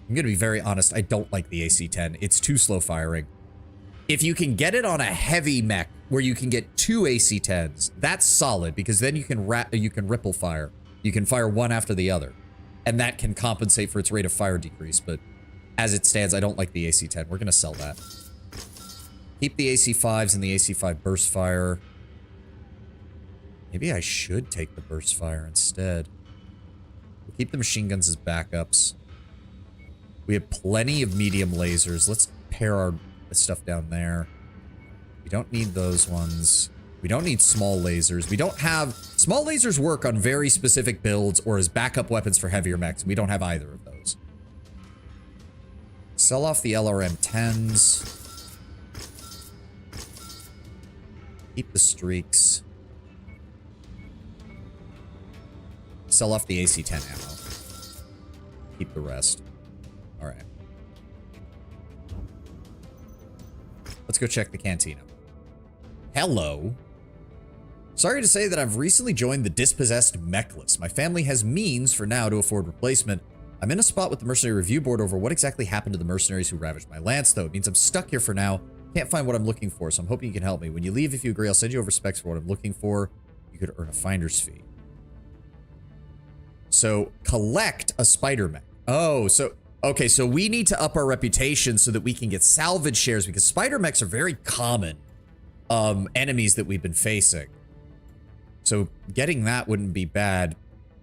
A: I'm going to be very honest. I don't like the AC-10. It's too slow firing. If you can get it on a heavy mech where you can get 2 AC-10s, that's solid, because then you can ripple fire. You can fire one after the other. And that can compensate for its rate of fire decrease, but as it stands, I don't like the AC-10. We're going to sell that. Keep the AC-5s and the AC-5 burst fire. Maybe I should take the burst fire instead. We'll keep the machine guns as backups. We have plenty of medium lasers. Let's pair our stuff down there. We don't need those ones. We don't need small lasers. We don't have... Small lasers work on very specific builds or as backup weapons for heavier mechs. We don't have either of those. Sell off the LRM-10s. Keep the streaks. Sell off the AC-10 ammo. Keep the rest. All right. Let's go check the cantina. Hello. Sorry to say that I've recently joined the dispossessed mechless. My family has means for now to afford replacement. I'm in a spot with the mercenary review board over what exactly happened to the mercenaries who ravaged my lands, though. It means I'm stuck here for now. Can't find what I'm looking for, so I'm hoping you can help me. When you leave, if you agree, I'll send you over specs for what I'm looking for. You could earn a finder's fee. So, collect a spider mech. Oh, so... Okay, so we need to up our reputation so that we can get salvage shares, because spider mechs are very common enemies that we've been facing. So getting that wouldn't be bad,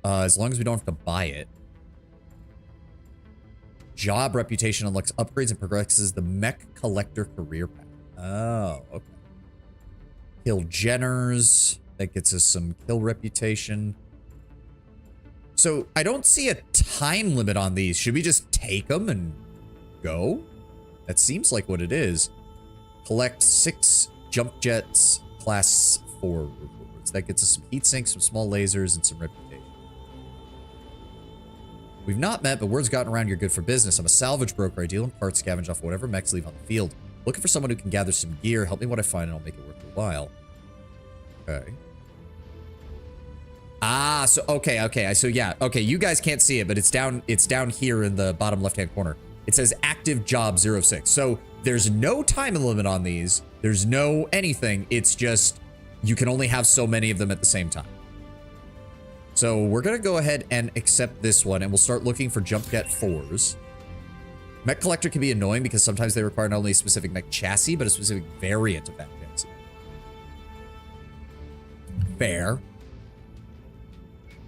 A: as long as we don't have to buy it. Job reputation unlocks upgrades and progresses the mech collector career path. Oh, okay. Kill Jenners. That gets us some kill reputation. So I don't see a time limit on these. Should we just take them and go? That seems like what it is. Collect 6 jump jets, class 4 rewards. That gets us some heat sinks, some small lasers, and some reputation. We've not met, but word's gotten around you're good for business. I'm a salvage broker. I deal in parts, scavenge off whatever mechs leave on the field. Looking for someone who can gather some gear. Help me what I find, and I'll make it worth your while. Okay. Ah, so okay. So yeah, okay, you guys can't see it, but it's down here in the bottom left-hand corner. It says active job 06. So there's no time limit on these. There's no anything. It's just you can only have so many of them at the same time. So we're going to go ahead and accept this one, and we'll start looking for jump jet 4s. Mech collector can be annoying because sometimes they require not only a specific mech chassis, but a specific variant of that chassis. Fair.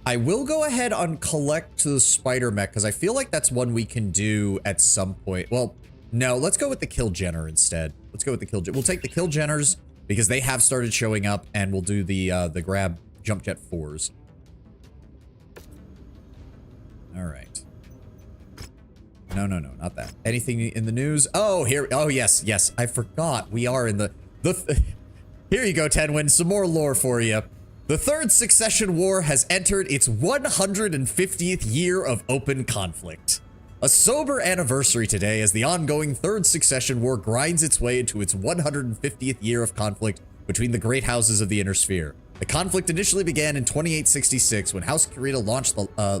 A: I will go ahead and collect the spider mech because I feel like that's one we can do at some point. Well, no, let's go with the kill jenner instead. Let's go with the kill jenner. We'll take the kill jenners because they have started showing up, and we'll do the grab jump jet 4s. All right. No, not that. Anything in the news? Oh, here. Oh, yes. I forgot. We are in the here you go, Tenwin. Some more lore for you. The Third Succession War has entered its 150th year of open conflict. A sober anniversary today as the ongoing Third Succession War grinds its way into its 150th year of conflict between the great houses of the Inner Sphere. The conflict initially began in 2866 when House Kurita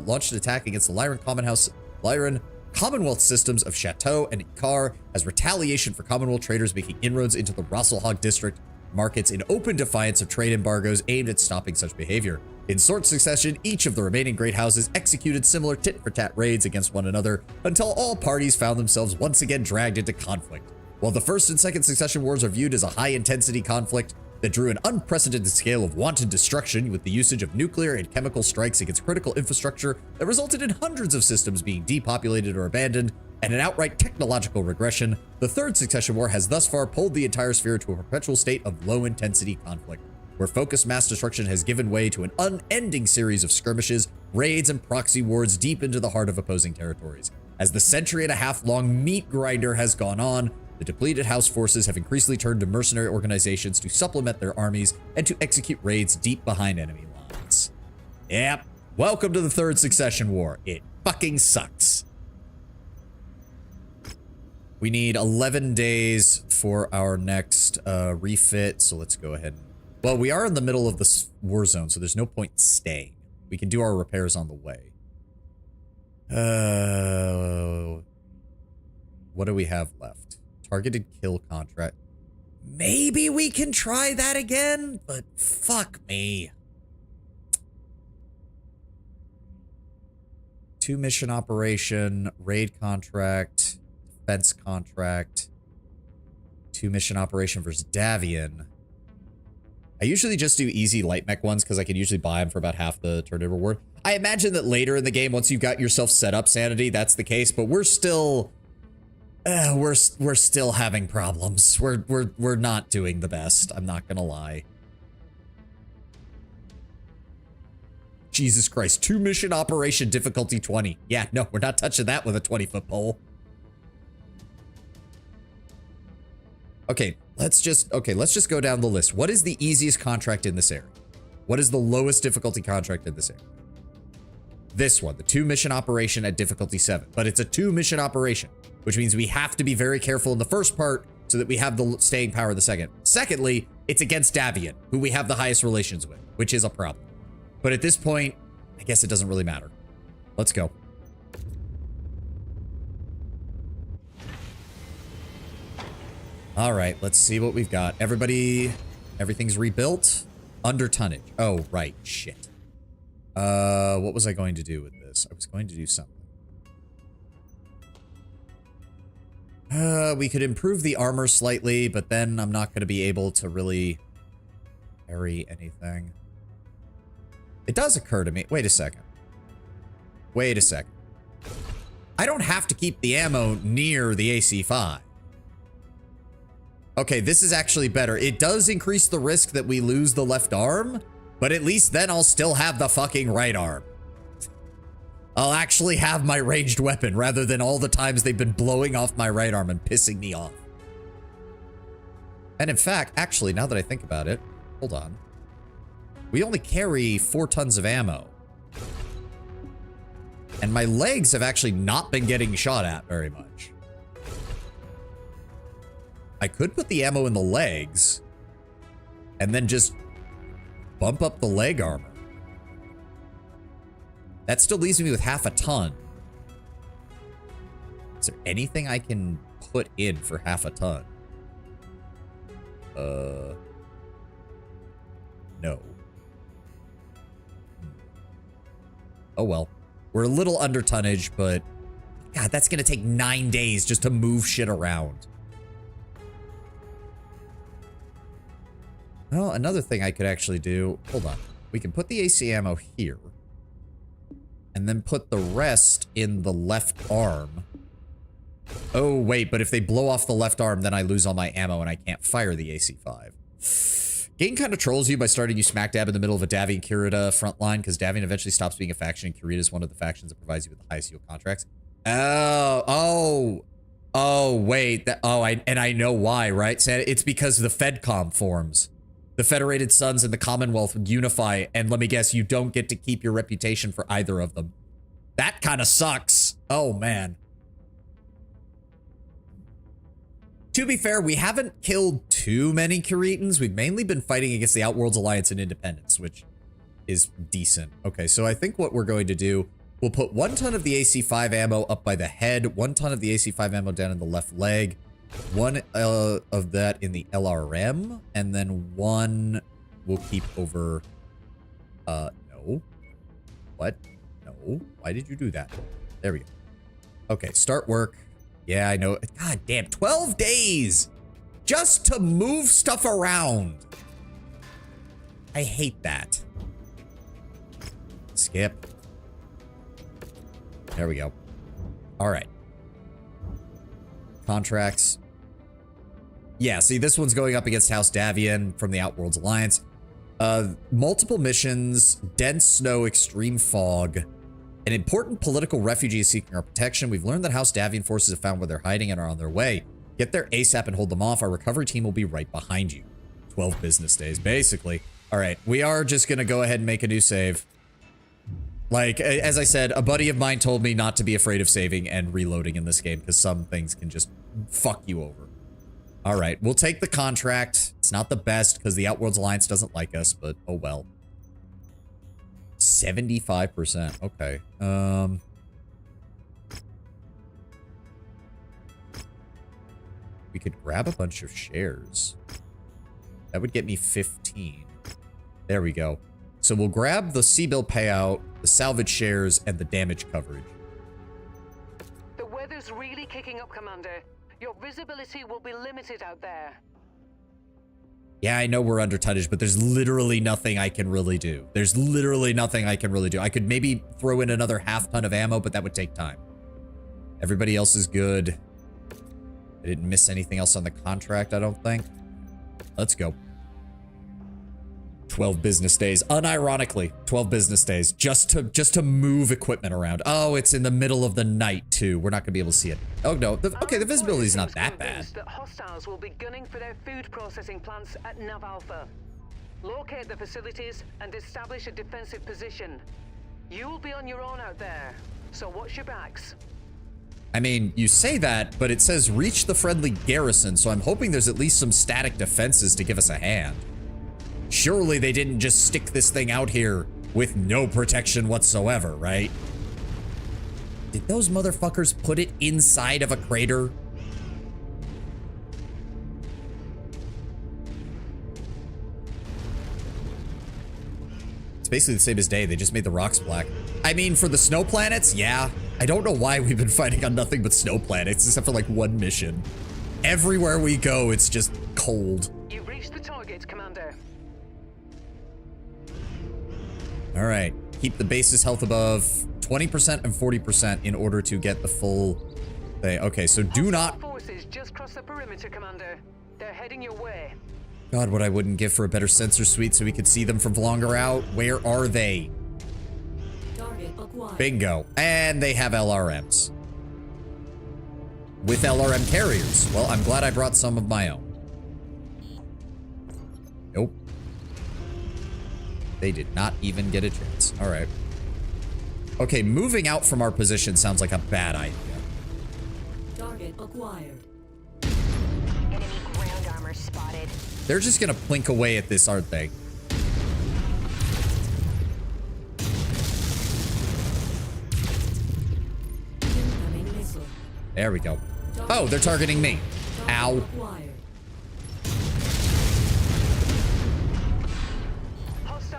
A: launched an attack against the Lyran Commonwealth systems of Chateau and Ikar as retaliation for Commonwealth traders making inroads into the Rosselhog district markets in open defiance of trade embargoes aimed at stopping such behavior. In short succession, each of the remaining great houses executed similar tit-for-tat raids against one another until all parties found themselves once again dragged into conflict. While the First and Second Succession Wars are viewed as a high-intensity conflict that drew an unprecedented scale of wanton destruction with the usage of nuclear and chemical strikes against critical infrastructure that resulted in hundreds of systems being depopulated or abandoned, and an outright technological regression, the Third Succession War has thus far pulled the entire sphere to a perpetual state of low-intensity conflict, where focused mass destruction has given way to an unending series of skirmishes, raids, and proxy wars deep into the heart of opposing territories. As the century-and-a-half-long meat grinder has gone on, the depleted house forces have increasingly turned to mercenary organizations to supplement their armies and to execute raids deep behind enemy lines. Yep, welcome to the Third Succession War. It fucking sucks. We need 11 days for our next refit, so let's go ahead. Well, we are in the middle of the war zone, so there's no point staying. We can do our repairs on the way. What do we have left? Targeted kill contract. Maybe we can try that again, but fuck me. 2 mission operation, raid contract, defense contract, 2 mission operation versus Davian. I usually just do easy light mech ones because I can usually buy them for about half the turn-in reward. I imagine that later in the game, once you've got yourself set up sanity, that's the case, but we're still... we're still having problems. We're not doing the best. I'm not gonna lie. Jesus Christ, 2 mission operation difficulty 20. Yeah, no, we're not touching that with a 20-foot pole. Okay, let's just go down the list. What is the easiest contract in this area? What is the lowest difficulty contract in this area? This one, the 2 mission operation at difficulty 7, but it's a 2 mission operation, which means we have to be very careful in the first part so that we have the staying power in the second. Secondly, it's against Davian, who we have the highest relations with, which is a problem. But at this point, I guess it doesn't really matter. Let's go. All right, let's see what we've got. Everything's rebuilt. Under tonnage. Oh, right, shit. What was I going to do with this? I was going to do something. We could improve the armor slightly, but then I'm not going to be able to really carry anything. It does occur to me. Wait a second. Wait a second. I don't have to keep the ammo near the AC-5. Okay, this is actually better. It does increase the risk that we lose the left arm, but at least then I'll still have the fucking right arm. I'll actually have my ranged weapon rather than all the times they've been blowing off my right arm and pissing me off. And in fact, actually, now that I think about it, hold on. We only carry 4 tons of ammo. And my legs have actually not been getting shot at very much. I could put the ammo in the legs and then just bump up the leg armor. That still leaves me with half a ton. Is there anything I can put in for half a ton? No. Oh well. We're a little under tonnage, but God, that's gonna take 9 days just to move shit around. Well, another thing I could actually do, hold on. We can put the AC ammo here. And then put the rest in the left arm. Oh, wait, but if they blow off the left arm, then I lose all my ammo and I can't fire the AC-5. Game kind of trolls you by starting you smack dab in the middle of a Davian and Kurita front line, because Davian eventually stops being a faction, and Kurita is one of the factions that provides you with the highest yield contracts. Oh, wait, I know why, right? It's because the FedCom forms. The Federated Sons and the Commonwealth unify, and let me guess, you don't get to keep your reputation for either of them. That kind of sucks. Oh, man. To be fair, we haven't killed too many Kuritans. We've mainly been fighting against the Outworlds Alliance and Independence, which is decent. Okay, so I think what we're going to do, we'll put 1 ton of the AC-5 ammo up by the head, 1 ton of the AC-5 ammo down in the left leg, 1 of that in the LRM, and then 1 we'll keep over, no. What? No. Why did you do that? There we go. Okay, start work. Yeah, I know. God damn, 12 days just to move stuff around. I hate that. Skip. There we go. All right. Contracts. Yeah, see, this one's going up against House Davian from the Outworlds Alliance. Multiple missions, dense snow, extreme fog. An important political refugee is seeking our protection. We've learned that House Davian forces have found where they're hiding and are on their way. Get there ASAP and hold them off. Our recovery team will be right behind you. 12 business days, basically. All right, we are just going to go ahead and make a new save. Like, as I said, a buddy of mine told me not to be afraid of saving and reloading in this game because some things can just fuck you over. All right, we'll take the contract. It's not the best because the Outworlds Alliance doesn't like us, but oh well. 75%. Okay. We could grab a bunch of shares. That would get me 15. There we go. So we'll grab the C-bill payout, the salvage shares, and the damage coverage.
B: The weather's really kicking up, Commander. Your visibility will be limited out there.
A: Yeah, I know we're under tonnage, but there's literally nothing I can really do. There's literally nothing I can really do. I could maybe throw in another half ton of ammo, but that would take time. Everybody else is good. I didn't miss anything else on the contract, I don't think. Let's go. 12 business days. Unironically, 12 business days just to move equipment around. Oh, it's in the middle of the night too. We're not gonna be able to see it. Oh no. Okay, the visibility is not that bad.
B: That hostiles will be gunning for their food processing plants at Nav Alpha. Locate the facilities and establish a defensive position. You'll be on your own out there, so watch your backs.
A: I mean, you say that, but it says reach the friendly garrison, so I'm hoping there's at least some static defenses to give us a hand. Surely they didn't just stick this thing out here with no protection whatsoever, right? Did those motherfuckers put it inside of a crater? It's basically the same as day. They just made the rocks black. I mean, for the snow planets, yeah. I don't know why we've been fighting on nothing but snow planets, except for like 1 mission. Everywhere we go, it's just cold.
B: You've reached the target, Commander.
A: All right, keep the base's health above 20% and 40% in order to get the full thing. Okay, so do not...
B: Forces just cross the perimeter, Commander. They're heading your way.
A: God, what I wouldn't give for a better sensor suite so we could see them from longer out. Where are they?
C: Target acquired.
A: Bingo. And they have LRMs. With LRM carriers. Well, I'm glad I brought some of my own. Nope. They did not even get a chance. All right. Okay, moving out from our position sounds like a bad idea.
C: Target acquired.
E: Enemy ground armor spotted.
A: They're just gonna plink away at this, aren't they?
C: Incoming missile.
A: There we go. Oh, they're targeting me. Ow.
C: Acquired.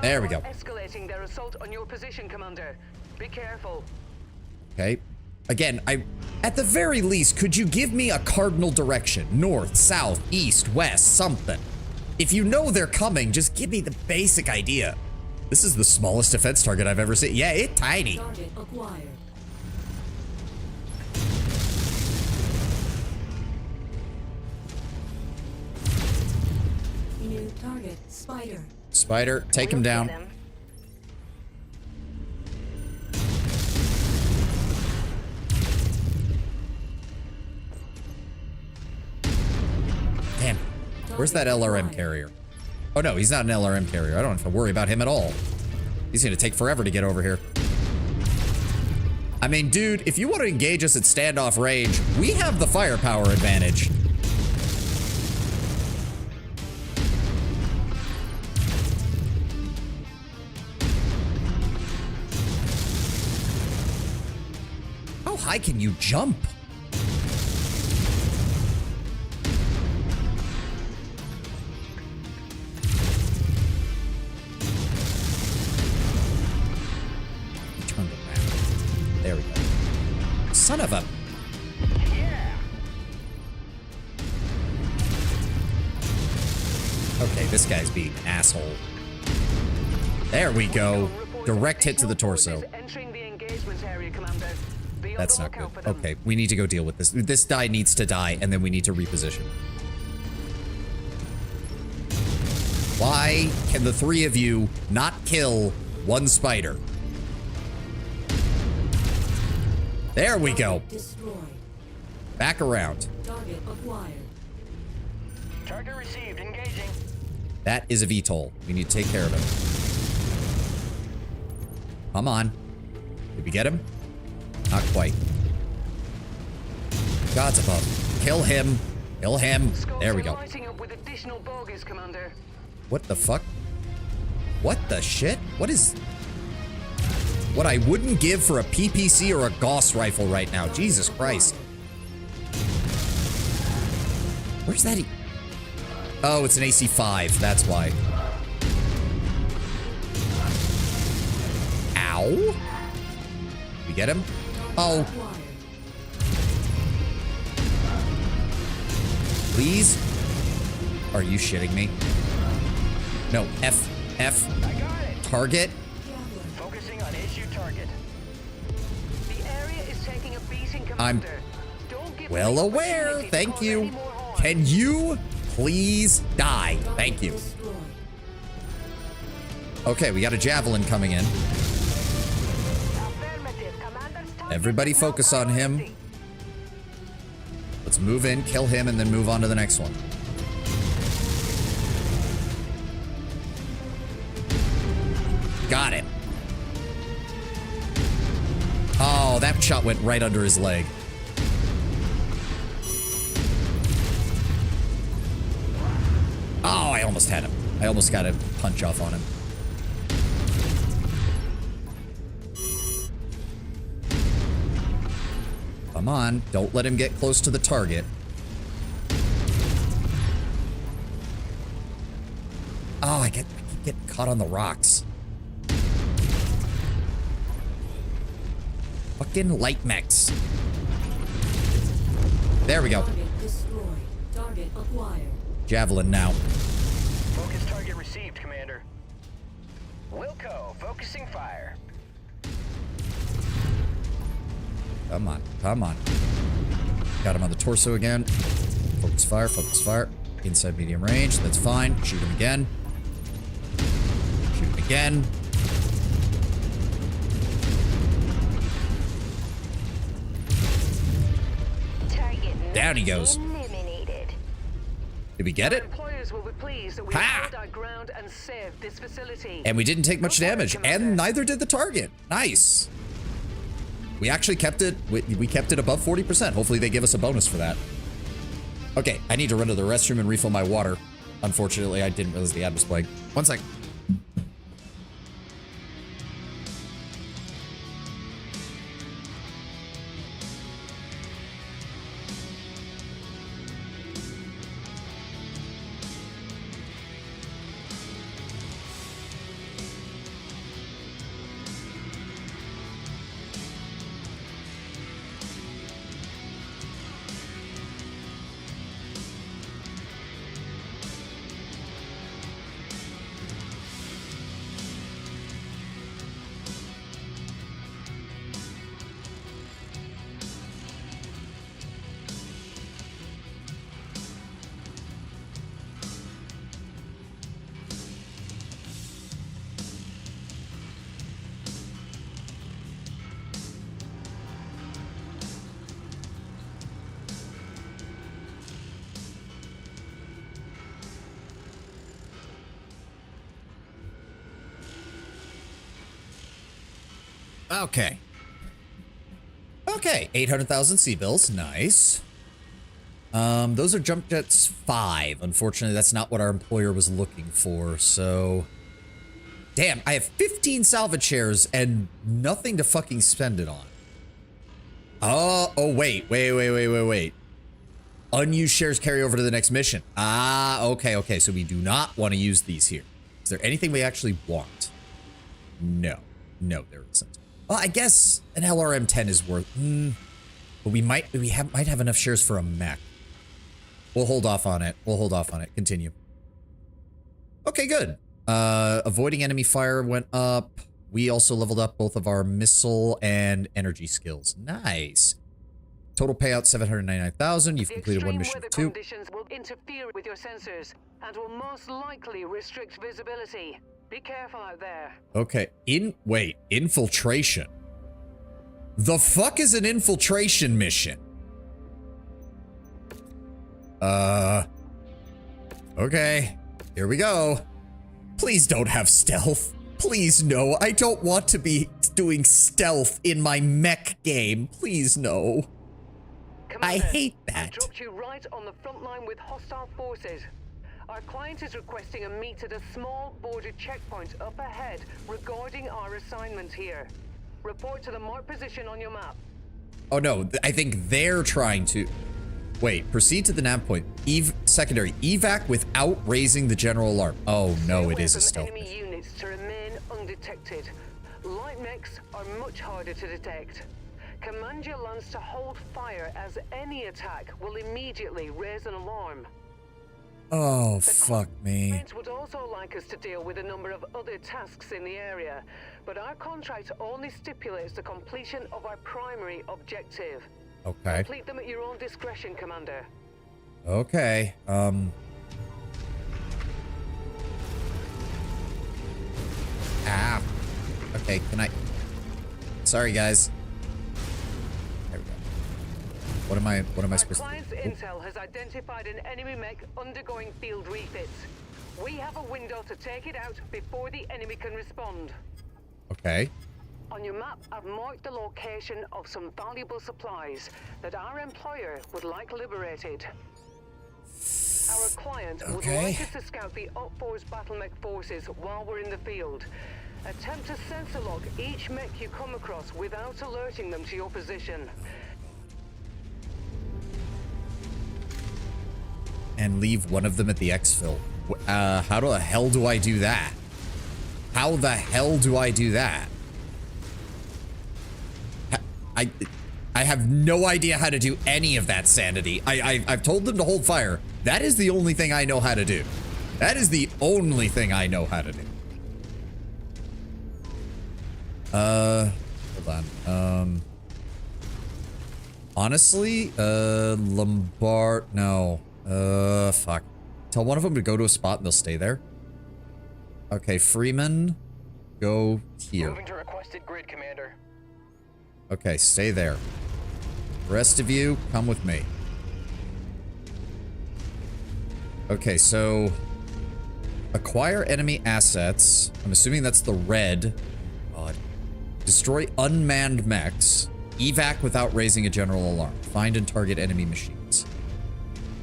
A: There we go.
B: Escalating their assault on your position, Commander. Be careful.
A: Okay. Again, at the very least, could you give me a cardinal direction? North, south, east, west, something. If you know they're coming, just give me the basic idea. This is the smallest defense target I've ever seen. Yeah, it's tiny.
C: Target acquired. New target, Spider.
A: Spider, take him down. Damn. Where's that LRM carrier? Oh no, he's not an LRM carrier. I don't have to worry about him at all. He's gonna take forever to get over here. I mean, dude, if you want to engage us at standoff range, we have the firepower advantage. How high can you jump? Turn around. There we go. Son of a... Okay, this guy's being an asshole. There we go. Direct hit to the torso.
B: Entering the engagement area, Commander. Be on
A: That's
B: the
A: not good.
B: lookout for them.
A: Okay, we need to go deal with this. This guy needs to die, and then we need to reposition. Why can the three of you not kill one spider? There we go.
C: Destroyed.
A: Back around.
C: Target acquired.
D: Target received. Engaging.
A: That is a VTOL. We need to take care of him. Come on. Did we get him? Not quite. God's above. Kill him. Kill him. There we go.
B: Lighting up with additional bogies, Commander.
A: What the fuck? What the shit? What is... What I wouldn't give for a PPC or a Gauss rifle right now. Jesus Christ. Where's that? Oh, it's an AC-5. That's why. Ow. We get him? Oh.
C: Acquired.
A: Please? Are you shitting me? No. F.
D: I got it.
A: Target.
D: Focusing on issue target.
B: The area is taking a beating, Commander.
A: I'm
B: Don't give
A: well
B: them the
A: aware.
B: opportunity to
A: Thank
B: cause
A: you.
B: any more harm.
A: Can you please die? Thank you.
C: Destroyed.
A: Okay, we got a javelin coming in.
E: Affirmative. Commander's target
A: Everybody
E: is now
A: focus on him.
E: priority.
A: Let's move in, kill him, and then move on to the next one. Got him. Oh, that shot went right under his leg. Oh, I almost had him. I almost got a punch off on him. Come on, don't let him get close to the target. Oh, I keep getting caught on the rocks. Fucking light mechs. There we go.
C: Target destroyed. Target acquired.
A: Javelin now.
D: Focus target received, Commander. Wilco, focusing fire.
A: Come on, come on. Got him on the torso again. Focus fire, focus fire. Inside medium range, that's fine. Shoot him again. Shoot him again.
E: Target
A: Down he goes.
E: eliminated.
A: Did we get it?
B: Employers will be pleased that we
A: Ha!
B: held our ground and saved this facility.
A: And we didn't take much damage, and neither did the target. Nice. We actually kept it, we kept it above 40%. Hopefully they give us a bonus for that. Okay, I need to run to the restroom and refill my water. Unfortunately, I didn't realize the ad was playing. One sec. Okay. Okay, 800,000 C-bills. Nice. Those are jump jets 5. Unfortunately, that's not what our employer was looking for, so... Damn, I have 15 salvage shares and nothing to fucking spend it on. Oh, wait. Unused shares carry over to the next mission. Ah, okay. So we do not want to use these here. Is there anything we actually want? No, there isn't. Well, I guess an LRM-10 is worth... but we might have enough shares for a mech. We'll hold off on it. Continue. Okay, good. Avoiding enemy fire went up. We also leveled up both of our missile and energy skills. Nice. Total payout 799,000. You've completed one mission of 2.
B: Conditions will interfere with your sensors and will most likely restrict visibility. Be careful out there.
A: Okay. Infiltration. The fuck is an infiltration mission? Okay. Here we go. Please don't have stealth. Please no. I don't want to be doing stealth in my mech game. Please no.
B: Commander,
A: I hate that.
B: I dropped you right on the front line with hostile forces. Our client is requesting a meet at a small border checkpoint up ahead regarding our assignment here. Report to the marked position on your map.
A: Oh no, I think they're trying to... Wait, proceed to the nav point. Secondary, evac without raising the general alarm. Oh no, it is a stealth
B: enemy
A: mission.
B: units to remain undetected. Light mechs are much harder to detect. Command your lance to hold fire as any attack will immediately raise an alarm.
A: Oh, fuck me.
B: Clients would also like us to deal with a number of other tasks in the area, but our contract only stipulates the completion of our primary objective.
A: Okay.
B: Complete them at your own discretion, Commander.
A: Okay, Ah. Okay, can I... Sorry, guys. There we go. What am I supposed to do?
B: Our client's intel has identified an enemy mech undergoing field refits. We have a window to take it out before the enemy can respond.
A: Okay.
B: On your map, I've marked the location of some valuable supplies that our employer would like liberated. Our client would like us to scout the Op-4's battle mech forces while we're in the field. Attempt to sensor lock each mech you come across without alerting them to your position.
A: And leave one of them at the exfil. How the hell do I do that? How the hell do I do that? I have no idea how to do any of that, Sanity. I've told them to hold fire. That is the only thing I know how to do. That is the only thing I know how to do. Hold on. Honestly, Lombard, no. Fuck. Tell one of them to go to a spot and they'll stay there. Okay, Freeman, go here.
F: Moving to requested grid, Commander.
A: Okay, stay there. The rest of you, come with me. Okay, so... Acquire enemy assets. I'm assuming that's the red. God. Destroy unmanned mechs. Evac without raising a general alarm. Find and target enemy machines.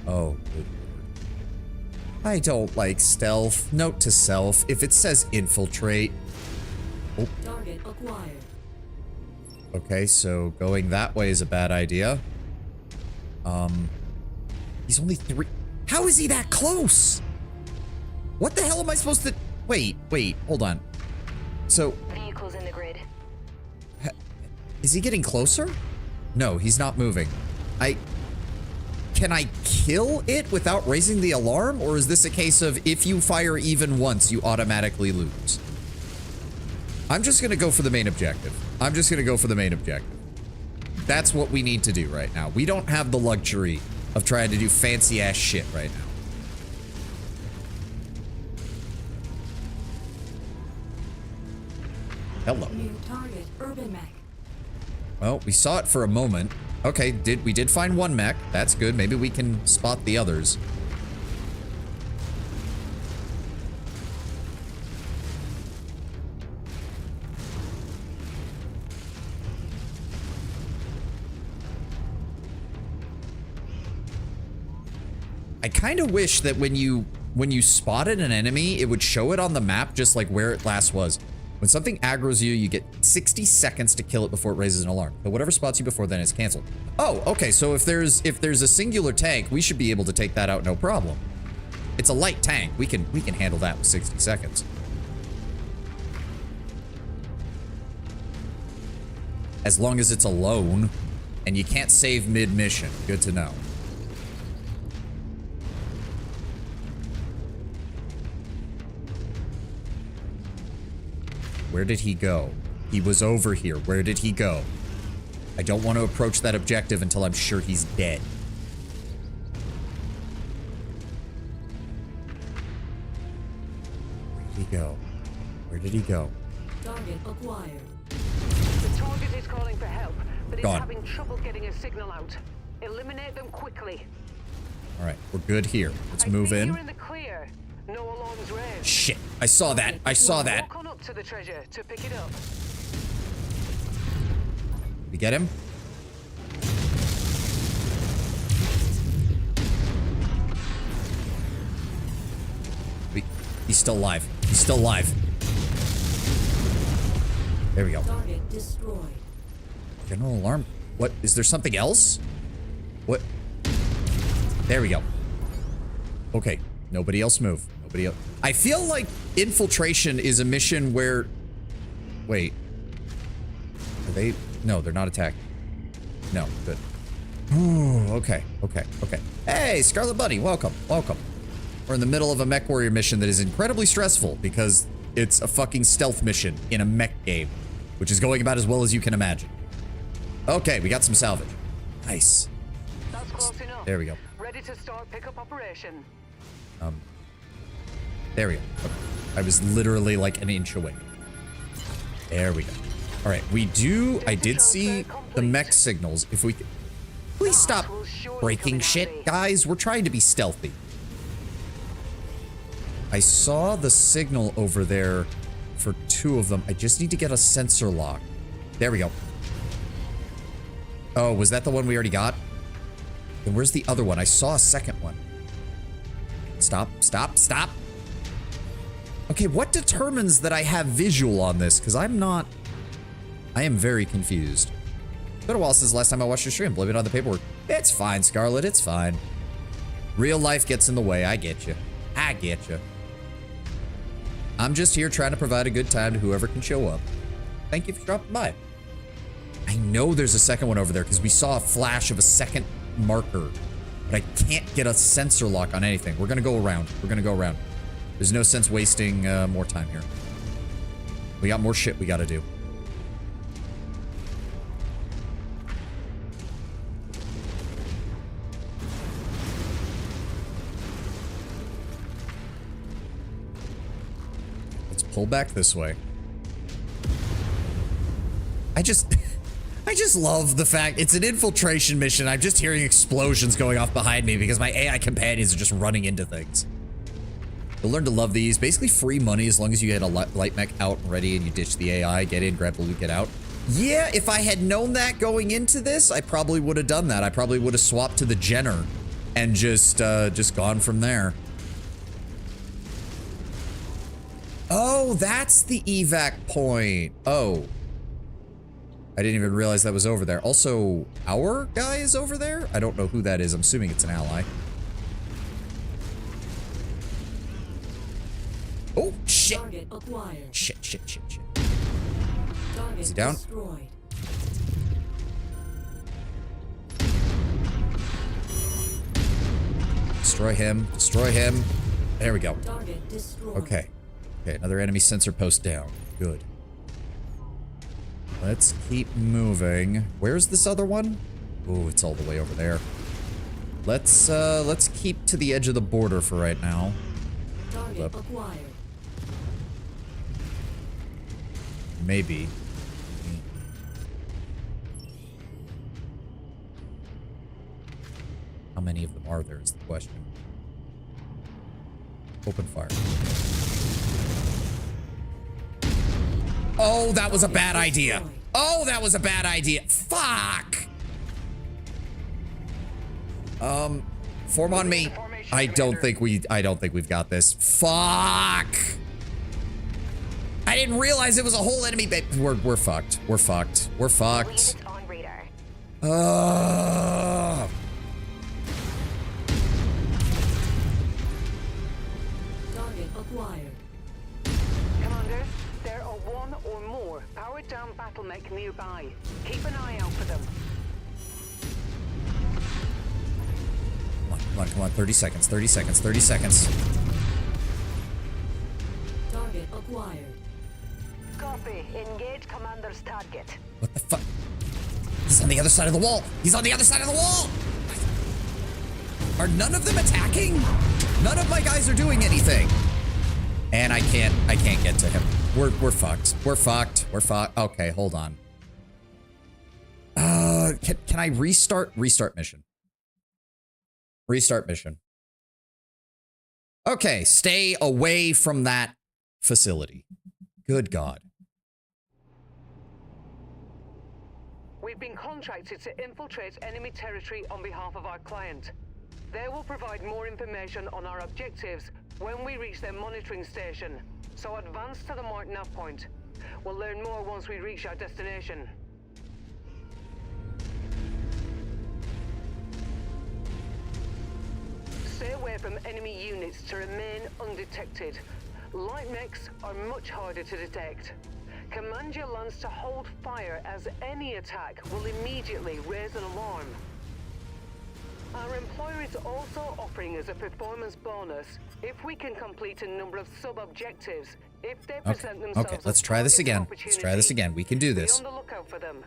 A: Oh, good lord. I don't like stealth. Note to self, if it says infiltrate... Oh.
C: Target acquired.
A: Okay, so going that way is a bad idea. He's only 3... How is he that close? What the hell am I supposed to... Wait, hold on. So...
E: Vehicles in the grid.
A: Is he getting closer? No, he's not moving. Can I kill it without raising the alarm? Or is this a case of if you fire even once, you automatically lose? I'm just gonna go for the main objective. That's what we need to do right now. We don't have the luxury of trying to do fancy ass shit right now. Hello.
C: New target, urban mech.
A: Well, we saw it for a moment. Okay, we did find one mech. That's good. Maybe we can spot the others. I kind of wish that when you spotted an enemy, it would show it on the map just like where it last was. When something aggroes you, you get 60 seconds to kill it before it raises an alarm. But whatever spots you before then is canceled. Oh, okay. So if there's a singular tank, we should be able to take that out no problem. It's a light tank. We can handle that with 60 seconds. As long as it's alone and you can't save mid-mission. Good to know. Where did he go? He was over here. Where did he go? I don't want to approach that objective until I'm sure he's dead. Where did he go? Where did he go?
C: Target acquired.
B: The target is calling for help, but it's
A: Gone.
B: having trouble getting a signal out. Eliminate them quickly.
A: All right, we're good here. Let's move
B: I think
A: in.
B: You're in the clear. No alarms raised.
A: Shit, I saw that. I saw that.
B: Walk on up to the treasure to pick it up.
A: We get him? He's still alive. He's still alive. There we go.
C: Target destroyed.
A: General alarm. What? Is there something else? What? There we go. Okay. Nobody else move. Nobody else. I feel like infiltration is a mission where... Wait. Are they... No, they're not attacked. No, good. Ooh, okay. Hey, Scarlet Bunny, welcome. We're in the middle of a mech warrior mission that is incredibly stressful because it's a fucking stealth mission in a mech game, which is going about as well as you can imagine. Okay, we got some salvage. Nice.
B: That's close enough.
A: There we go.
B: Ready to start pickup operation.
A: There we go. Okay. I was literally like an inch away. There we go. All right, I did see the mech signals. If we could, please stop breaking shit, guys. We're trying to be stealthy. I saw the signal over there for 2 of them. I just need to get a sensor lock. There we go. Oh, was that the one we already got? And where's the other one? I saw a second one. Stop. Okay, what determines that I have visual on this? Because I am very confused. It's been a while since the last time I watched your stream. Blame it on the paperwork. It's fine, Scarlet. It's fine. Real life gets in the way. I get you. I'm just here trying to provide a good time to whoever can show up. Thank you for dropping by. I know there's a second one over there because we saw a flash of a second marker. But I can't get a sensor lock on anything. We're going to go around. There's no sense wasting more time here. We got more shit we got to do. Let's pull back this way. I just love the fact it's an infiltration mission. I'm just hearing explosions going off behind me because my AI companions are just running into things. You'll learn to love these. Basically free money as long as you get a light mech out and ready and you ditch the AI, get in, grab the loot, get out. Yeah, if I had known that going into this, I probably would have done that. I probably would have swapped to the Jenner and just gone from there. Oh, that's the evac point. Oh. I didn't even realize that was over there. Also, our guy is over there? I don't know who that is. I'm assuming it's an ally. Oh, shit.
C: Target acquired.
A: Shit.
C: Target
A: Is he down?
C: destroyed.
A: Destroy him. There we go.
C: Target destroyed.
A: Okay, another enemy sensor post down. Good. Let's keep moving. Where's this other one? Oh, it's all the way over there. Let's keep to the edge of the border for right now.
C: Target acquired.
A: Maybe. How many of them are there is the question. Open fire. Oh, that was a bad idea. Fuck! Form on me.
B: mission,
A: I don't
B: Commander.
A: think we've got this. Fuck! I didn't realize it was a whole enemy base. We're fucked. We're fucked. We're fucked.
E: Units on radar.
C: Target acquired.
B: Commander, there are one or more powered down battle mech nearby. Keep an eye out for them.
A: Come on, come on. 30 seconds, 30 seconds, 30 seconds.
C: Target acquired.
E: Copy. Engage commander's target.
A: What the fuck? He's on the other side of the wall. He's on the other side of the wall. Are none of them attacking? None of my guys are doing anything. And I can't get to him. We're fucked. We're fucked. We're fucked. Okay, hold on. Can I restart mission? Restart mission. Okay, stay away from that facility. Good God.
B: We've been contracted to infiltrate enemy territory on behalf of our client. They will provide more information on our objectives when we reach their monitoring station. So advance to the marked nav point. We'll learn more once we reach our destination. Stay away from enemy units to remain undetected. Light mechs are much harder to detect. Command your lance to hold fire as any attack will immediately raise an alarm. Our employer is also offering us a performance bonus if we can complete a number of sub-objectives. If they present themselves
A: Okay, let's try this again. Let's try this again. We can do this.
B: Be on the lookout for them.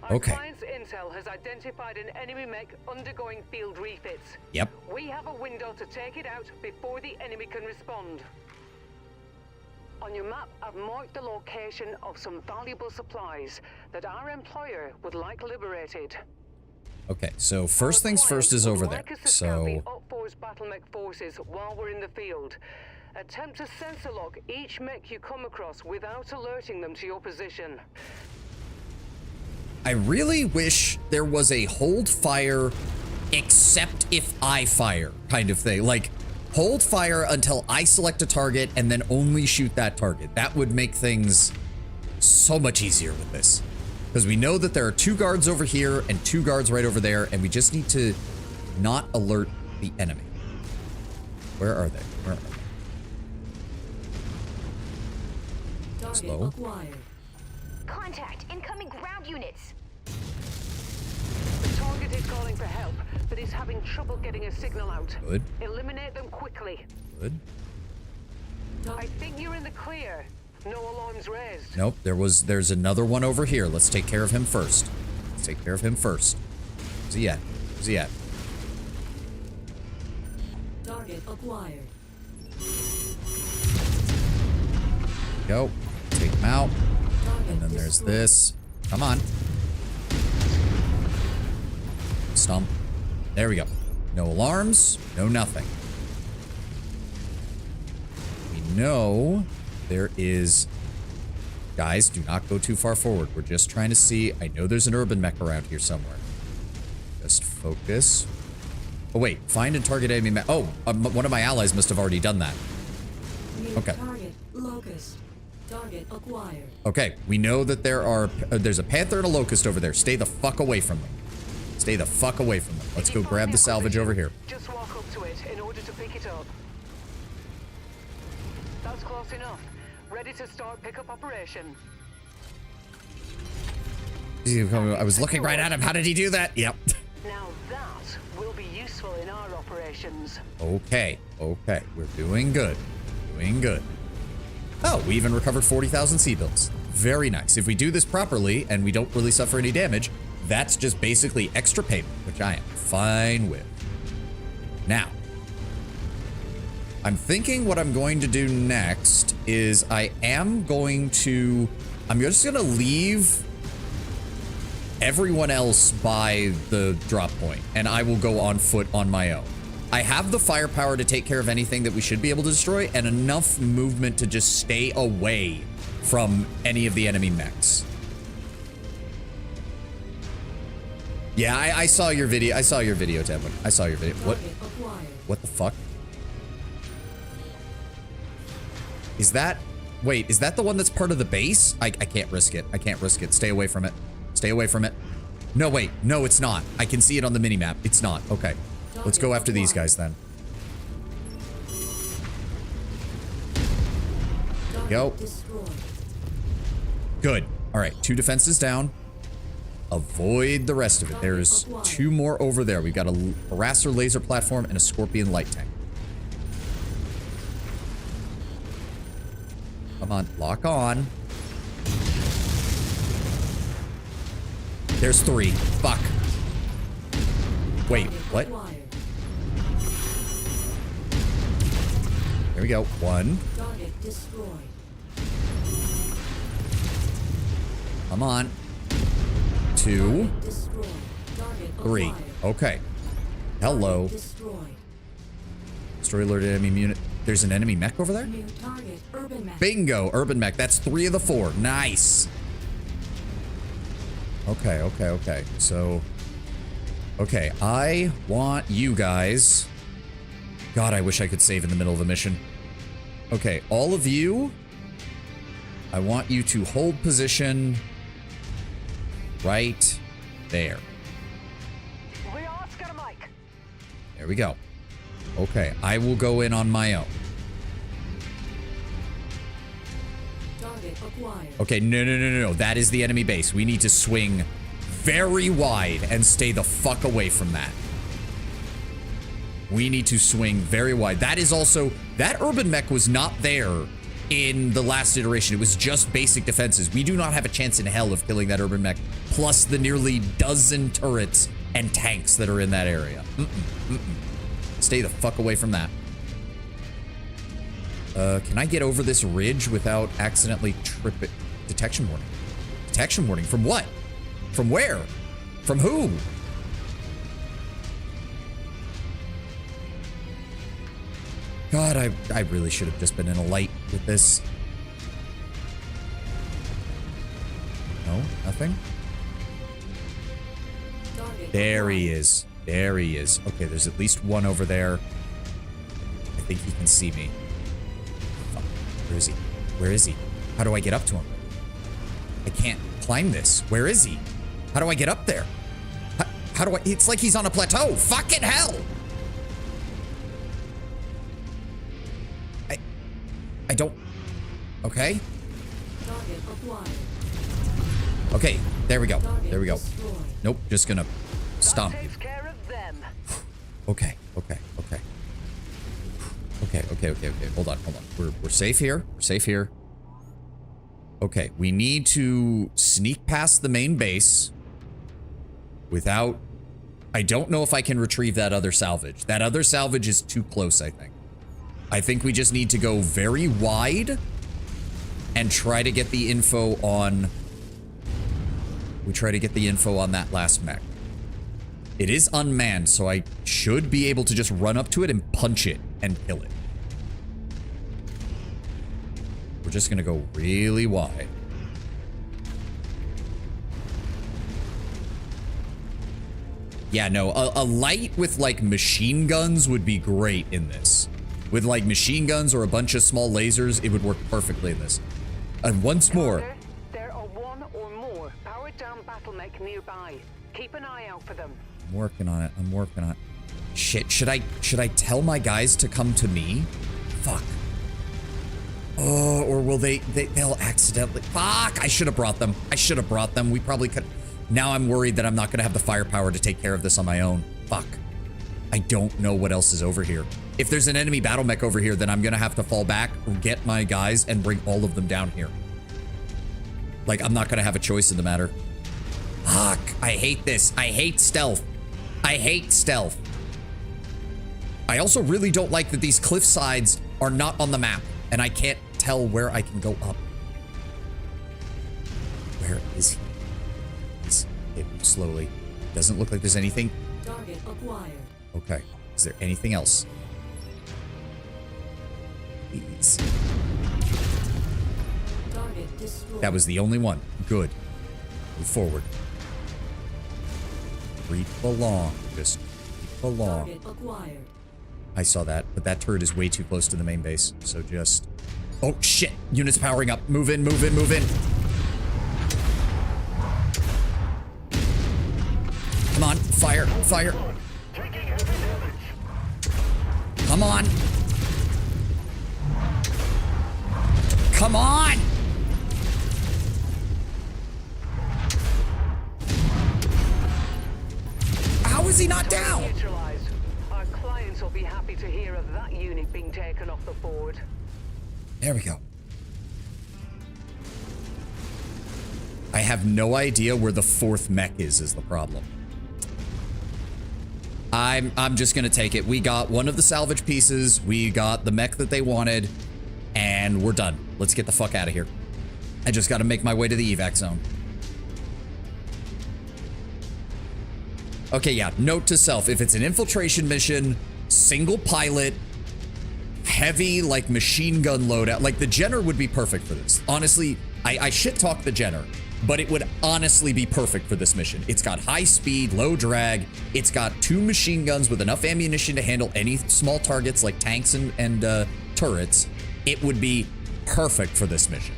B: Our
A: Okay.
B: client's intel has identified an enemy mech undergoing field refits.
A: Yep.
B: We have a window to take it out before the enemy can respond. On your map, I've marked the location of some valuable supplies that our employer would like liberated.
A: Okay, so first things first is over there. So
B: Up4's battle mech forces while we're in the field. Attempt to sensor lock each mech you come across without alerting them to your position.
A: I really wish there was a hold fire except if I fire kind of thing. Like, hold fire until I select a target and then only shoot that target. That would make things so much easier with this. Because we know that there are 2 guards over here and 2 guards right over there, and we just need to not alert the enemy. Where are they? Where are they?
C: Target
A: Slow.
C: acquired.
E: Contact. Incoming ground units.
B: The target is calling for help, but is having trouble getting a signal out.
A: Good.
B: Eliminate them quickly.
A: Good.
B: I think you're in the clear. No alarms raised.
A: Nope, there's another one over here. Let's take care of him first. Let's take care of him first. Where's he at? Where's he at?
C: Target acquired.
A: Go. Take him out.
C: Target
A: And then there's
C: destroyed.
A: this. Come on. Stomp. There we go. No alarms. No nothing. We know there is... Guys, do not go too far forward. We're just trying to see. I know there's an urban mech around here somewhere. Just focus. Oh, wait. Find and target enemy mech. Oh, one of my allies must have already done that.
C: New
A: Okay.
C: target locust. Target acquired.
A: Okay, we know that there's a panther and a locust over there. Stay the fuck away from them. Stay the fuck away from them. Let's
B: If
A: go
B: you
A: grab
B: find
A: the
B: their
A: salvage
B: position,
A: over here.
B: Just walk up to it in order to pick it up. That's close enough. Ready to start pickup operation.
A: I was looking right at him. How did he do that? Yep.
B: Now that will be useful in our operations.
A: Okay, okay. We're doing good. Doing good. Oh, we even recovered 40,000 C-bills. Very nice. If we do this properly and we don't really suffer any damage, that's just basically extra payment, which I am fine with. Now, I'm thinking what I'm going to do next is I'm just going to leave everyone else by the drop point, and I will go on foot on my own. I have the firepower to take care of anything that we should be able to destroy, and enough movement to just stay away from any of the enemy mechs. Yeah, I saw your video. I saw your video, Tevin. I saw your video. What?
C: Target acquired.
A: What the fuck? Is that... Wait, is that the one that's part of the base? I can't risk it. I can't risk it. Stay away from it. Stay away from it. No, wait. No, it's not. I can see it on the minimap. It's not. Okay. Let's go after these guys then. Go.
C: Destroyed.
A: Good. All right. 2 defenses down. Avoid the rest of it. There's 2 more over there. We've got a harasser laser platform and a scorpion light tank. Come on. Lock on. There's 3. Fuck. Wait. What?
C: Acquired.
A: There we go. 1.
C: Target destroyed.
A: Come on. 2.
C: Destroyed. Target
A: 3.
C: acquired.
A: Okay. Hello.
C: Destroyed.
A: Destroy alerted enemy unit. There's an enemy mech over there?
C: New target. Urban mech.
A: Bingo. Urban mech. That's 3 of the 4. Nice. Okay, okay, okay. So... Okay, I want you guys... God, I wish I could save in the middle of a mission. Okay, all of you... I want you to hold position... right there.
B: We are Mike.
A: There we go. Okay, I will go in on my own.
C: Target acquired.
A: Okay, no. That is the enemy base. We need to swing very wide and stay the fuck away from that. We need to swing very wide. That is also... That urban mech was not there in the last iteration. It was just basic defenses. We do not have a chance in hell of killing that urban mech, plus the nearly dozen turrets and tanks that are in that area. Stay the fuck away from that. Can I get over this ridge without accidentally tripping? Detection warning. Detection warning from what? From where? From who? God, I really should have just been in a light with this. No, nothing.
C: Target
A: There he
C: acquired.
A: is. There he is. Okay, there's at least one over there. I think he can see me. Fuck. Where is he? Where is he? How do I get up to him? I can't climb this. Where is he? How do I get up there? How do I... It's like he's on a plateau. Fucking hell! I don't... Okay.
C: Target acquired.
A: Okay, there we go.
C: Target
A: There we go.
C: destroyed.
A: Nope, just gonna stomp.
B: That takes care of them.
A: Okay. Hold on. We're safe here. We're safe here. Okay, we need to sneak past the main base without... I don't know if I can retrieve that other salvage. That other salvage is too close, I think. I think we just need to go very wide and try to get the info on... We try to get the info on that last mech. It is unmanned, so I should be able to just run up to it and punch it and kill it. We're just gonna go really wide. Yeah, no, a light with like machine guns would be great in this. With like machine guns or a bunch of small lasers, it would work perfectly in this. And once more.
B: There are 1 or more powered down battle mech nearby. Keep an eye out for them.
A: I'm working on it. I'm working on it. Shit, should I tell my guys to come to me? Fuck. Oh, or will they'll accidentally... Fuck! I should have brought them. I should have brought them. We probably could... Now I'm worried that I'm not going to have the firepower to take care of this on my own. Fuck. I don't know what else is over here. If there's an enemy battle mech over here, then I'm going to have to fall back, get my guys, and bring all of them down here. Like, I'm not going to have a choice in the matter. Fuck. I hate this. I hate stealth. I hate stealth. I also really don't like that these cliff sides are not on the map, and I can't tell where I can go up. Where is he? It moves slowly. Doesn't look like there's anything.
C: Target acquired.
A: Okay. Is there anything else? Please.
C: Target destroyed.
A: That was the only one. Good. Move forward. creep along. Just creep along.
C: Target acquired.
A: I saw that, but that turret is way too close to the main base. So just... Oh, shit. Units powering up. Move in, move in, move in. Come on. Fire, fire. Come on. Come on! How is he not down?
B: Neutralized. Our clients will be happy to hear of that unit being taken off the board.
A: There we go. I have no idea where the 4th mech is the problem. I'm just gonna take it. We got one of the salvage pieces, we got the mech that they wanted, and we're done. Let's get the fuck out of here. I just gotta make my way to the evac zone. Okay, yeah, note to self, if it's an infiltration mission, single pilot, heavy, like, machine gun loadout, like, the Jenner would be perfect for this. Honestly, I shit-talk the Jenner, but it would honestly be perfect for this mission. It's got high speed, low drag, it's got 2 machine guns with enough ammunition to handle any small targets like tanks and turrets. It would be perfect for this mission.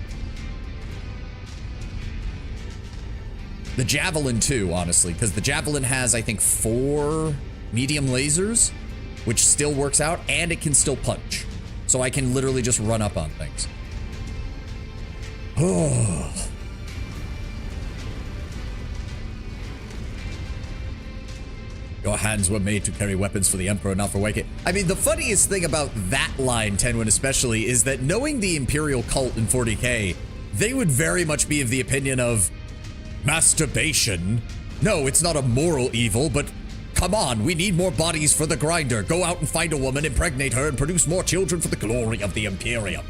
A: The Javelin too, honestly, because the Javelin has, I think, 4 medium lasers, which still works out, and it can still punch. So I can literally just run up on things. Oh. Your hands were made to carry weapons for the Emperor, not for Wake It. I mean, the funniest thing about that line, Tenwin especially, is that knowing the Imperial cult in 40k, they would very much be of the opinion of masturbation. No, it's not a moral evil, but come on, we need more bodies for the grinder. Go out and find a woman, impregnate her, and produce more children for the glory of the Imperium.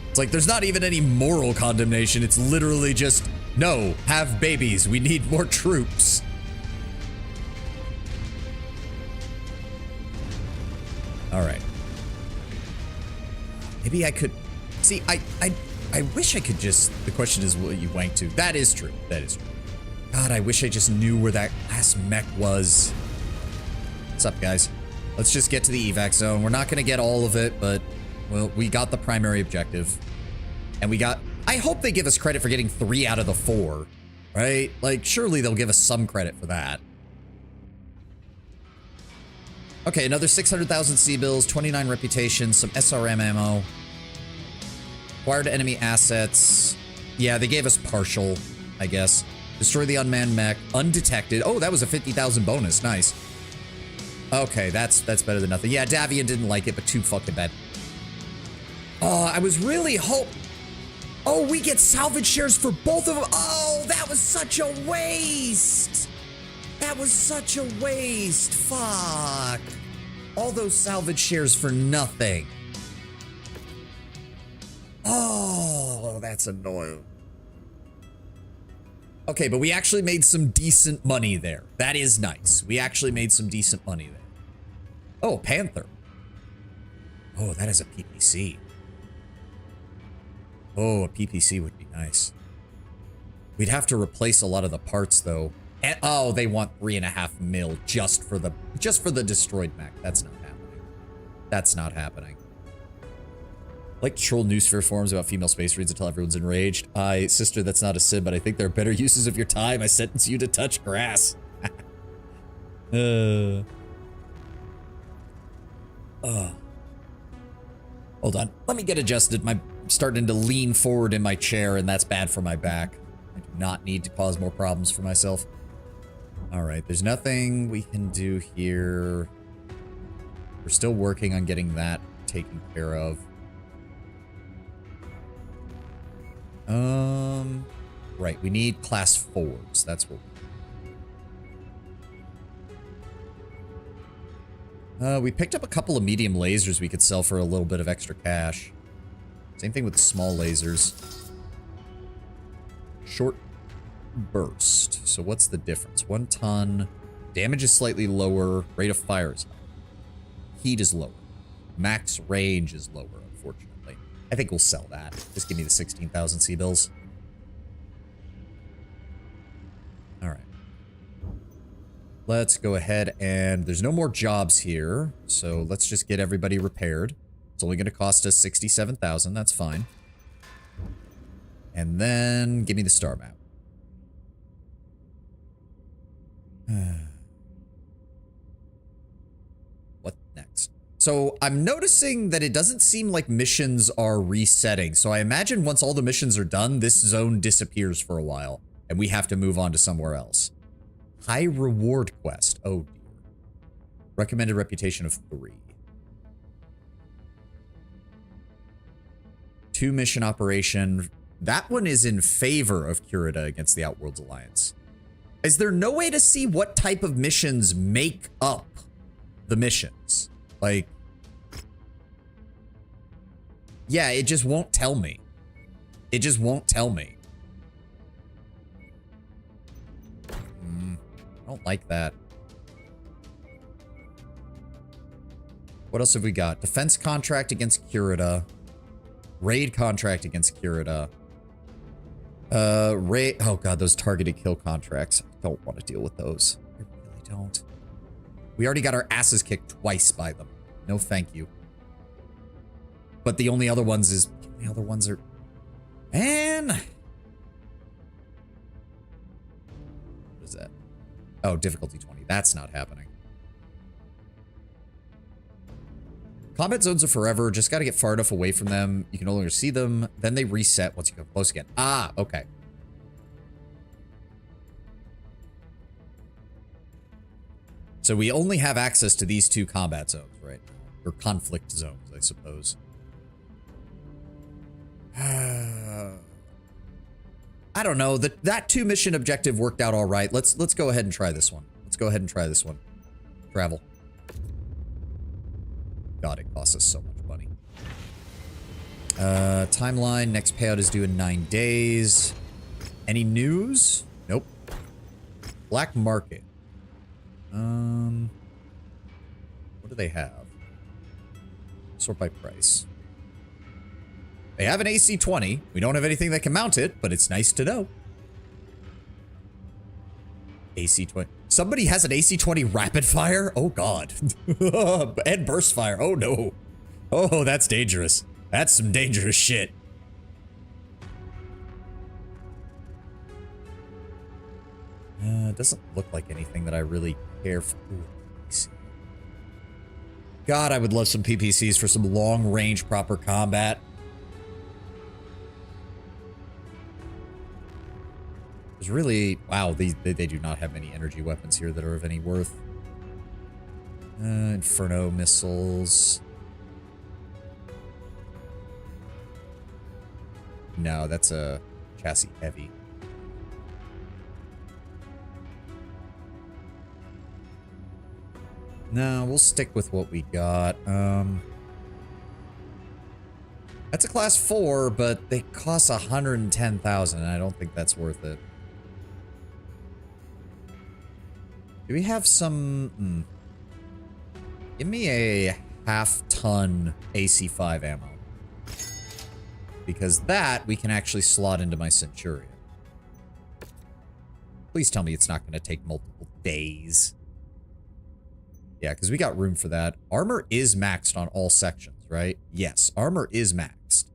A: It's like there's not even any moral condemnation. It's literally just, no, have babies. We need more troops. All right. Maybe I could... See, I wish I could just... The question is, will you wank to? That is true. That is true. God, I wish I just knew where that last mech was. What's up, guys? Let's just get to the evac zone. We're not going to get all of it, but... Well, we got the primary objective. And we got... I hope they give us credit for getting 3 out of the 4. Right? Like, surely they'll give us some credit for that. Okay, another 600,000 C-bills, 29 reputation, some SRM ammo. Acquired enemy assets. Yeah, they gave us partial, I guess. Destroy the unmanned mech. Undetected. Oh, that was a 50,000 bonus. Nice. Okay, that's better than nothing. Yeah, Davian didn't like it, but too fucking bad. Oh, I was really Oh, we get salvage shares for both of them. Oh, that was such a waste. That was such a waste. Fuck. All those salvage shares for nothing. Oh, that's annoying. Okay, but we actually made some decent money there. That is nice. We actually made some decent money there. Oh, Panther. Oh, that is a PPC. Oh, a PPC would be nice. We'd have to replace a lot of the parts, though. And, oh, they want 3.5 mil just for the destroyed mech. That's not happening. That's not happening. Like to troll Noosphere forums about female space marines until everyone's enraged. Sister, that's not a sin, but I think there are better uses of your time. I sentence you to touch grass. Hold on. Let me get adjusted. I'm starting to lean forward in my chair, and that's bad for my back. I do not need to cause more problems for myself. All right, there's nothing we can do here. We're still working on getting that taken care of. Right, we need class 4s. That's what we picked up a couple of medium lasers we could sell for a little bit of extra cash. Same thing with the small lasers. Short burst. So what's the difference? 1 ton. Damage is slightly lower. Rate of fire is higher. Heat is lower. Max range is lower, unfortunately. I think we'll sell that. Just give me the 16,000 C-bills. Let's go ahead and there's no more jobs here. So let's just get everybody repaired. It's only going to cost us 67,000. That's fine. And then give me the star map. What next? So I'm noticing that it doesn't seem like missions are resetting. So I imagine once all the missions are done, this zone disappears for a while and we have to move on to somewhere else. High reward quest. Oh dear. Recommended reputation of 3. 2 mission operation. That one is in favor of Kurita against the Outworlds Alliance. Is there no way to see what type of missions make up the missions? Like, yeah, it just won't tell me. It just won't tell me. I don't like that. What else have we got? Defense contract against Kurita. Raid contract against Kurita. Raid. Oh god, those targeted kill contracts. I don't want to deal with those. I really don't. We already got our asses kicked twice by them. No, thank you. But the only other ones is the other ones are. Man. What is that? Oh, difficulty 20. That's not happening. Combat zones are forever. Just got to get far enough away from them. You can no longer see them. Then they reset once you come close again. Ah, okay. So we only have access to these 2 combat zones, right? Or conflict zones, I suppose. I don't know. That 2 mission objective worked out all right. Let's go ahead and try this one. Let's go ahead and try this one. Travel. God, it costs us so much money. Timeline. Next payout is due in 9 days. Any news? Nope. Black market. What do they have? Sort by price. They have an AC-20. We don't have anything that can mount it, but it's nice to know. AC-20. Somebody has an AC-20 rapid fire? Oh, God. And burst fire. Oh, no. Oh, that's dangerous. That's some dangerous shit. Doesn't look like anything that I really care for. Ooh, PPC. God, I would love some PPCs for some long-range proper combat. There's really... Wow, they do not have any energy weapons here that are of any worth. Inferno missiles. No, that's a chassis heavy. No, we'll stick with what we got. That's a class 4, but they cost 110,000, and I don't think that's worth it. Do we have some... Give me a half-ton AC-5 ammo. Because that we can actually slot into my Centurion. Please tell me it's not going to take multiple days. Yeah, because we got room for that. Armor is maxed on all sections, right? Yes, armor is maxed.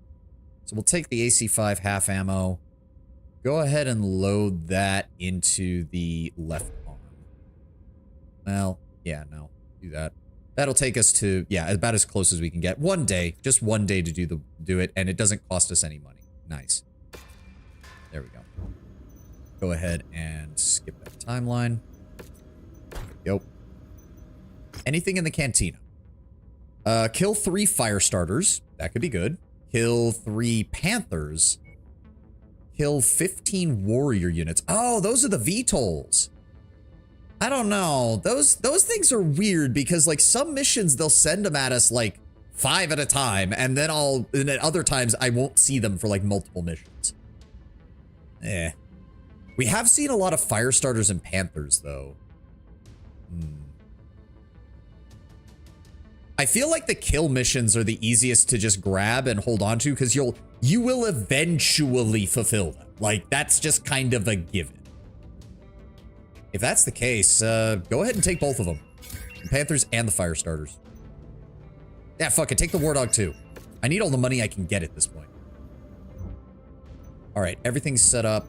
A: So we'll take the AC-5 half ammo. Go ahead and load that into the left arm. Well, yeah, no. Do that. That'll take us to, yeah, about as close as we can get. One day. Just one day to do it, and it doesn't cost us any money. Nice. There we go. Go ahead and skip that timeline. Yep. Anything in the cantina. Kill 3 fire starters. That could be good. Kill 3 panthers. Kill 15 warrior units. Oh, those are the VTOLs. I don't know. Those things are weird because like some missions they'll send them at us like 5 at a time, and then at other times I won't see them for like multiple missions. We have seen a lot of fire starters and panthers though. I feel like the kill missions are the easiest to just grab and hold on to because you will eventually fulfill them. Like that's just kind of a given. If that's the case, go ahead and take both of them. The Panthers and the fire starters. Yeah, fuck it. Take the War Dog too. I need all the money I can get at this point. All right, everything's set up.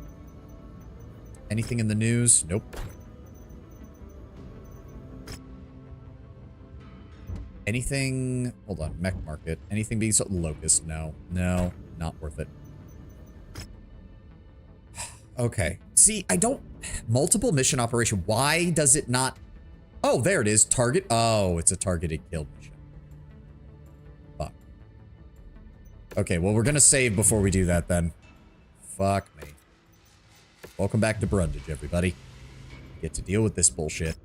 A: Anything in the news? Nope. Anything... Hold on. Mech market. Anything being sold? Locust. No. No. Not worth it. Okay. See, I don't... Multiple mission operation. Why does it not... Oh, there it is. Target. Oh, it's a targeted kill mission. Fuck. Okay, well, we're gonna save before we do that then. Fuck me. Welcome back to Brundage, everybody. Get to deal with this bullshit.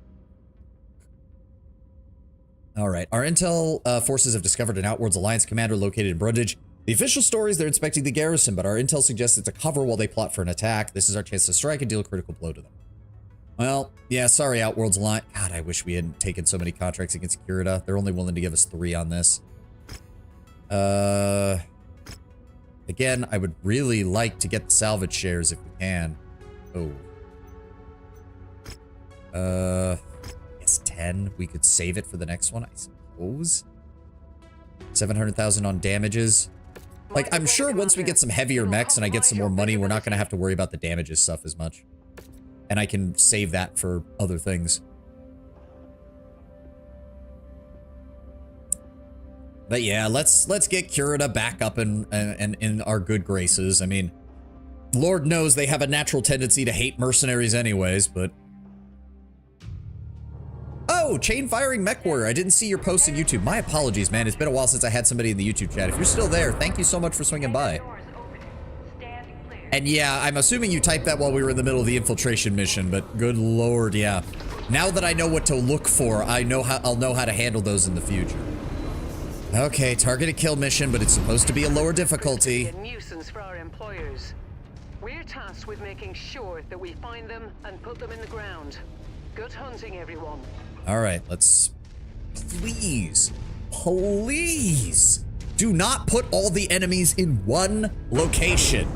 A: Alright, our intel forces have discovered an Outwards Alliance commander located in Brundage. The official story is they're inspecting the garrison, but our intel suggests it's a cover while they plot for an attack. This is our chance to strike and deal a critical blow to them. Well, yeah, sorry, Outworld's Alliance. God, I wish we hadn't taken so many contracts against Kurita. They're only willing to give us 3 on this. Again, I would really like to get the salvage shares if we can. Oh. It's 10. We could save it for the next one, I suppose. 700,000 on damages. Like, I'm sure once we get some heavier mechs and I get some more money, we're not going to have to worry about the damages stuff as much. And I can save that for other things. But yeah, let's get Kurita back up and in our good graces. I mean, Lord knows they have a natural tendency to hate mercenaries anyways, but... Oh, chain firing mech warrior. I didn't see your post on YouTube. My apologies, man. It's been a while since I had somebody in the YouTube chat. If you're still there, thank you so much for swinging by. And yeah, I'm assuming you typed that while we were in the middle of the infiltration mission, but good lord, yeah. Now that I know what to look for, I'll know how to handle those in the future. Okay, targeted kill mission, but it's supposed to be a lower difficulty.
B: A nuisance for our employers. We're tasked with making sure that we find them and put them in the ground. Good hunting, everyone.
A: All right, let's... Please, please, do not put all the enemies in one location.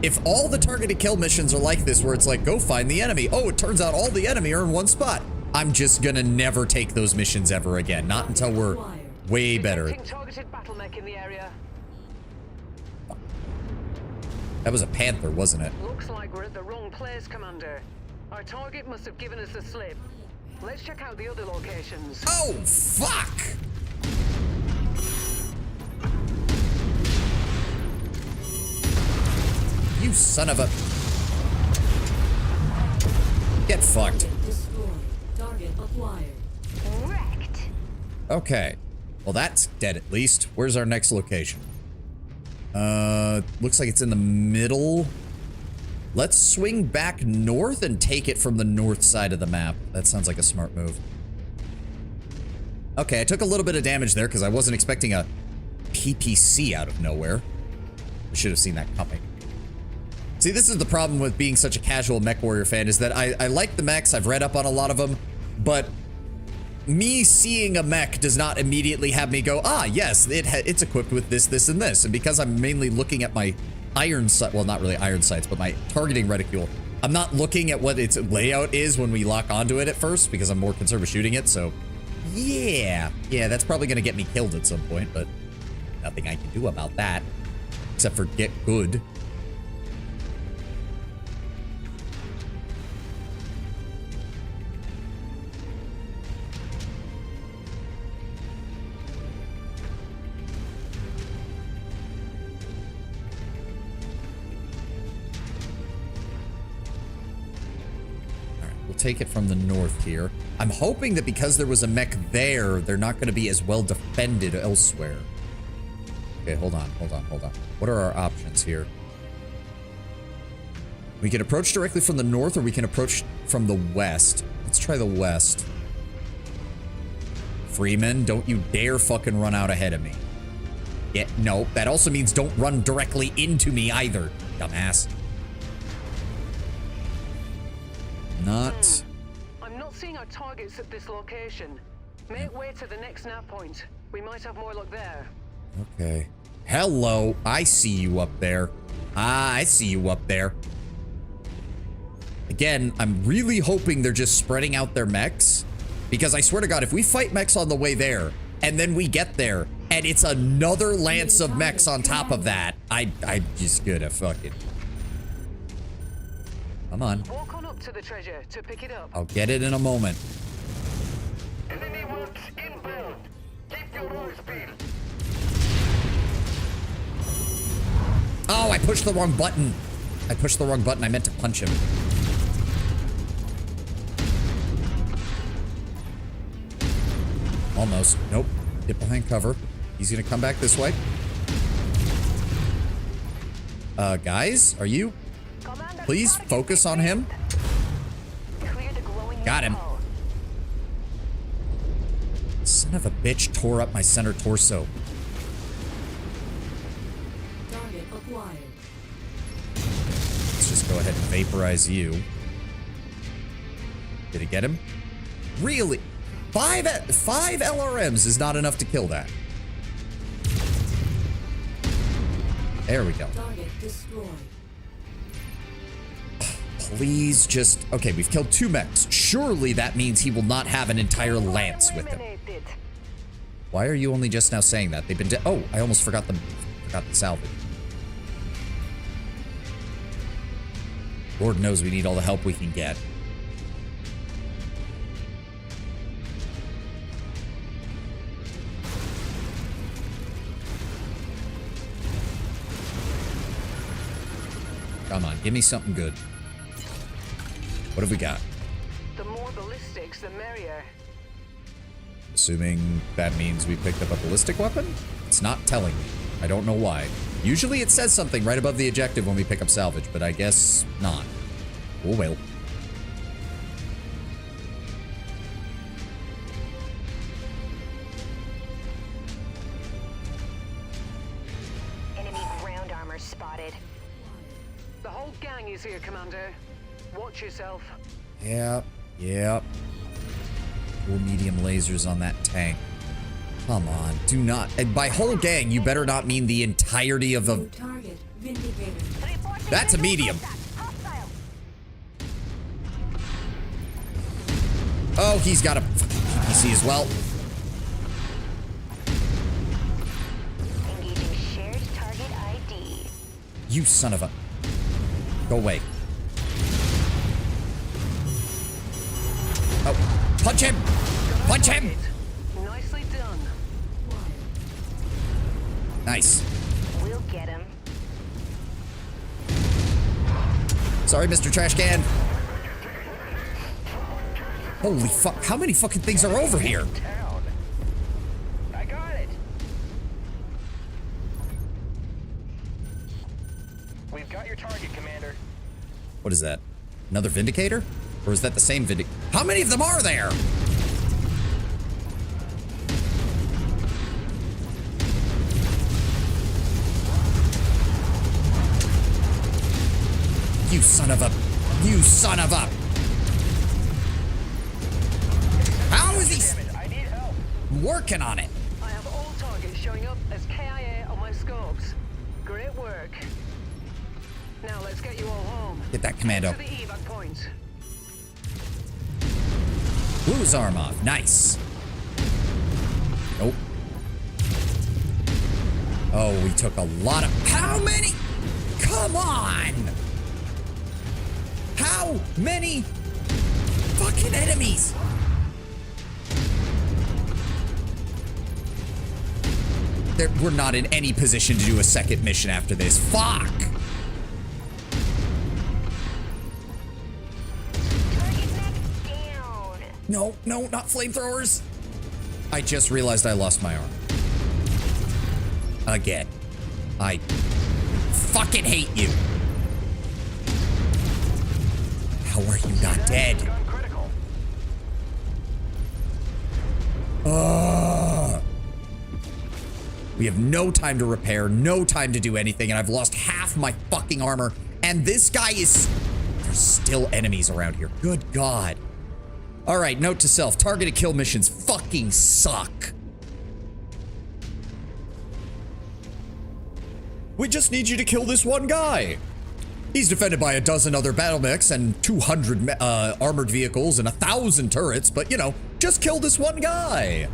A: If all the targeted kill missions are like this, where it's like, go find the enemy. Oh, it turns out all the enemy are in one spot. I'm just gonna never take those missions ever again. Not until we're way better.
B: Targeted battle mech in the area.
A: That was a Panther, wasn't it?
B: Looks like we're at the wrong place, Commander. Our target must have given us the slip. Let's check out the other locations.
A: Oh, fuck! You son of a... Get fucked.
C: Destroyed. Target acquired.
E: Wrecked.
A: Okay. Well, that's dead at least. Where's our next location? Looks like it's in the middle. Let's swing back north and take it from the north side of the map. That sounds like a smart move. Okay, I took a little bit of damage there because I wasn't expecting a PPC out of nowhere. I should have seen that coming. See, this is the problem with being such a casual mech warrior fan, is that I like the mechs, I've read up on a lot of them, but me seeing a mech does not immediately have me go, ah, yes, it's equipped with this, this, and this. And because I'm mainly looking at my iron sight, well, not really iron sights, but my targeting reticule, I'm not looking at what its layout is when we lock onto it at first, because I'm more concerned with shooting it, so yeah, that's probably gonna get me killed at some point, but nothing I can do about that, except for get good. Take it from the north here. I'm hoping that because there was a mech there, they're not going to be as well defended elsewhere. Okay, hold on. What are our options here? We can approach directly from the north, or we can approach from the west. Let's try the west. Freeman, don't you dare fucking run out ahead of me. Yeah, no, that also means don't run directly into me either, dumbass. Not.
B: I'm not seeing our targets at this location. Make way to the next nav point. We might have more luck there.
A: Okay. Hello, I see you up there. I see you up there. Again, I'm really hoping they're just spreading out their mechs. Because I swear to God, if we fight mechs on the way there, and then we get there, and it's another lance of mechs on top of that, I'm just gonna fucking... Come on.
B: Walk on up to the treasure to pick it up.
A: I'll get it in a moment.
D: Enemy works inbound. Keep your eyes peeled.
A: Oh, I pushed the wrong button. I pushed the wrong button. I meant to punch him. Almost. Nope. Get behind cover. He's gonna come back this way. Guys, are you...
E: Commander,
A: Please
E: target
A: focus on him.
E: Clear the glowing
A: Got him.
E: wall.
A: Son of a bitch tore up my center torso.
C: Target acquired.
A: Let's just go ahead and vaporize you. Did it get him? Really? Five LRMs is not enough to kill that. There we go.
C: Target destroyed.
A: Please just... Okay, we've killed 2 mechs. Surely that means he will not have an entire lance with him.
E: Eliminated.
A: Why are you only just now saying that? They've been... Oh, I almost forgot the salvage. Lord knows we need all the help we can get. Come on, give me something good. What have we got?
B: The more ballistics, the merrier.
A: Assuming that means we picked up a ballistic weapon? It's not telling me. I don't know why. Usually it says something right above the objective when we pick up salvage, but I guess not. Oh well.
E: Enemy ground armor spotted.
B: The whole gang is here, Commander. Watch yourself.
A: Yep. Full medium lasers on that tank. Come on, do not. And by whole gang, you better not mean the entirety of the...
C: New target vindicated.
A: That's a medium.
E: Hostile.
A: Oh, he's got a fucking PPC as well.
E: Engaging shared target ID.
A: You son of a... Go away. Oh, punch him! Punch him!
B: Nicely done.
A: Nice.
E: We'll get him.
A: Sorry, Mr. Trash Can. Holy fuck, how many fucking things are over here?
D: Town. I got it. We've got your target, Commander.
A: What is that? Another Vindicator? Or is that the same Vindicator? How many of them are there? You son of a... You son of a... How is he...
D: Damn it, I need help.
A: I'm working on it.
B: I have all targets showing up as KIA on my scopes. Great work. Now let's get you all home.
A: Get that commando.
B: To the evac point.
A: Blew his arm off. Nice. Nope. Oh, we took a lot of... How many? Come on! How many fucking enemies? We're not in any position to do a second mission after this. Fuck!
E: Target next down.
A: No, not flamethrowers. I just realized I lost my arm. Again. I fucking hate you. How are you not dead?
D: Gun critical.
A: We have no time to repair, no time to do anything, and I've lost half my fucking armor. And this guy is... There's still enemies around here. Good God. All right, note to self. Targeted kill missions fucking suck. We just need you to kill this one guy. He's defended by a dozen other battle mechs and 200 armored vehicles and 1,000 turrets, but, you know, just kill this one guy.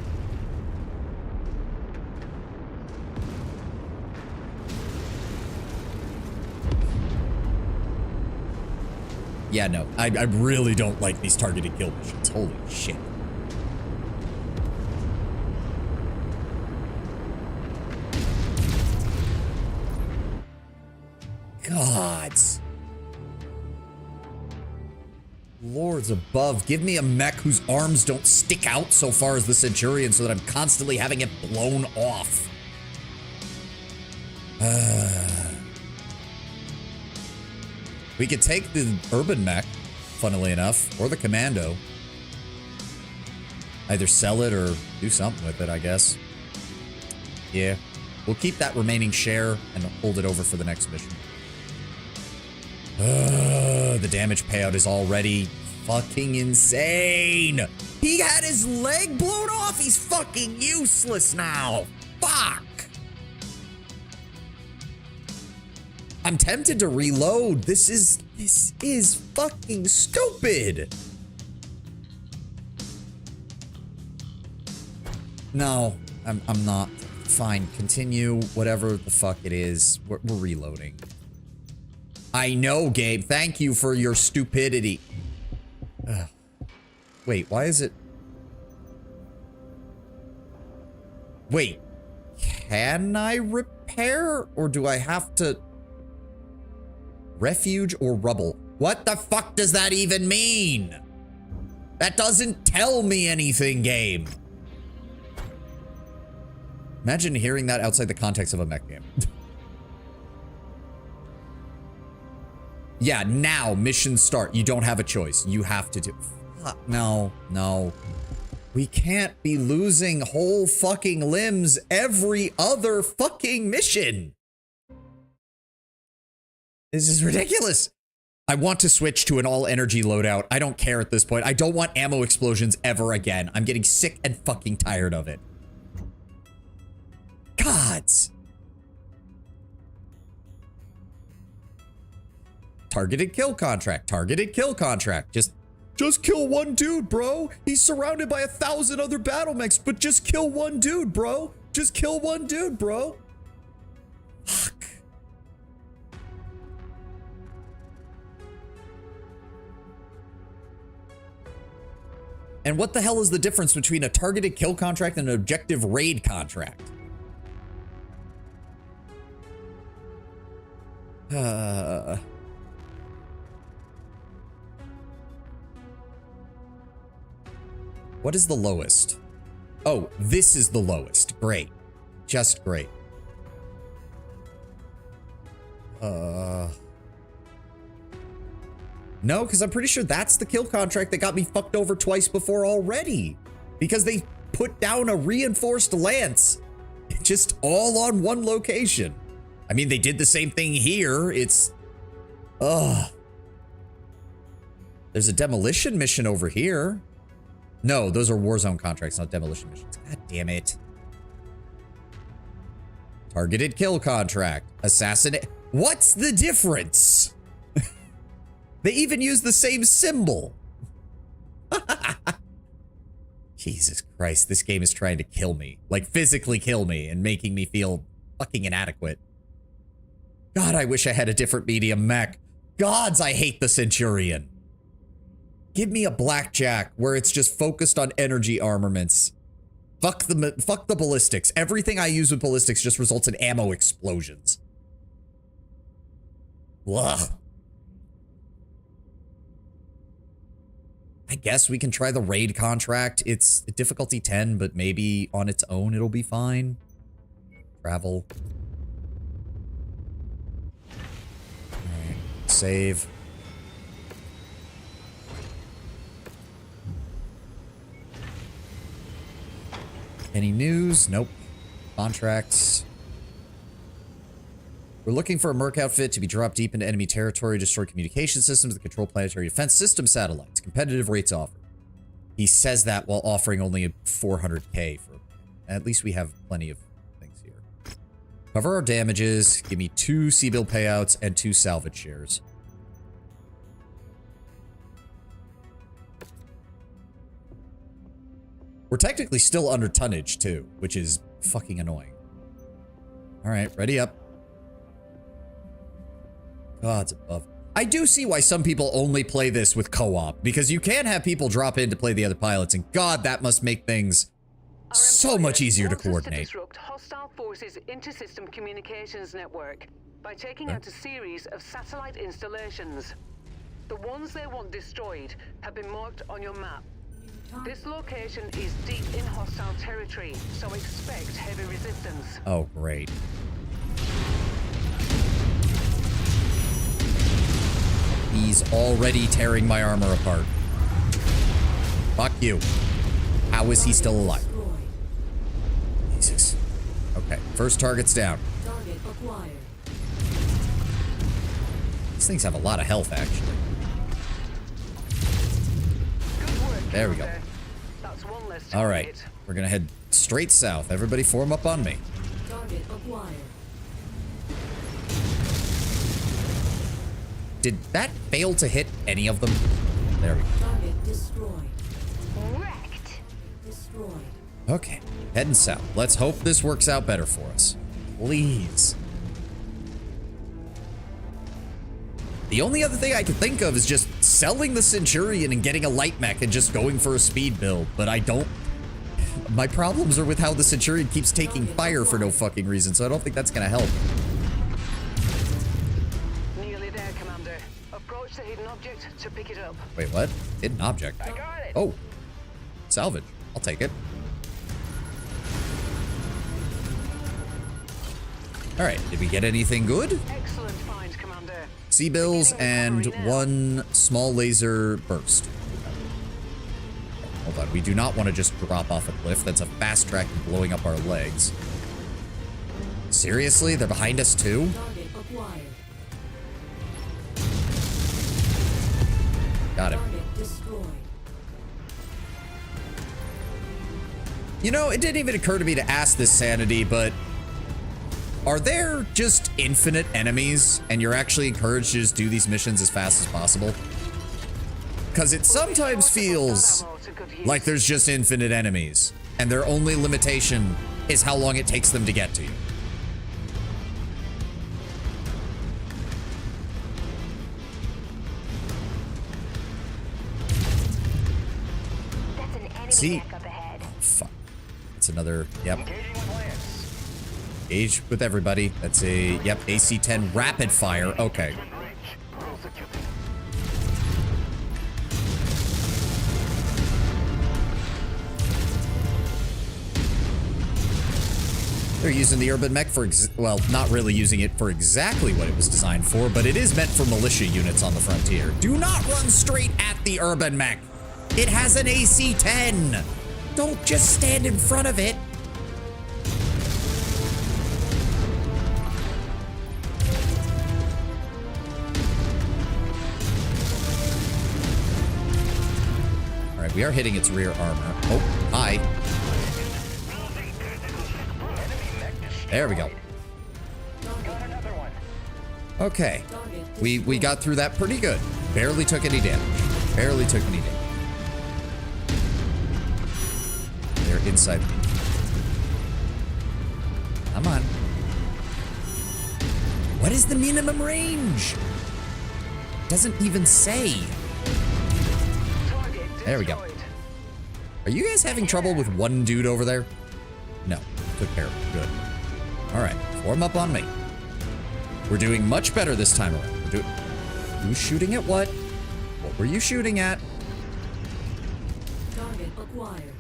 A: Yeah, no, I really don't like these targeted kill missions. Holy shit. Gods. Lords above, give me a mech whose arms don't stick out so far as the Centurion so that I'm constantly having it blown off. We could take the urban mech, funnily enough, or the commando. Either sell it or do something with it, I guess. Yeah. We'll keep that remaining share and hold it over for the next mission. The damage payout is already fucking insane. He had his leg blown off. He's fucking useless now. Fuck. I'm tempted to reload. This is fucking stupid. No, I'm not. Fine, continue. Whatever the fuck it is. We're reloading. I know, Gabe. Thank you for your stupidity. Wait, why is it... Wait. Can I repair? Or do I have to... Refuge or rubble? What the fuck does that even mean? That doesn't tell me anything, game. Imagine hearing that outside the context of a mech game. Yeah, now, mission start. You don't have a choice. You have to do... No, no. We can't be losing whole fucking limbs every other fucking mission. This is ridiculous. I want to switch to an all-energy loadout. I don't care at this point. I don't want ammo explosions ever again. I'm getting sick and fucking tired of it. Gods. Targeted kill contract. Targeted kill contract. Just kill one dude, bro. He's surrounded by 1,000 other battle mechs, but just kill one dude, bro. Just kill one dude, bro. Fuck. And what the hell is the difference between a targeted kill contract and an objective raid contract? What is the lowest? Oh, this is the lowest. Great. Just great. No, because I'm pretty sure that's the kill contract that got me fucked over twice before already. Because they put down a reinforced lance. Just all on one location. I mean, they did the same thing here. It's... Ugh. There's a demolition mission over here. No, those are Warzone contracts, not demolition missions. God damn it. Targeted kill contract. Assassinate. What's the difference? They even use the same symbol. Jesus Christ, this game is trying to kill me. Like, physically kill me and making me feel fucking inadequate. God, I wish I had a different medium mech. Gods, I hate the Centurion. Give me a blackjack where it's just focused on energy armaments. Fuck the ballistics. Everything I use with ballistics just results in ammo explosions. Ugh. I guess we can try the raid contract. It's difficulty 10, but maybe on its own it'll be fine. Travel. Alright. Save. Any news? Nope. Contracts. We're looking for a merc outfit to be dropped deep into enemy territory, destroy communication systems, that control planetary defense system satellites. Competitive rates offered. He says that while offering only 400k for... At least we have plenty of things here. Cover our damages. Give me 2 C-bill payouts and 2 salvage shares. We're technically still under tonnage, too, which is fucking annoying. All right, ready up. God's above. I do see why some people only play this with co-op, because you can have people drop in to play the other pilots, and God, that must make things so much easier to coordinate.
B: To disrupt hostile forces' inter-system communications network by taking out a series of satellite installations. The ones they want destroyed have been marked on your map. This location is deep in hostile territory, so expect heavy resistance.
A: Oh, great. He's already tearing my armor apart. Fuck you. How is he still alive? Jesus. Okay, first target's down.
C: Target acquired.
A: These things have a lot of health, actually.
B: Good work,
A: There we go.
B: Commander. That's one less target.
A: All right, we're gonna head straight south. Everybody form up on me.
C: Target acquired.
A: Did that fail to hit any of them? There we go.
C: Target destroyed.
E: Wrecked.
C: Destroyed.
A: Okay, heading south. Let's hope this works out better for us. Please. The only other thing I could think of is just selling the Centurion and getting a light mech and just going for a speed build, but I don't... My problems are with how the Centurion keeps taking fire for no fucking reason, so I don't think that's gonna help.
B: Nearly there, Commander. Approach the hidden object to pick it up.
A: Wait, what? Hidden object.
D: I got it.
A: Oh. Salvage. I'll take it. Alright, did we get anything good?
B: Excellent find, Commander.
A: C-bills and one small laser burst. Hold on, we do not want to just drop off a cliff. That's a fast track to blowing up our legs. Seriously? They're behind us too?
C: Target acquired.
A: Got him.
C: Target destroyed.
A: You know, it didn't even occur to me to ask this Sanity, but are there just infinite enemies and you're actually encouraged to just do these missions as fast as possible? Because it sometimes feels like there's just infinite enemies and their only limitation is how long it takes them to get to you.
E: That's an enemy
A: See?
E: mech up ahead.
A: Fuck. It's another, yep.
D: Engaging with Lance.
A: Engage with everybody. That's a, yep, AC-10 rapid fire. Okay.
D: Range. Prosecuting.
A: They're using the urban mech for, well, not really using it for exactly what it was designed for, but it is meant for militia units on the frontier. Do not run straight at the urban mech. It has an AC-10. Don't just stand in front of it. All right, we are hitting its rear armor. Oh, hi. There we go.
D: Got another one.
A: Okay. We got through that pretty good. Barely took any damage. Barely took any damage. They're inside. Come on. What is the minimum range? Doesn't even say.
B: Target
A: There we go.
B: destroyed.
A: Are you guys having trouble with one dude over there? No. Took care of it. Good. All right. Form up on me. We're doing much better this time around. Who's shooting at what? What were you shooting at?
C: Target acquired.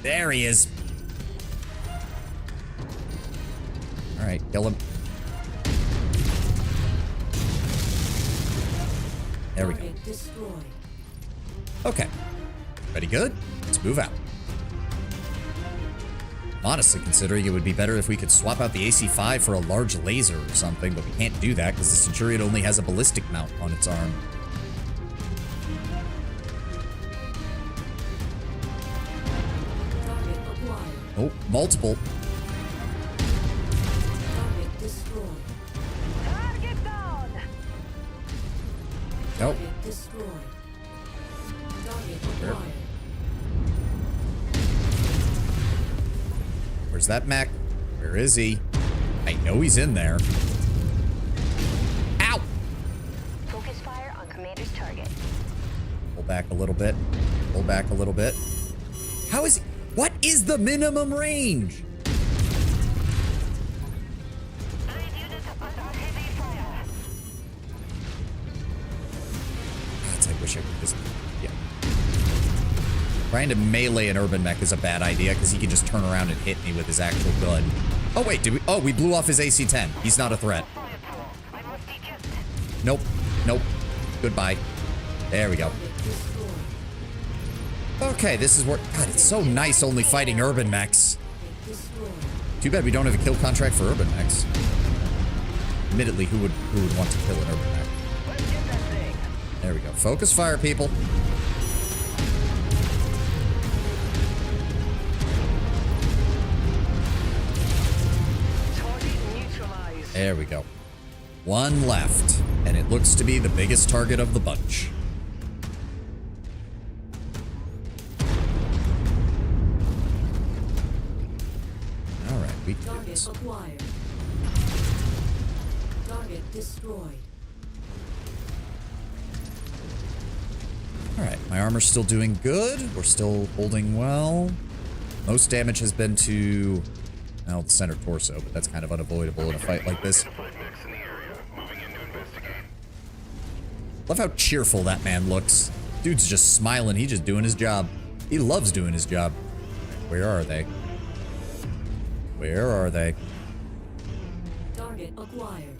A: There he is. All right, kill him. There we go.
C: Target destroyed.
A: Okay. Pretty good. Let's move out. Honestly, considering it would be better if we could swap out the AC-5 for a large laser or something, but we can't do that because the Centurion only has a ballistic mount on its arm.
C: Target acquired.
A: Oh, multiple.
C: Target destroyed.
E: Target down.
A: Nope.
C: Target destroyed. Target acquired.
A: Where's that mech? Where is he? I know he's in there. Ow!
E: Focus fire on commander's target.
A: Pull back a little bit. Pull back a little bit. How is he? What is the minimum range? I wish I could just, yeah. Trying to melee an urban mech is a bad idea because he can just turn around and hit me with his actual gun. Oh wait, did we? Oh, we blew off his AC-10. He's not a threat. Nope. Nope. Goodbye. There we go. Okay, this is where. God, it's so nice only fighting urban mechs. Too bad we don't have a kill contract for urban mechs. Admittedly, who would want to kill an urban mech? There we go. Focus fire, people.
B: Target neutralized.
A: There we go. One left, and it looks to be the biggest target of the bunch. All right, we can do
C: Target
A: this.
C: acquired. Target destroyed.
A: All right, my armor's still doing good. We're still holding well. Most damage has been to, well, the center torso, but that's kind of unavoidable in a fight like this. Love how cheerful that man looks. Dude's just smiling. He's just doing his job. He loves doing his job. Where are they? Where are they?
C: Target acquired.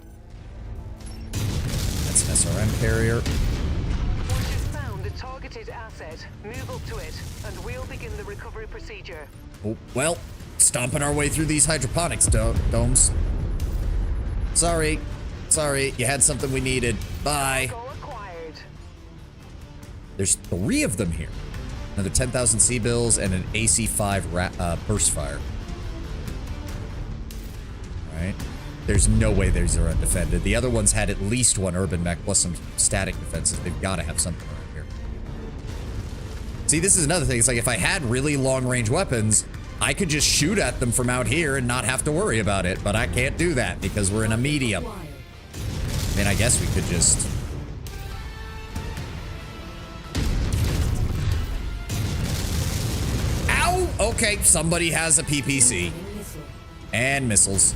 A: That's an SRM carrier.
B: Once you've found the targeted asset, move up to it, and we'll begin the recovery procedure.
A: Oh, well, stomping our way through these hydroponics domes. Sorry. Sorry, you had something we needed. Bye.
B: Go acquired.
A: There's 3 of them here. Another 10,000 C-bills and an AC-5 burst fire. Right? There's no way these are undefended. The other ones had at least one urban mech plus some static defenses. They've got to have something around here. See, this is another thing. It's like if I had really long-range weapons, I could just shoot at them from out here and not have to worry about it. But I can't do that because we're in a medium. I mean, I guess we could just... Ow! Okay, somebody has a PPC. And missiles.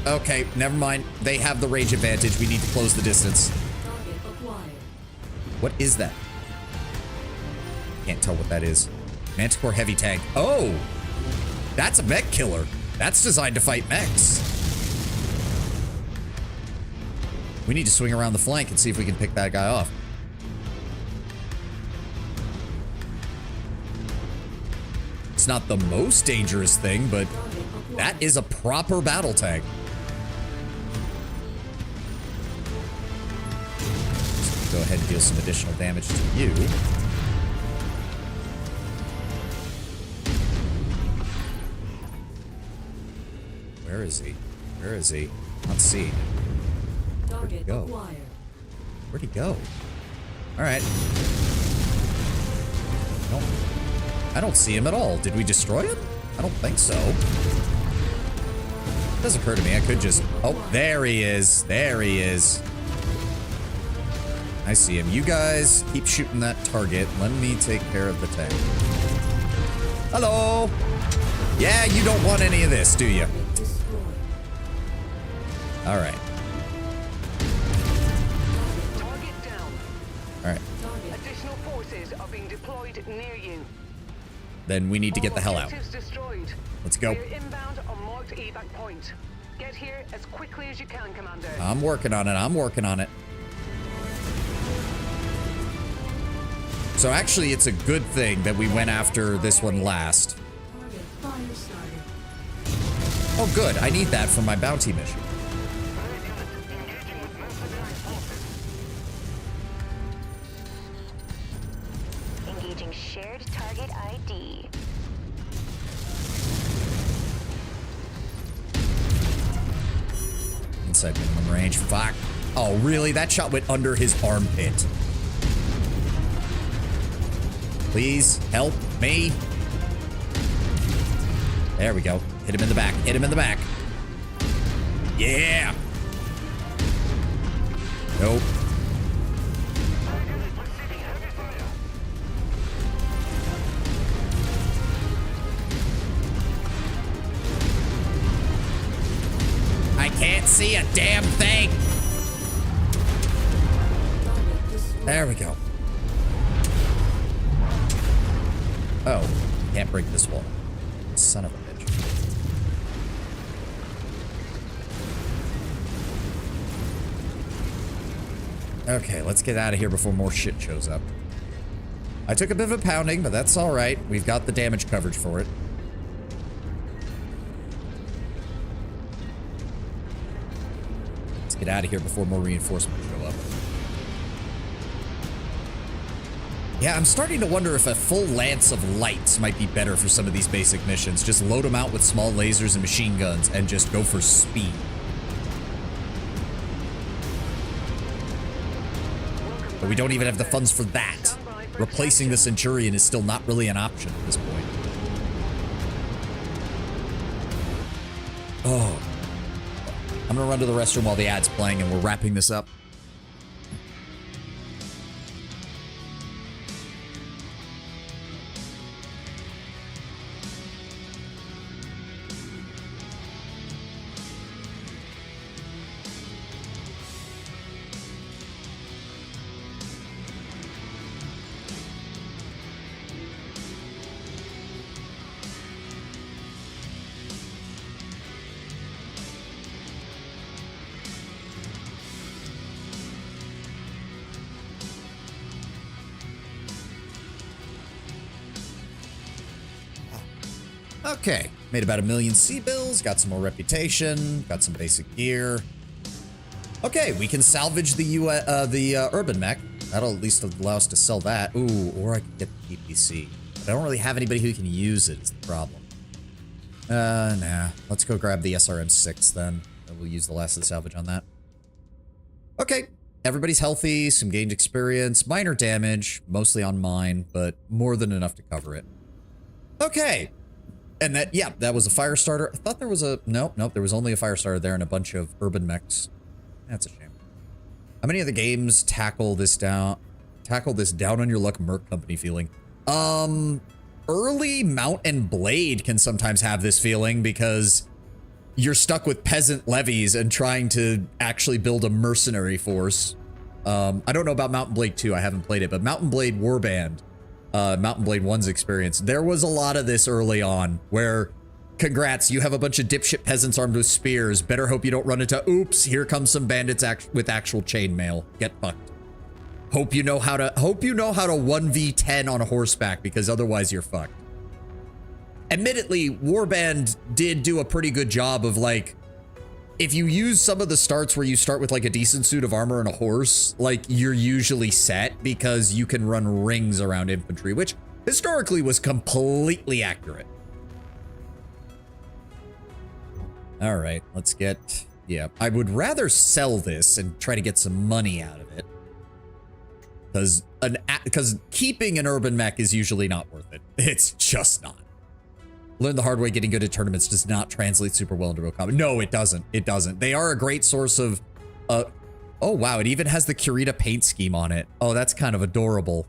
A: Okay, never mind. They have the range advantage. We need to close the distance.
C: Target acquired.
A: What is that? Can't tell what that is. Manticore heavy tank. Oh! That's a mech killer. That's designed to fight mechs. We need to swing around the flank and see if we can pick that guy off. It's not the most dangerous thing, but that is a proper battle tank. Go ahead and deal some additional damage to you. Where is he? Where is he? Let's see.
C: Target
A: go?
C: acquired.
A: Where'd he go? All right. Nope. I don't see him at all. Did we destroy him? I don't think so. It does occur to me I could just... Oh, there he is. There he is. I see him. You guys keep shooting that target. Let me take care of the tank. Hello. Yeah, you don't want any of this, do you?
C: Destroyed.
A: All right.
B: Target down.
A: All right.
B: Additional forces are being deployed near you.
A: Then we need to get the hell out.
B: Objectives destroyed.
A: Let's go.
B: We're inbound on marked evac point. Get here as quickly as you can, Commander.
A: I'm working on it. I'm working on it. So actually, it's a good thing that we went after this one last.
C: Target fire started.
A: Oh, good. I need that for my bounty mission.
E: Engaging shared target ID.
A: Inside minimum range. Fuck. Oh, really? That shot went under his armpit. Please help me. There we go. Hit him in the back. Hit him in the back. Yeah. Nope. I can't see a damn thing. There we go. Oh, can't break this wall. Son of a bitch. Okay, let's get out of here before more shit shows up. I took a bit of a pounding, but that's all right. We've got the damage coverage for it. Let's get out of here before more reinforcements show up. Yeah, I'm starting to wonder if a full lance of lights might be better for some of these basic missions. Just load them out with small lasers and machine guns and just go for speed. But we don't even have the funds for that. Replacing the Centurion is still not really an option at this point. Oh. I'm gonna run to the restroom while the ad's playing and we're wrapping this up. Okay, made about 1 million C-bills, got some more reputation, got some basic gear. Okay, we can salvage the urban mech. That'll at least allow us to sell that. Ooh, or I can get the PPC. But I don't really have anybody who can use it, is the problem. Nah. Let's go grab the SRM-6 then. We'll use the last of the salvage on that. Okay, everybody's healthy, some gained experience, minor damage, mostly on mine, but more than enough to cover it. Okay. And that, yeah, that was a fire starter. I thought there was a, nope, there was only a fire starter there and a bunch of urban mechs. That's a shame. How many of the games tackle this down on your luck Merc Company feeling? Early Mount and Blade can sometimes have this feeling because you're stuck with peasant levies and trying to actually build a mercenary force. I don't know about Mount and Blade 2, I haven't played it, but Mount and Blade Warband, Mount and Blade 1's experience, there was a lot of this early on where, congrats, you have a bunch of dipshit peasants armed with spears. Better hope you don't run into, oops, here comes some bandits with actual chainmail. Get fucked. Hope you know how to 1v10 on a horseback, because otherwise you're fucked. Admittedly, Warband did do a pretty good job of, like, if you use some of the starts where you start with like a decent suit of armor and a horse, like, you're usually set because you can run rings around infantry, which historically was completely accurate. All right, let's get, yeah, I would rather sell this and try to get some money out of it. Because keeping an urban mech is usually not worth it. It's just not. Learn the hard way, getting good at tournaments does not translate super well into real combat. No, it doesn't. It doesn't. They are a great source of, oh wow, it even has the Kurita paint scheme on it. Oh, that's kind of adorable.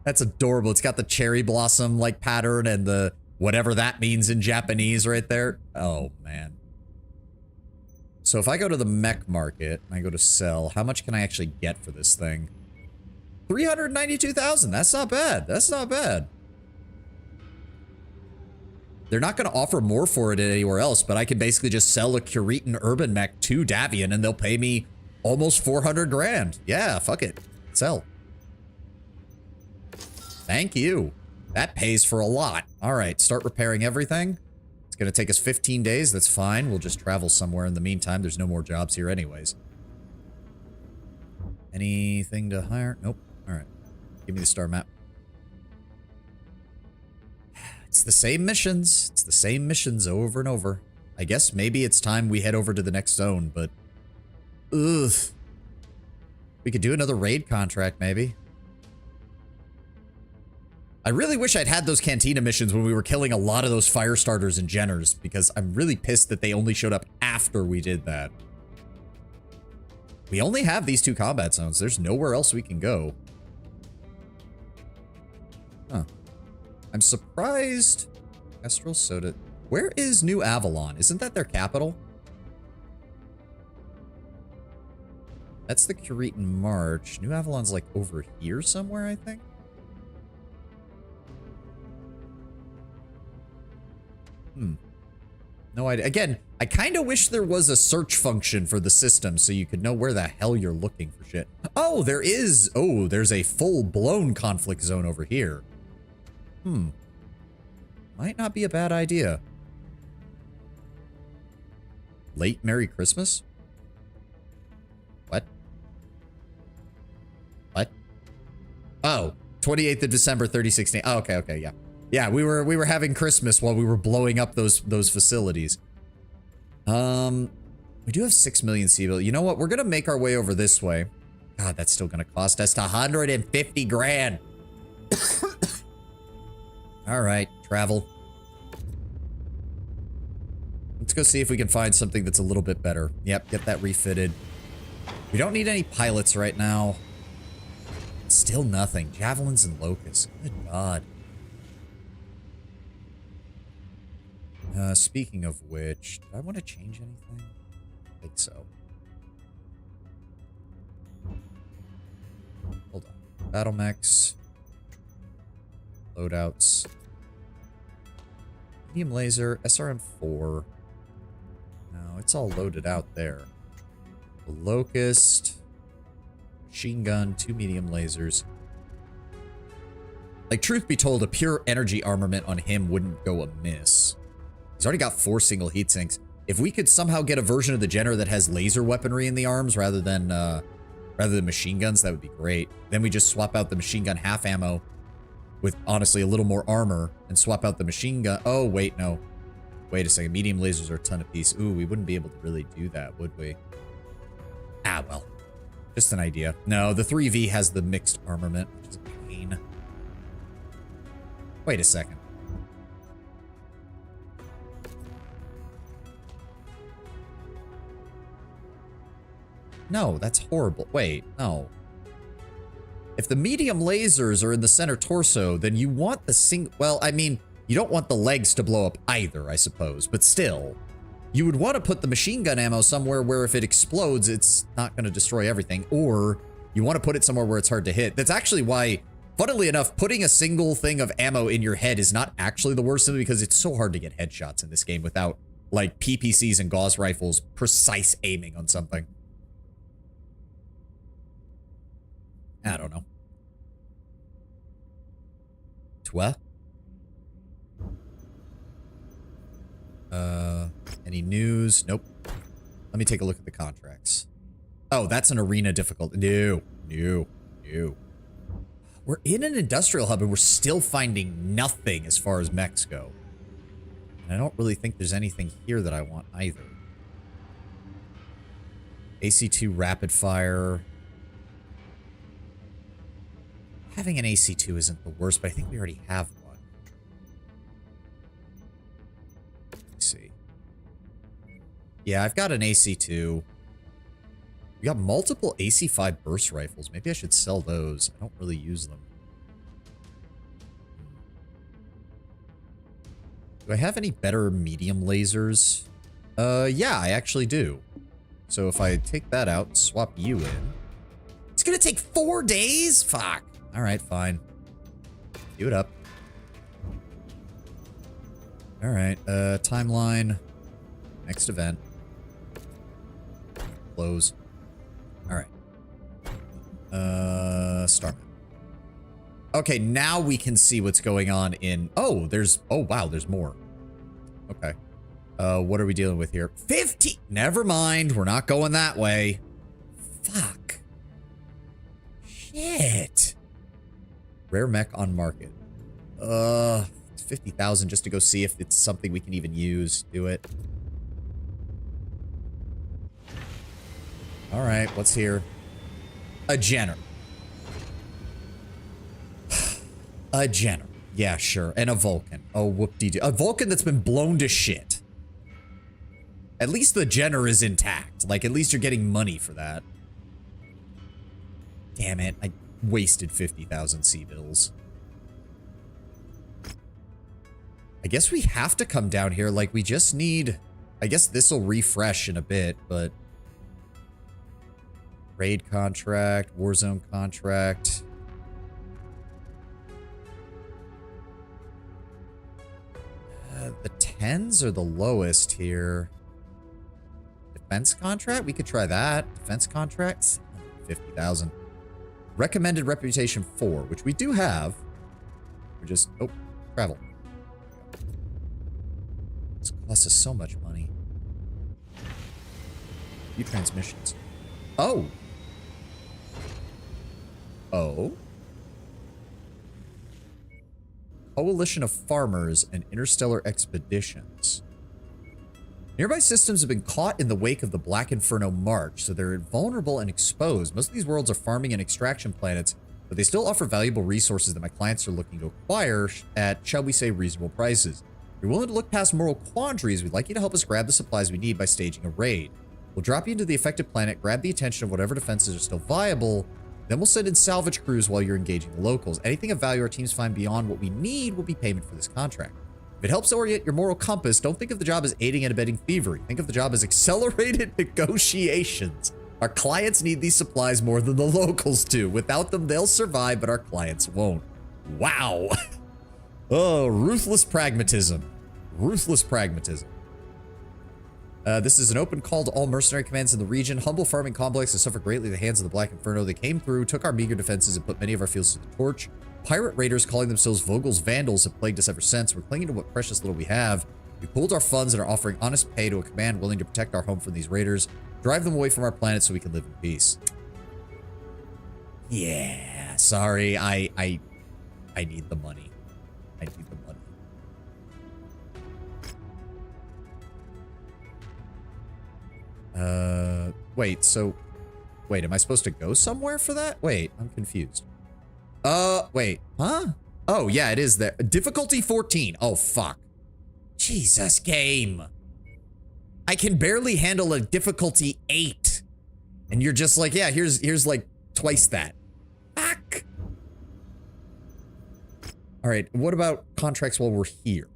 A: That's adorable. It's got the cherry blossom like pattern and the whatever that means in Japanese right there. Oh man. So if I go to the mech market and I go to sell, how much can I actually get for this thing? 392,000. That's not bad. That's not bad. They're not going to offer more for it anywhere else, but I can basically just sell a Kuritan urban mech to Davian and they'll pay me almost 400 grand. Yeah, fuck it. Sell. Thank you. That pays for a lot. All right, start repairing everything. It's going to take us 15 days. That's fine. We'll just travel somewhere in the meantime. There's no more jobs here anyways. Anything to hire? Nope. All right. Give me the star map. It's the same missions. It's the same missions over and over. I guess maybe it's time we head over to the next zone, but... ugh. We could do another raid contract, maybe. I really wish I'd had those cantina missions when we were killing a lot of those fire starters and Jenners, because I'm really pissed that they only showed up after we did that. We only have these 2 combat zones. There's nowhere else we can go. Huh. I'm surprised. Kestrel Soda. Where is New Avalon? Isn't that their capital? That's the Curitan March. New Avalon's like over here somewhere, I think. No idea. Again, I kind of wish there was a search function for the system so you could know where the hell you're looking for shit. Oh, there is. Oh, there's a full-blown conflict zone over here. Might not be a bad idea. Late Merry Christmas? What? What? Oh, 28th of December, 3016. Oh, okay, yeah. Yeah, we were having Christmas while we were blowing up those facilities. We do have 6 million Seabill. You know what? We're gonna make our way over this way. God, that's still gonna cost us 150 grand. All right, travel. Let's go see if we can find something that's a little bit better. Yep, get that refitted. We don't need any pilots right now. Still nothing. Javelins and locusts. Good God. Speaking of which, do I want to change anything? I think so. Hold on. Battle mechs. Loadouts. Medium laser, SRM-4. No, it's all loaded out there. The locust. Machine gun, 2 medium lasers. Like, truth be told, a pure energy armament on him wouldn't go amiss. He's already got 4 single heat sinks. If we could somehow get a version of the Jenner that has laser weaponry in the arms rather than machine guns, that would be great. Then we just swap out the machine gun half ammo with, honestly, a little more armor and swap out the machine gun. Oh, wait, no. Wait a second. Medium lasers are a ton apiece. Ooh, we wouldn't be able to really do that, would we? Ah, well. Just an idea. No, the 3V has the mixed armament, which is a pain. Wait a second. No, that's horrible. Wait, no. If the medium lasers are in the center torso, then you want the well, I mean, you don't want the legs to blow up either, I suppose, but still. You would want to put the machine gun ammo somewhere where if it explodes, it's not going to destroy everything, or you want to put it somewhere where it's hard to hit. That's actually why, funnily enough, putting a single thing of ammo in your head is not actually the worst thing, because it's so hard to get headshots in this game without, like, PPCs and Gauss rifles precise aiming on something. I don't know. Twa? Any news? Nope. Let me take a look at the contracts. Oh, that's an arena difficulty. No. We're in an industrial hub and we're still finding nothing as far as mechs go. And I don't really think there's anything here that I want either. AC-2 rapid fire. Having an AC-2 isn't the worst, but I think we already have one. Let's see. Yeah, I've got an AC-2. We got multiple AC-5 burst rifles. Maybe I should sell those. I don't really use them. Do I have any better medium lasers? Yeah, I actually do. So if I take that out and swap you in... It's gonna take 4 days? Fuck. Alright, fine. Do it up. Alright, timeline. Next event. Close. Alright. Start. Okay, now we can see what's going on in... Oh, there's... Oh, wow, there's more. Okay. What are we dealing with here? 50! Never mind, we're not going that way. Fuck. Shit. Rare mech on market. It's 50,000 just to go see if it's something we can even use. Do it. Alright, what's here? A Jenner. A Jenner. Yeah, sure. And a Vulcan. Oh, whoop-de-doo. A Vulcan that's been blown to shit. At least the Jenner is intact. Like, at least you're getting money for that. Damn it. I wasted 50,000 C-bills. I guess we have to come down here. Like, we just need... I guess this will refresh in a bit, but... Raid contract, Warzone contract... the 10s are the lowest here. Defense contract? We could try that. Defense contracts? 50,000. Recommended reputation 4, which we do have. We're just... Oh, travel. This costs us so much money. Few transmissions. Oh! Oh? Coalition of Farmers and Interstellar Expeditions. Nearby systems have been caught in the wake of the Black Inferno March, so they're vulnerable and exposed. Most of these worlds are farming and extraction planets, but they still offer valuable resources that my clients are looking to acquire at, shall we say, reasonable prices. If you're willing to look past moral quandaries, we'd like you to help us grab the supplies we need by staging a raid. We'll drop you into the affected planet, grab the attention of whatever defenses are still viable, then we'll send in salvage crews while you're engaging the locals. Anything of value our teams find beyond what we need will be payment for this contract. If it helps orient your moral compass, don't think of the job as aiding and abetting thievery. Think of the job as accelerated negotiations. Our clients need these supplies more than the locals do. Without them, they'll survive, but our clients won't. Wow. Oh, ruthless pragmatism. Ruthless pragmatism. This is an open call to all mercenary commands in the region. Humble farming complexes suffer greatly at the hands of the Black Inferno. They came through, took our meager defenses, and put many of our fields to the torch. Pirate raiders calling themselves Vogel's Vandals have plagued us ever since. We're clinging to what precious little we have. We pooled our funds and are offering honest pay to a command willing to protect our home from these raiders, drive them away from our planet so we can live in peace. Yeah, sorry, I need the money. I need the money. Wait, am I supposed to go somewhere for that? Wait, I'm confused. Wait, huh? Oh, yeah, it is there. Difficulty 14. Oh, fuck. Jesus, game. I can barely handle a difficulty 8. And you're just like, yeah, here's like twice that. Fuck. All right, what about contracts while we're here?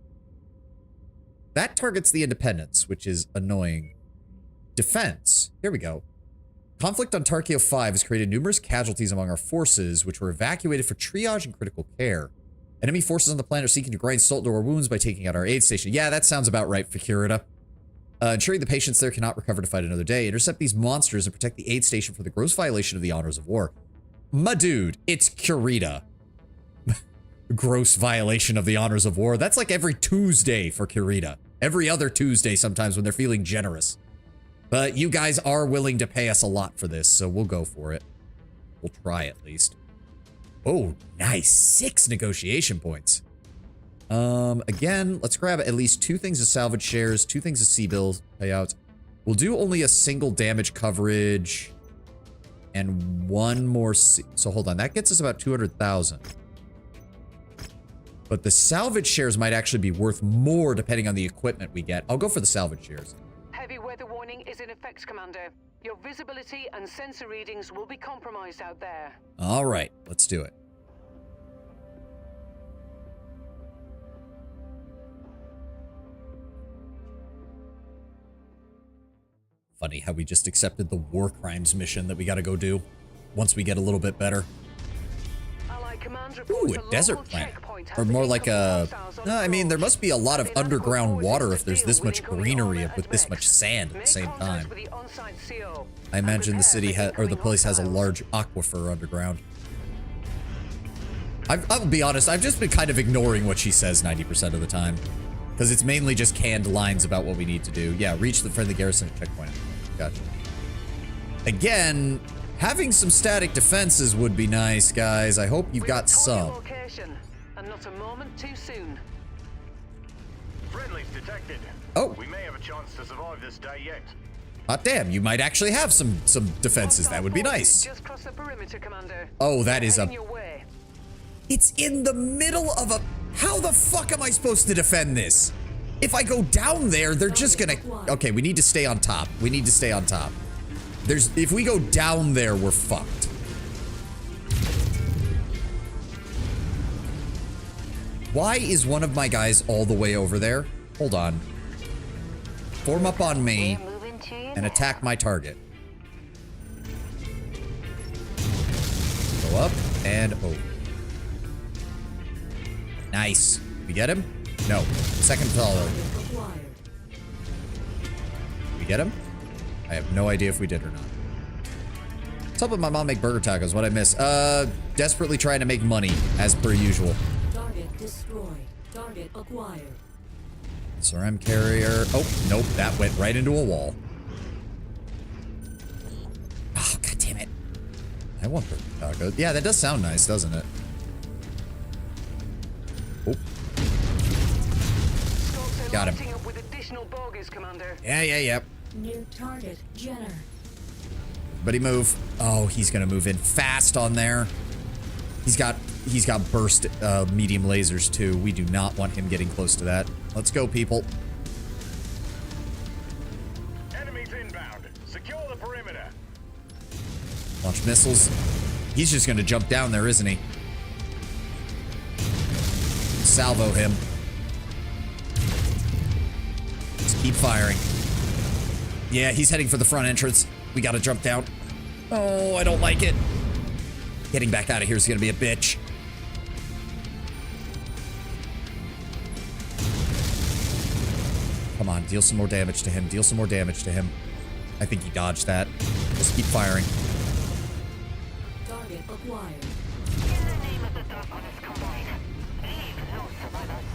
A: That targets the independents, which is annoying. Defense. Here we go. Conflict on Tarkio 5 has created numerous casualties among our forces, which were evacuated for triage and critical care. Enemy forces on the planet are seeking to grind salt into our wounds by taking out our aid station. Yeah, that sounds about right, Fakirita. Ensuring the patients there cannot recover to fight another day. Intercept these monsters and protect the aid station from the gross violation of the honors of war. My dude, it's Kurita. Gross violation of the honors of war. That's like every Tuesday for Kurita. Every other Tuesday sometimes when they're feeling generous. But you guys are willing to pay us a lot for this, so we'll go for it. We'll try at least. Oh, nice. 6 negotiation points. Again, let's grab at least 2 things of salvage shares, 2 things of C-bills payouts. We'll do only a single damage coverage and 1 more so hold on, that gets us about 200,000. But the salvage shares might actually be worth more depending on the equipment we get. I'll go for the salvage shares.
B: Heavy weather warning is in effect, Commander. Your visibility and sensor readings will be compromised out there.
A: All right, let's do it. Funny how we just accepted the war crimes mission that we gotta go do once we get a little bit better. Ooh, a desert planet. Or more like a... No, I mean, there must be a lot of underground water if there's this much greenery with this much sand at the same time. I imagine the city or the place has a large aquifer underground. I'll be honest, I've just been kind of ignoring what she says 90% of the time. Because it's mainly just canned lines about what we need to do. Yeah, reach the friendly garrison at checkpoint. Gotcha. Again... Having some static defenses would be nice, guys. I hope you've got some.
B: And not a moment too soon.
D: Friendlies detected.
A: Oh.
D: We may have a chance to survive this day yet.
A: Hot damn, you might actually have some defenses. That would be nice.
B: Just cross the perimeter, Commander.
A: Oh, that is a...
B: Your way.
A: It's in the middle of a... How the fuck am I supposed to defend this? If I go down there, they're just gonna... Okay, we need to stay on top. We need to stay on top. If we go down there, we're fucked. Why is one of my guys all the way over there? Hold on. Form up on me and attack my target. Go up and over. Nice. We get him? No. Second follow. We get him? I have no idea if we did or not. What's up with my mom make burger tacos? What'd I miss? Desperately trying to make money, as per usual.
C: Target destroyed. Target acquired.
A: SRM carrier. Oh, nope. That went right into a wall. Oh, god damn it. I want burger tacos. Yeah, that does sound nice, doesn't it? Oh. Got him.
B: Up with additional bogies, Commander.
A: Yeah.
C: New target, Jenner.
A: Buddy, move. Oh, he's gonna move in fast on there. He's got burst medium lasers too. We do not want him getting close to that. Let's go, people.
D: Enemies inbound. Secure the perimeter.
A: Launch missiles. He's just gonna jump down there, isn't he? Salvo him. Just keep firing. Yeah, he's heading for the front entrance. We gotta jump down. Oh, I don't like it. Getting back out of here is gonna be a bitch. Come on, deal some more damage to him. Deal some more damage to him. I think he dodged that. Just keep firing.
C: Target acquired.
E: In the name of the darkness combined, leave no survivors.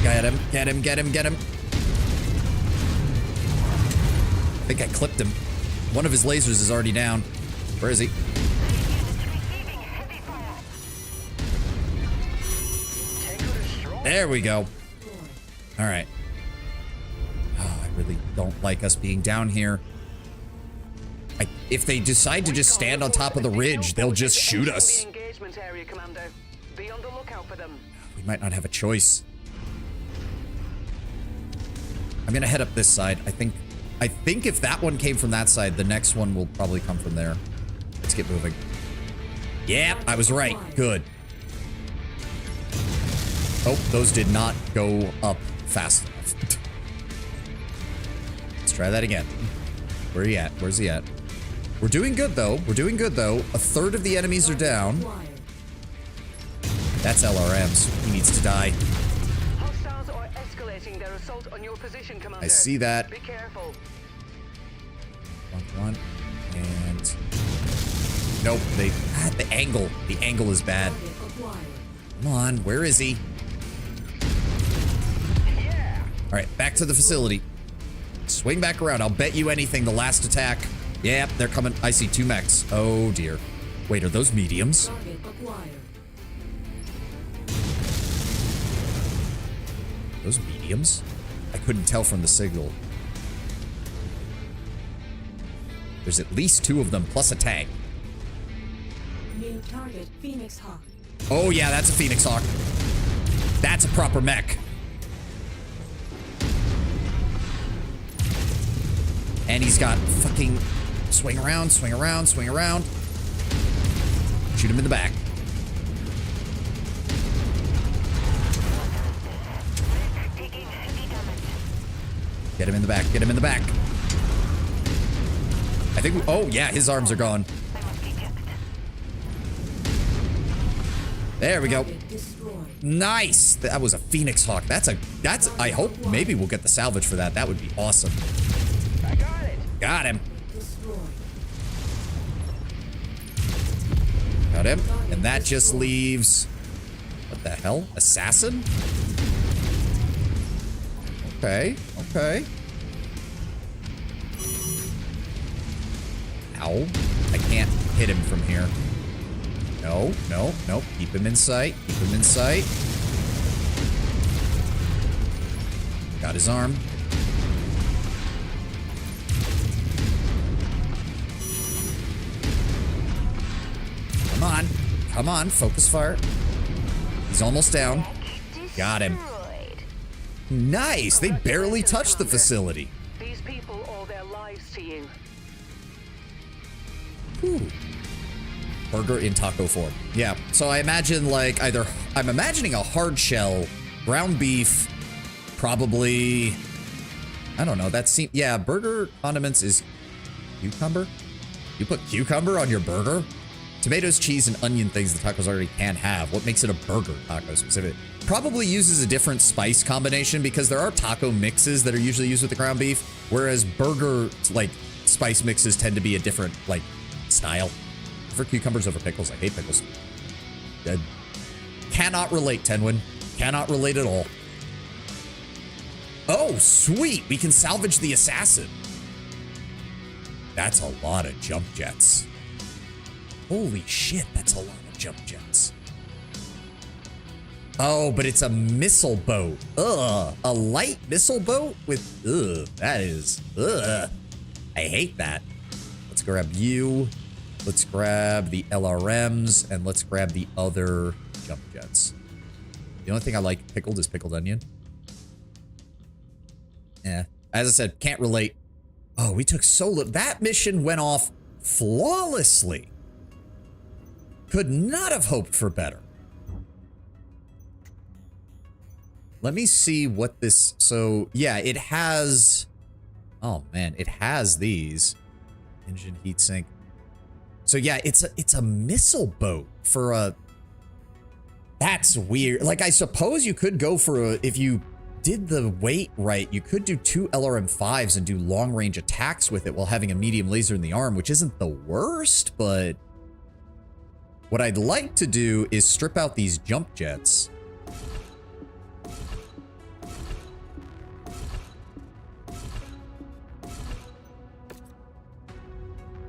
A: Get him, get him, get him, get him. I think I clipped him. One of his lasers is already down. Where is he?
E: Receiving heavy fire.
A: There we go. All right. Oh, I really don't like us being down here. If they decide to just stand on top of the ridge, they'll just shoot us.
B: Engagement area, Commander. Be on the lookout for them.
A: We might not have a choice. I'm gonna head up this side. I think if that one came from that side, the next one will probably come from there. Let's get moving. Yeah, I was right. Good. Oh, those did not go up fast enough. Let's try that again. Where are you at? Where's he at? We're doing good, though. We're doing good, though. A third of the enemies are down. That's LRMs. He needs to die.
B: Hostiles are escalating their assault on your position, Commander.
A: I see that.
B: Be careful.
A: One. And... Nope. The angle. The angle is bad. Come on. Where is he?
D: Yeah.
A: All right. Back to the facility. Swing back around. I'll bet you anything the last attack. Yep, they're coming. I see 2 mechs. Oh, dear. Wait, are those mediums? Those mediums? I couldn't tell from the signal. There's at least 2 of them, plus a tank.
C: New target, Phoenix Hawk.
A: Oh, yeah, that's a Phoenix Hawk. That's a proper mech. And he's got fucking... Swing around, swing around, swing around. Shoot him in the back. Get him in the back, get him in the back. I think we, oh yeah, his arms are gone. There we go. Nice. That was a Phoenix Hawk. That's I hope maybe we'll get the salvage for that. That would be awesome.
D: I got it.
A: Got him. Got him. And that just leaves... What the hell? Assassin? Okay. Okay. Ow. I can't hit him from here. No, no, no. Keep him in sight. Keep him in sight. Got his arm. Come on. Come on, focus fire. He's almost down. Got him. Nice. They barely touched the facility.
B: These people owe their lives to you.
A: Ooh. Burger in taco form. Yeah. So I imagine like either I'm imagining a hard shell, ground beef, probably. I don't know. That seems yeah. Burger condiments is cucumber. You put cucumber on your burger? Tomatoes, cheese, and onion things the tacos already can have. What makes it a burger taco specific? Probably uses a different spice combination because there are taco mixes that are usually used with the ground beef, whereas burger like spice mixes tend to be a different like style. For cucumbers over pickles, I hate pickles. Cannot relate, Tenwin. Cannot relate at all. Oh, sweet! We can salvage the assassin. That's a lot of jump jets. Holy shit, that's a lot of jump jets. Oh, but it's a missile boat. Ugh. A light missile boat with, ugh, that is, ugh. I hate that. Let's grab you. Let's grab the LRMs, and let's grab the other jump jets. The only thing I like pickled is pickled onion. Yeah. As I said, can't relate. Oh, we took so little. That mission went off flawlessly. Could not have hoped for better. Let me see what this... So, yeah, it has... Oh, man. It has these. Engine heatsink. So, yeah, it's a missile boat for a... That's weird. Like, I suppose you could go for a... If you did the weight right, you could do 2 LRM-5s and do long-range attacks with it while having a medium laser in the arm, which isn't the worst, but... What I'd like to do is strip out these jump jets.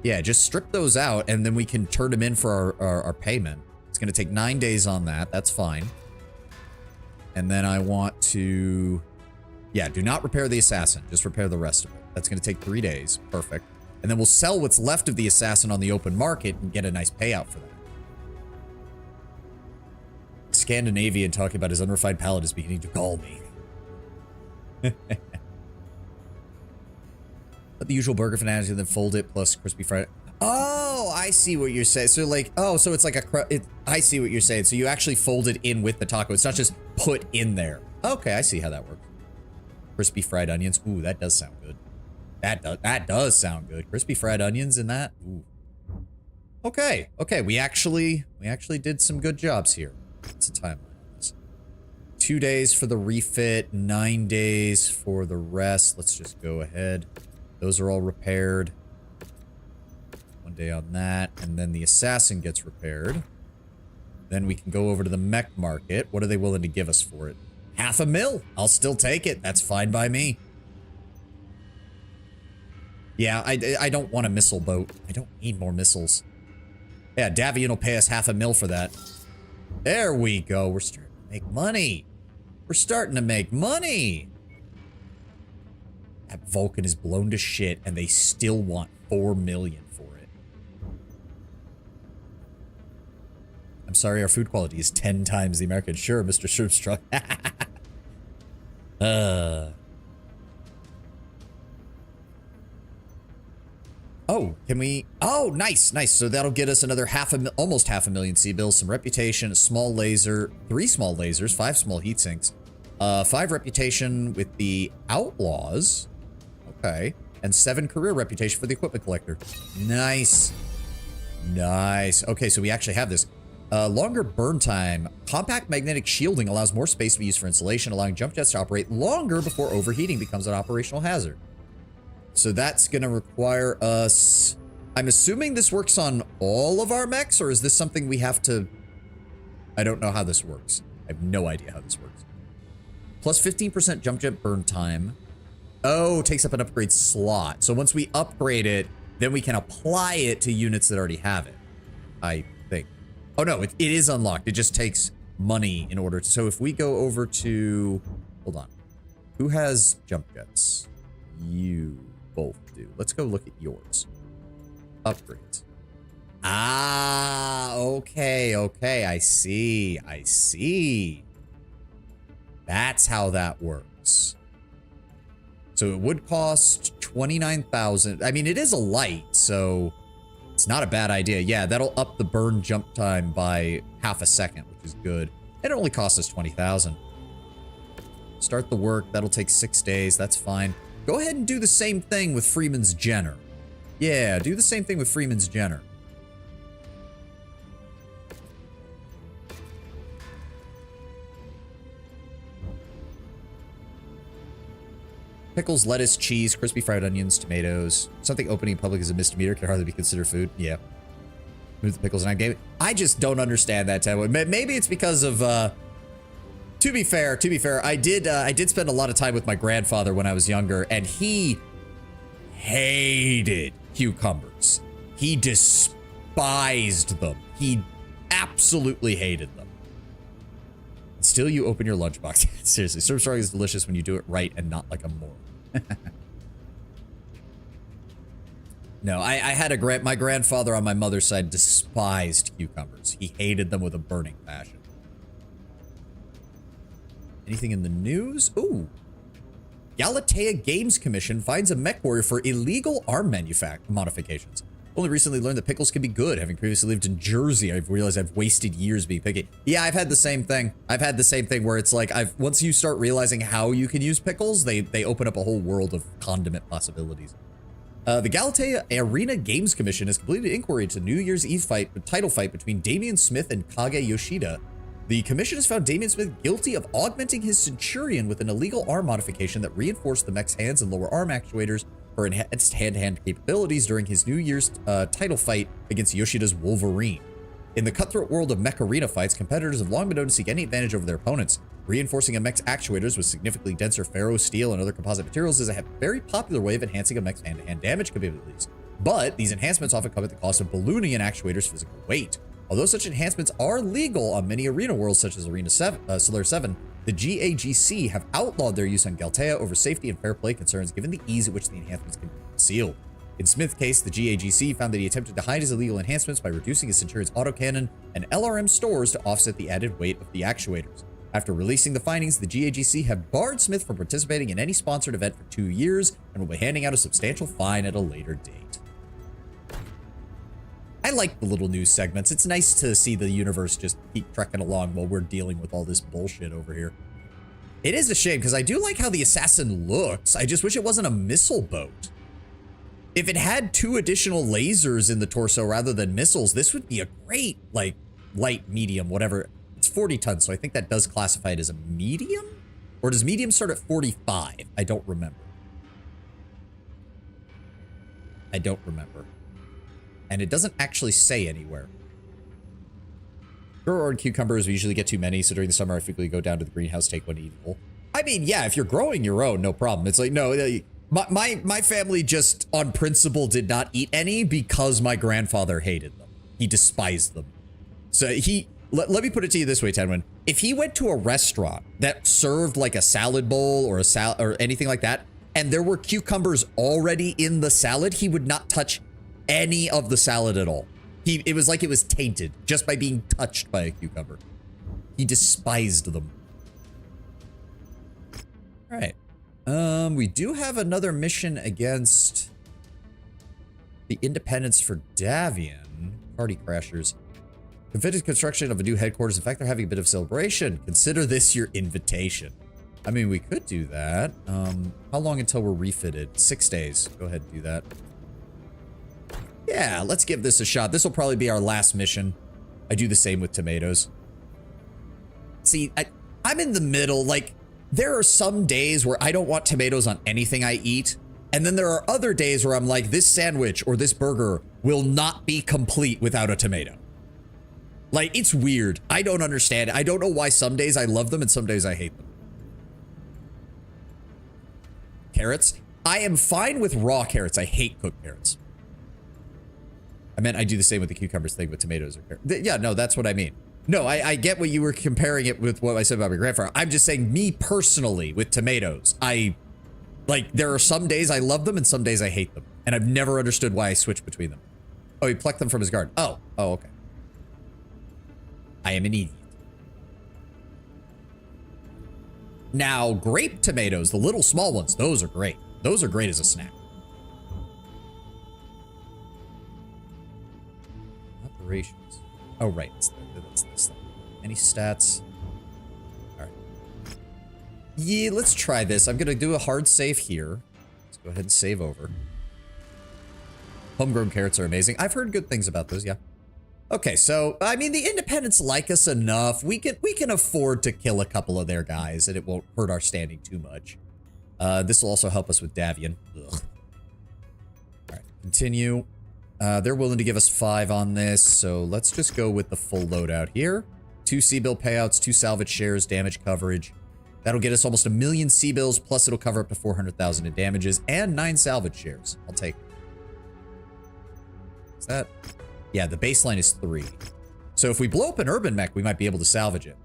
A: Yeah, just strip those out, and then we can turn them in for our payment. It's going to take 9 days on that. That's fine. And then I want to... Yeah, do not repair the assassin. Just repair the rest of it. That's going to take 3 days. Perfect. And then we'll sell what's left of the assassin on the open market and get a nice payout for that. Scandinavian talking about his unrefined palate is beginning to gall me. But the usual burger fanatics and then fold it plus crispy fried. Oh, I see what you're saying. So like, oh, so it's like I see what you're saying. So you actually fold it in with the taco. It's not just put in there. Okay, I see how that works. Crispy fried onions. Ooh, that does sound good. That does sound good. Crispy fried onions in that. Ooh. Okay, okay. We actually did some good jobs here. What's the timeline on this? 2 days for the refit, 9 days for the rest. Let's just go ahead. Those are all repaired. 1 day on that, and then the assassin gets repaired. Then we can go over to the mech market. What are they willing to give us for it? $500,000. I'll still take it. That's fine by me. Yeah, I don't want a missile boat. I don't need more missiles. Yeah, Davian will pay us $500,000 for that. There we go. We're starting to make money. We're starting to make money. That Vulcan is blown to shit, and they still want $4 million for it. I'm sorry, our food quality is 10 times the American. Sure, Mr. Shermstruck. Oh, can we? Oh, nice, nice. So that'll get us another almost $500,000 C-bills, some reputation, a small laser, 3 small lasers, 5 small heat sinks, 5 reputation with the outlaws. Okay. And 7 career reputation for the equipment collector. Nice. Nice. Okay, so we actually have this. Longer burn time. Compact magnetic shielding allows more space to be used for insulation, allowing jump jets to operate longer before overheating becomes an operational hazard. So that's going to require us... I'm assuming this works on all of our mechs, or is this something we have to... I don't know how this works. I have no idea how this works. Plus 15% jump jet burn time. Oh, takes up an upgrade slot. So once we upgrade it, then we can apply it to units that already have it. I think. Oh no, it is unlocked. It just takes money in order to... So if we go over to... Hold on. Who has jump jets? You both do. Let's go look at yours. Upgrades. Ah, okay, okay. I see. I see. That's how that works. So it would cost 29,000. I mean, it is a light, so it's not a bad idea. Yeah, that'll up the burn jump time by half a second, which is good. And it only costs us 20,000. Start the work. That'll take 6 days. That's fine. Go ahead and do the same thing with Freeman's Jenner. Yeah, do the same thing with Freeman's Jenner. Pickles, lettuce, cheese, crispy fried onions, tomatoes. Something opening in public is a misdemeanor, can hardly be considered food. Yeah. Move the pickles and I gave it. I just don't understand that, Ted. Maybe it's because of, to be fair, I did spend a lot of time with my grandfather when I was younger, and he hated cucumbers. He despised them. He absolutely hated them. Still, you open your lunchbox. Seriously, serve starting is delicious when you do it right and not like a moron. No, I had my grandfather on my mother's side despised cucumbers. He hated them with a burning passion. Anything in the news? Ooh. Galatea Games Commission finds a mech warrior for illegal arm modifications. Only recently learned that pickles can be good. Having previously lived in Jersey, I've realized I've wasted years being picky. Yeah, I've had the same thing. I've had the same thing where it's like, once you start realizing how you can use pickles, they open up a whole world of condiment possibilities. The Galatea Arena Games Commission has completed an inquiry into New Year's Eve title fight between Damian Smith and Kage Yoshida. The commission has found Damian Smith guilty of augmenting his Centurion with an illegal arm modification that reinforced the mech's hands and lower arm actuators for enhanced hand-to-hand capabilities during his New Year's title fight against Yoshida's Wolverine. In the cutthroat world of mech arena fights, competitors have long been known to seek any advantage over their opponents. Reinforcing a mech's actuators with significantly denser ferro, steel, and other composite materials is a very popular way of enhancing a mech's hand-to-hand damage capabilities. But these enhancements often come at the cost of ballooning an actuator's physical weight. Although such enhancements are legal on many arena worlds such as Solar 7, the GAGC have outlawed their use on Galatea over safety and fair play concerns given the ease at which the enhancements can be concealed. In Smith's case, the GAGC found that he attempted to hide his illegal enhancements by reducing his Centurion's autocannon and LRM stores to offset the added weight of the actuators. After releasing the findings, the GAGC have barred Smith from participating in any sponsored event for 2 years and will be handing out a substantial fine at a later date. I like the little news segments. It's nice to see the universe just keep trekking along while we're dealing with all this bullshit over here. It is a shame because I do like how the assassin looks. I just wish it wasn't a missile boat. If it had 2 additional lasers in the torso rather than missiles, this would be a great, like, light, medium, whatever. It's 40 tons, so I think that does classify it as a medium? Or does medium start at 45? I don't remember. I don't remember. And it doesn't actually say anywhere. Grow and cucumbers, we usually get too many, so during the summer I frequently go down to the greenhouse, take one, eat it. I mean, yeah, if you're growing your own, no problem. It's like, no, my family just on principle did not eat any because my grandfather hated them. He despised them. So let me put it to you this way, Tenwin. If he went to a restaurant that served like a salad bowl or or anything like that, and there were cucumbers already in the salad, he would not touch any of the salad at all. It was like it was tainted just by being touched by a cucumber. He despised them. All right. We do have another mission against the Independence for Davian. Party crashers. Completed construction of a new headquarters. In fact, they're having a bit of celebration. Consider this your invitation. I mean, we could do that. How long until we're refitted? 6 days. Go ahead and do that. Yeah, let's give this a shot. This will probably be our last mission. I do the same with tomatoes. See, I'm in the middle. Like, there are some days where I don't want tomatoes on anything I eat. And then there are other days where I'm like, this sandwich or this burger will not be complete without a tomato. Like, it's weird. I don't understand. I don't know why some days I love them and some days I hate them. Carrots. I am fine with raw carrots. I hate cooked carrots. I meant I do the same with the cucumbers thing with tomatoes or carrots. Yeah, no, that's what I mean. No, I get what you were comparing it with what I said about my grandfather. I'm just saying me personally with tomatoes. Like, there are some days I love them and some days I hate them. And I've never understood why I switch between them. Oh, he plucked them from his garden. Oh, okay. I am an idiot. Now, grape tomatoes, the little small ones, those are great. Those are great as a snack. Operations. Oh, right. That's this thing. Any stats? All right. Yeah, let's try this. I'm going to do a hard save here. Let's go ahead and save over. Homegrown carrots are amazing. I've heard good things about those, yeah. Okay, so, I mean, the independents like us enough. We can afford to kill a couple of their guys, and it won't hurt our standing too much. This will also help us with Davian. Ugh. All right, continue. They're willing to give us 5 on this, so let's just go with the full loadout here. 2 C-bill payouts, 2 salvage shares, damage coverage. That'll get us almost 1 million C-bills, plus it'll cover up to 400,000 in damages, and 9 salvage shares. I'll take it. Is that... Yeah, the baseline is 3. So if we blow up an urban mech, we might be able to salvage it.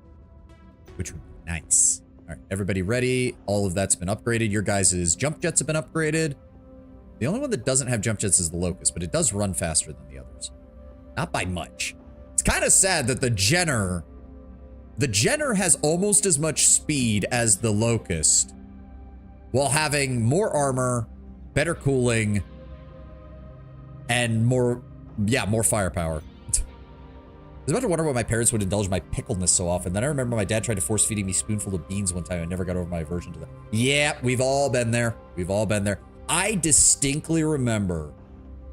A: Which would be nice. All right, everybody ready? All of that's been upgraded. Your guys' jump jets have been upgraded. The only one that doesn't have jump jets is the Locust, but it does run faster than the others. Not by much. It's kind of sad that the Jenner has almost as much speed as the Locust, while having more armor, better cooling, and more firepower. I was about to wonder why my parents would indulge my pickleness so often. Then I remember my dad tried to force feeding me a spoonful of beans one time. I never got over my aversion to that. Yeah, we've all been there. We've all been there. I distinctly remember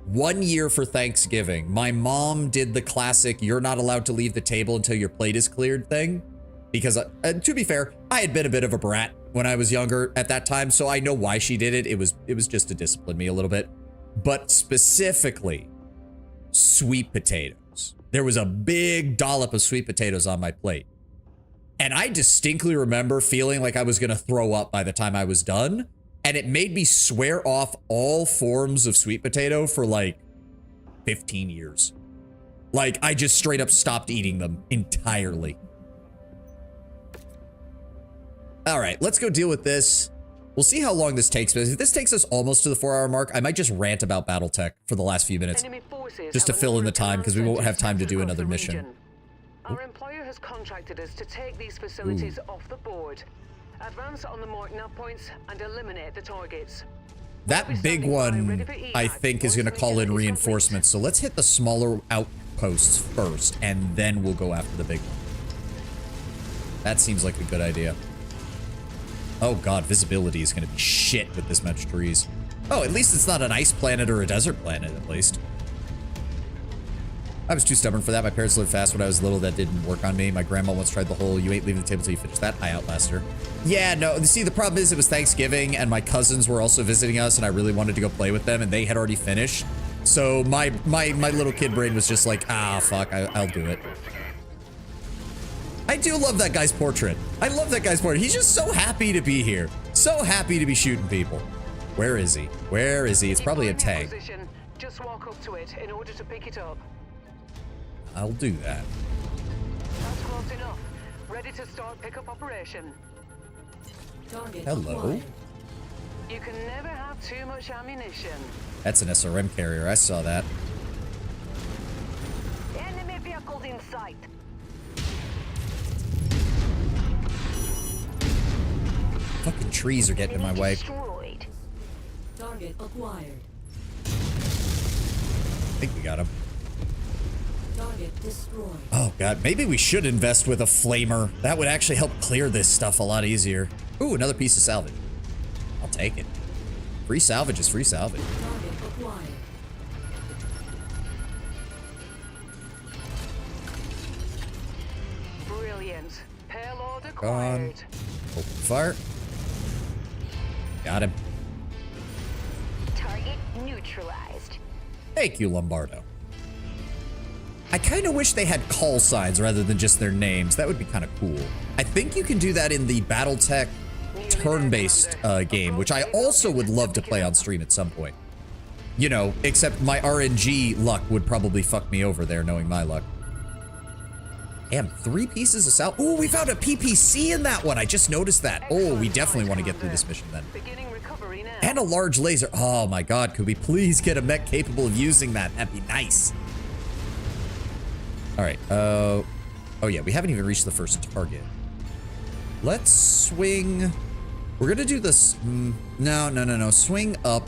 A: one year for Thanksgiving, my mom did the classic, you're not allowed to leave the table until your plate is cleared thing. Because, to be fair, I had been a bit of a brat when I was younger at that time, so I know why she did it. It was just to discipline me a little bit. But specifically, sweet potatoes. There was a big dollop of sweet potatoes on my plate. And I distinctly remember feeling like I was going to throw up by the time I was done. And it made me swear off all forms of sweet potato for like 15 years. Like, I just straight up stopped eating them entirely. All right, let's go deal with this. We'll see how long this takes. But if this takes us almost to the 4-hour mark, I might just rant about Battletech for the last few minutes. Just to fill in the time, because we won't have time to do another mission.
B: Our employer has contracted us to take these facilities off the board, advance on the marked nav points, and eliminate the targets.
A: That big one, I think, is going to call in reinforcements. So let's hit the smaller outposts first, and then we'll go after the big one. That seems like a good idea. Oh god, visibility is going to be shit with this much trees. Oh, at least it's not an ice planet or a desert planet, at least. I was too stubborn for that. My parents lived fast when I was little. That didn't work on me. My grandma once tried the whole, you ain't leaving the table until you finish that. I outlasted her. Yeah, no, see, the problem is it was Thanksgiving, and my cousins were also visiting us, and I really wanted to go play with them, and they had already finished. So my little kid brain was just like, ah, fuck, I'll do it. I do love that guy's portrait. I love that guy's portrait. He's just so happy to be here. So happy to be shooting people. Where is he? Where is he? It's probably a tank.
B: Just walk up to it in order to pick it up.
A: I'll do that.
B: That's close enough. Ready to start pickup operation.
A: Hello.
B: You can never have too much ammunition.
A: That's an SRM carrier. I saw that.
E: Enemy vehicles in sight.
A: Fucking trees are getting in my way.
E: Destroyed.
C: Target acquired.
A: I think we got him.
C: Target destroyed.
A: Oh god, maybe we should invest with a flamer. That would actually help clear this stuff a lot easier. Ooh, another piece of salvage. I'll take it. Free salvage is free salvage.
C: Target acquired.
B: Brilliant. Payload
A: Gone.
B: acquired.
A: Open fire. Got him.
E: Target neutralized.
A: Thank you, Lombardo. I kind of wish they had call signs rather than just their names. That would be kind of cool. I think you can do that in the Battletech turn-based game, which I also would love to play on stream at some point. You know, except my RNG luck would probably fuck me over there, knowing my luck. Damn, 3 pieces of salvage. Oh, we found a PPC in that one. I just noticed that. Oh, we definitely want to get through this mission then.
B: Beginning recovery free now.
A: And a large laser. Oh my god, could we please get a mech capable of using that? That'd be nice. Alright, oh yeah, we haven't even reached the first target. Let's swing. We're gonna do this. No. Swing up.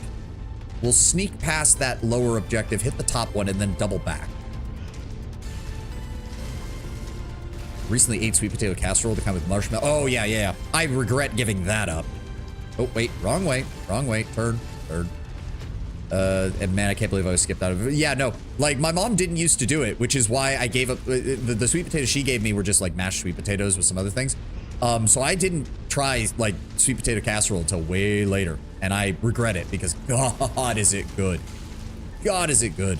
A: We'll sneak past that lower objective, hit the top one, and then double back. Recently ate sweet potato casserole to come with marshmallow. Oh, yeah. I regret giving that up. Oh, wait. Wrong way. Turn. And man, I can't believe I was skipped out of it. Yeah, no. Like, my mom didn't used to do it, which is why I gave up. The sweet potatoes she gave me were just, like, mashed sweet potatoes with some other things. So I didn't try, like, sweet potato casserole until way later. And I regret it because, God, is it good. God, is it good.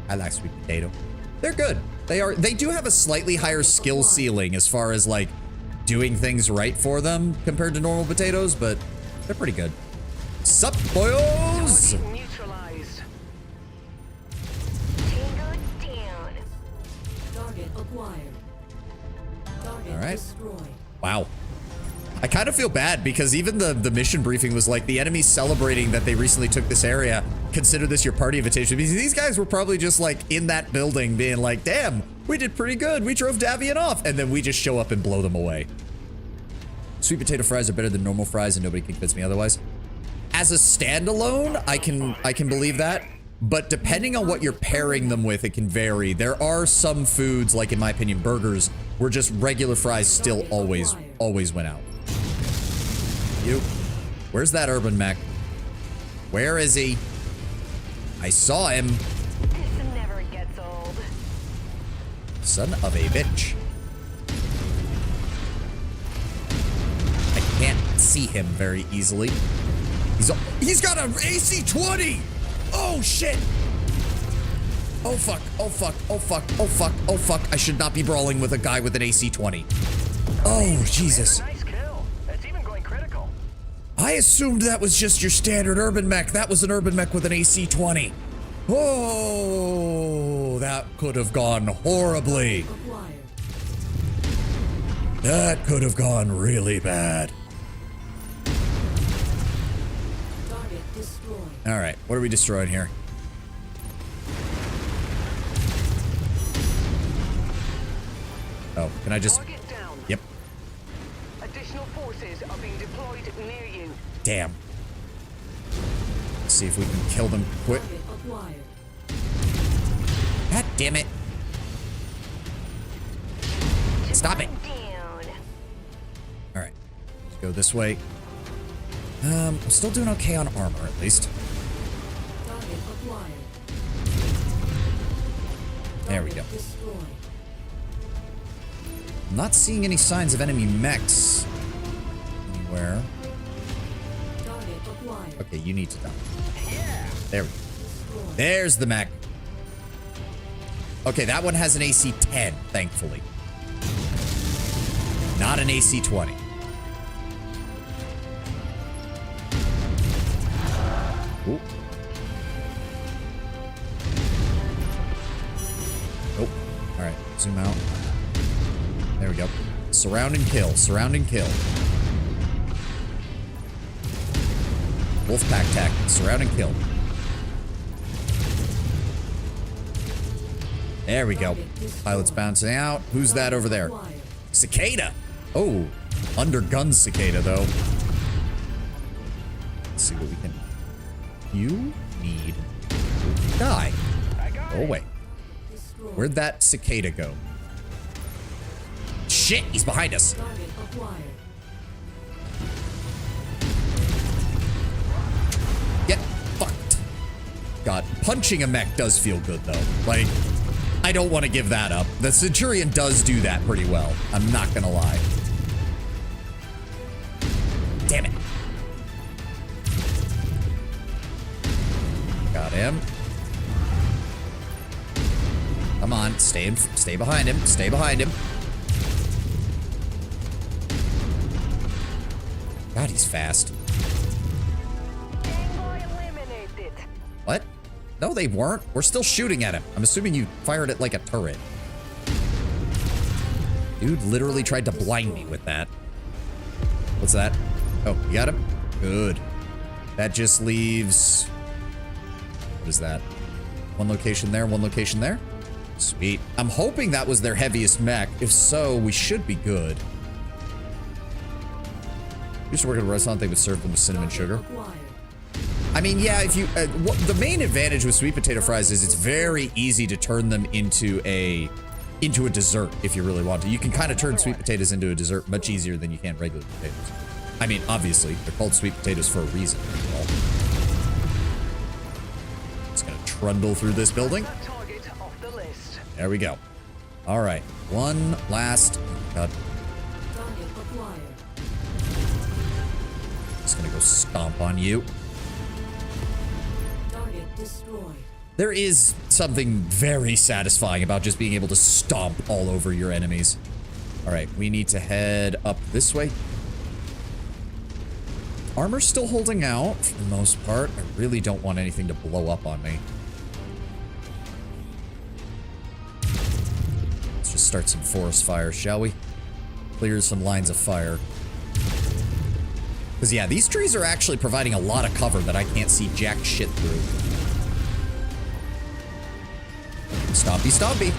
A: I like sweet potato. They're good. They do have a slightly higher skill ceiling as far as, like, doing things right for them compared to normal potatoes, but they're pretty good. Sup, boys?
B: Target neutralized.
E: Tango down.
C: Target acquired. Target
A: All right.
C: destroyed.
A: Wow. I kind of feel bad because even the mission briefing was like the enemies celebrating that they recently took this area. Consider this your party invitation. Because these guys were probably just like in that building being like, damn, we did pretty good. We drove Davian off. And then we just show up and blow them away. Sweet potato fries are better than normal fries and nobody can convince me otherwise. As a standalone, I can believe that. But depending on what you're pairing them with, it can vary. There are some foods, like in my opinion, burgers, where just regular fries still always win out. You. Where's that urban mech? Where is he? I saw him.
E: This never gets old.
A: Son of a bitch. I can't see him very easily. He's got an AC-20! Oh shit! Oh fuck, oh fuck, oh fuck, oh fuck, oh fuck. I should not be brawling with a guy with an AC-20. Oh, Jesus.
D: Nice kill. It's even going critical.
A: I assumed that was just your standard urban mech. That was an urban mech with an AC-20. Oh, that could have gone horribly.
C: Acquired.
A: That could have gone really bad.
C: Target destroyed.
A: All right, what are we destroying here? Oh, can I just...
B: Target down.
A: Yep.
B: Additional forces are being deployed near you.
A: Damn. Let's see if we can kill them quick.
C: Target acquired.
A: God damn it. Stop it.
E: Down.
A: All right, let's go this way. I'm still doing okay on armor, at least.
C: Target acquired.
A: There we go.
C: Target destroyed.
A: I'm not seeing any signs of enemy mechs anywhere.
C: Target acquired.
A: Okay, you need to die. There we go.
C: Destroyed.
A: There's the mech. Okay, that one has an AC-10, thankfully. Not an AC-20. Ooh. Oh, all right, zoom out. There we go. Surround and kill, surround and kill. Wolfpack tactic, surround and kill. There we go. Pilot's bouncing out. Who's that over there? Cicada. Oh, undergunned cicada, though. Let's see what we can... You need to die. Go away. Where'd that cicada go? Shit, he's behind us.
C: Target acquired.
A: Get fucked. God, punching a mech does feel good, though. Like... I don't want to give that up. The Centurion does do that pretty well. I'm not gonna lie. Damn it. Got him. Come on, stay behind him. Stay behind him. God, he's fast.
E: Tango eliminated.
A: What? No, they weren't. We're still shooting at him. I'm assuming you fired it like a turret. Dude literally tried to blind me with that. What's that? Oh, you got him? Good. That just leaves... What is that? One location there, one location there? Sweet. I'm hoping that was their heaviest mech. If so, we should be good. Used to work at a restaurant, they would serve them with cinnamon sugar.
C: Acquired.
A: I mean, yeah, if you... the main advantage with sweet potato fries is it's very easy to turn them into a dessert if you really want to. You can kind of turn sweet potatoes into a dessert much easier than you can regular potatoes. I mean, obviously, they're called sweet potatoes for a reason. Just gonna trundle through this building.
B: That target off the list.
A: There we go. All right, one last... God,
C: Target acquired.
A: just gonna go stomp on you.
C: Target destroyed.
A: There is something very satisfying about just being able to stomp all over your enemies. All right, we need to head up this way. Armor's still holding out for the most part. I really don't want anything to blow up on me. Let's just start some forest fires, shall we? Clear some lines of fire. Because, yeah, these trees are actually providing a lot of cover that I can't see jack shit through. Stompy, stompy.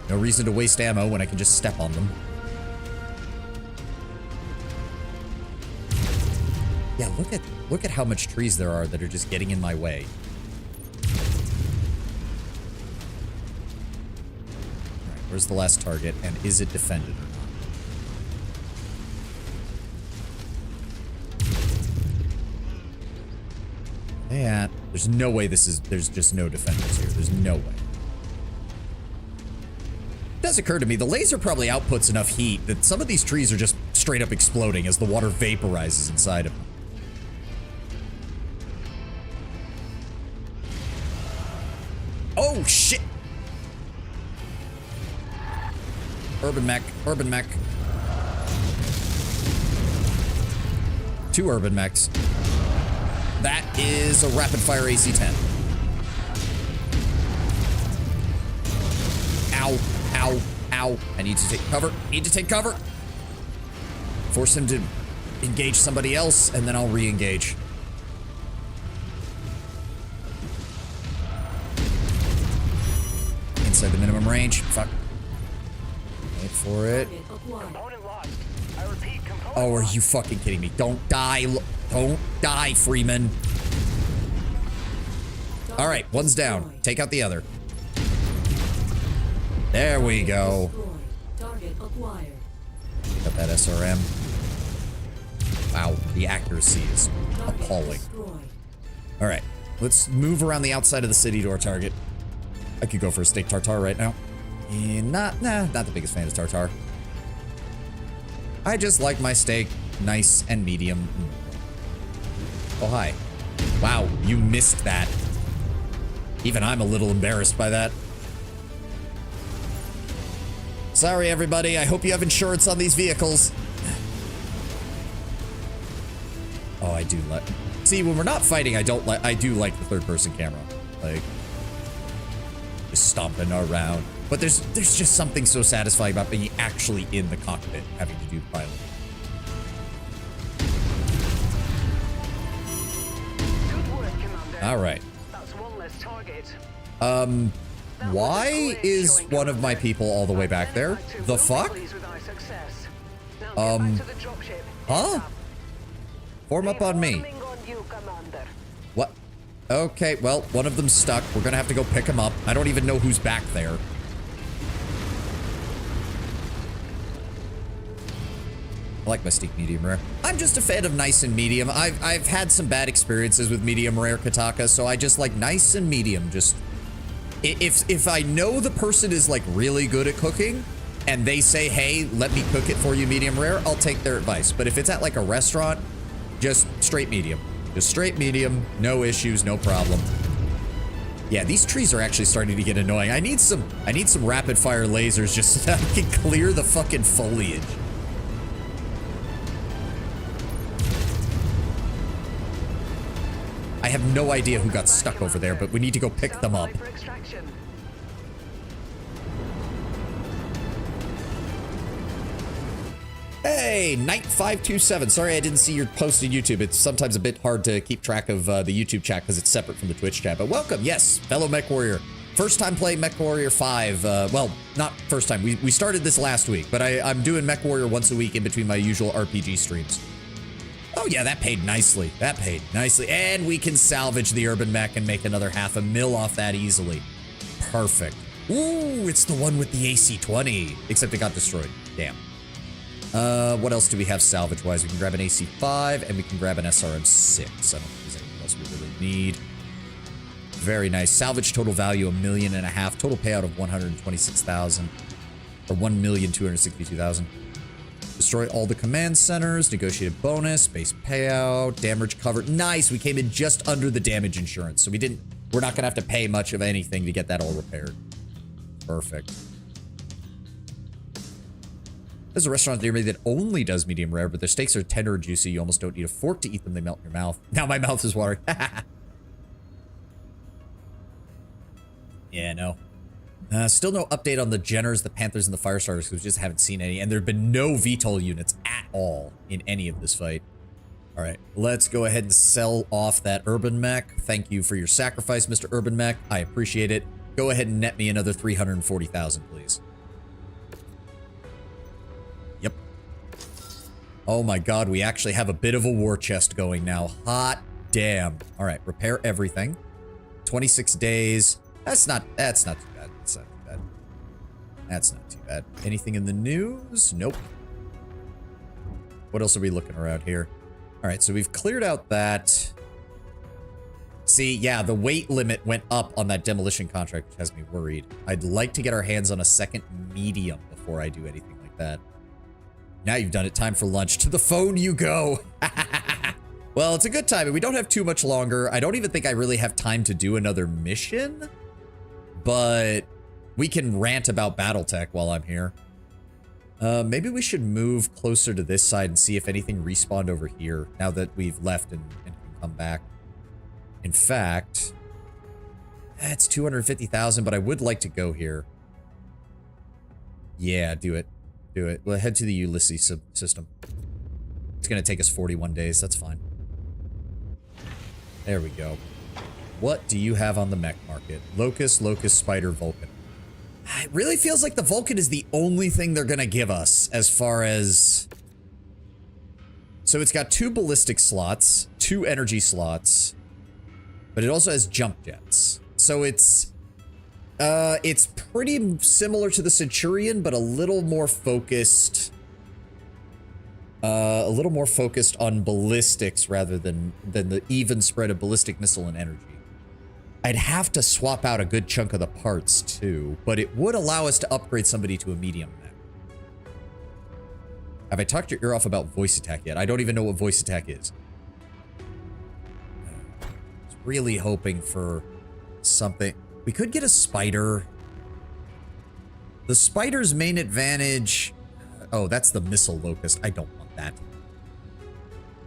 A: No reason to waste ammo when I can just step on them. Yeah, look at how much trees there are that are just getting in my way. All right, where's the last target, and is it defended or not? Yeah, there's no way there's just no defenders here. There's no way. It does occur to me, the laser probably outputs enough heat that some of these trees are just straight up exploding as the water vaporizes inside of them. Oh, shit! Urban mech, urban mech. 2 urban mechs. That is a rapid fire AC-10. Ow, ow, ow. I need to take cover. Need to take cover. Force him to engage somebody else, and then I'll re-engage. Inside the minimum range. Fuck. Wait for it.
C: Target acquired.
D: Component lost. I repeat, component
A: Oh, are
D: lost.
A: you fucking kidding me? Don't die. Don't die, Freeman. All right, one's down. Take out the other. There we go.
C: Destroyed. Target acquired.
A: Got that SRM. Wow, the accuracy is
C: Target
A: appalling.
C: destroyed.
A: All right, let's move around the outside of the city to our target. I could go for a steak tartare right now. Not the biggest fan of tartare. I just like my steak nice and medium. Oh, hi. Wow, you missed that. Even I'm a little embarrassed by that. Sorry, everybody. I hope you have insurance on these vehicles. Oh, I do like... See, when we're not fighting, I do like the third-person camera. Like, just stomping around. But there's just something so satisfying about being actually in the cockpit, having to do the pilot.
B: Good work, Commander.
A: All right.
B: That's one less target.
A: Why is one of my people all the way back there? The fuck? Huh? Form up on me. What? Okay, well, one of them's stuck. We're gonna have to go pick him up. I don't even know who's back there. I like my steak medium rare. I'm just a fan of nice and medium. I've had some bad experiences with medium rare Kataka, so I just like nice and medium. Just if I know the person is like really good at cooking and they say, hey, let me cook it for you medium rare, I'll take their advice. But if it's at like a restaurant, just straight medium. Just straight medium, no issues, no problem. Yeah, these trees are actually starting to get annoying. I need some rapid fire lasers just so that I can clear the fucking foliage. I have no idea who got stuck over there, but we need to go pick them up. Hey, Knight527. Sorry I didn't see your post on YouTube. It's sometimes a bit hard to keep track of the YouTube chat because it's separate from the Twitch chat. But welcome, yes, fellow Mech Warrior. First time playing Mech Warrior 5. Well, not first time. We started this last week, but I'm doing Mech Warrior once a week in between my usual RPG streams. Oh yeah, that paid nicely. That paid nicely. And we can salvage the urban mech and make another $500,000 off that easily. Perfect. Ooh, it's the one with the AC-20. Except it got destroyed. Damn. What else do we have salvage-wise? We can grab an AC-5 and we can grab an SRM-6. I don't think there's anything else we really need. Very nice. Salvage total value, $1.5 million. Total payout of $126,000. Or $1,262,000. Destroy all the command centers. Negotiated bonus. Base payout. Damage covered. Nice. We came in just under the damage insurance. So we're not gonna have to pay much of anything to get that all repaired. Perfect. There's a restaurant near me that only does medium rare, but their steaks are tender and juicy. You almost don't need a fork to eat them. They melt in your mouth. Now my mouth is watering. Yeah, no. Still no update on the Jenners, the Panthers, and the Firestarters, because we just haven't seen any. And there have been no VTOL units at all in any of this fight. All right, let's go ahead and sell off that Urban Mech. Thank you for your sacrifice, Mr. Urban Mech. I appreciate it. Go ahead and net me another 340,000, please. Yep. Oh my god, we actually have a bit of a war chest going now. Hot damn. All right, repair everything. 26 days. That's not too bad. That's not too bad. That's not too bad. Anything in the news? Nope. What else are we looking around here? All right, so we've cleared out that. See, yeah, the weight limit went up on that demolition contract, which has me worried. I'd like to get our hands on a second medium before I do anything like that. Now you've done it. Time for lunch. To the phone you go. Well, it's a good time. We don't have too much longer. I don't even think I really have time to do another mission. But we can rant about Battletech while I'm here. Maybe we should move closer to this side and see if anything respawned over here now that we've left and can come back. In fact, it's 250,000, but I would like to go here. Yeah, do it. Do it. We'll head to the Ulysses system. It's going to take us 41 days. That's fine. There we go. What do you have on the mech market? Locust, Spider, Vulcan. It really feels like the Vulcan is the only thing they're going to give us as far as... So it's got 2 ballistic slots, 2 energy slots, but it also has jump jets. So it's pretty similar to the Centurion, but a little more focused... a little more focused on ballistics rather than the even spread of ballistic missile and energy. I'd have to swap out a good chunk of the parts too, but it would allow us to upgrade somebody to a medium mech. Have I talked your ear off about voice attack yet? I don't even know what voice attack is. I was really hoping for something. We could get a spider. The spider's main advantage... Oh, that's the missile locust. I don't want that.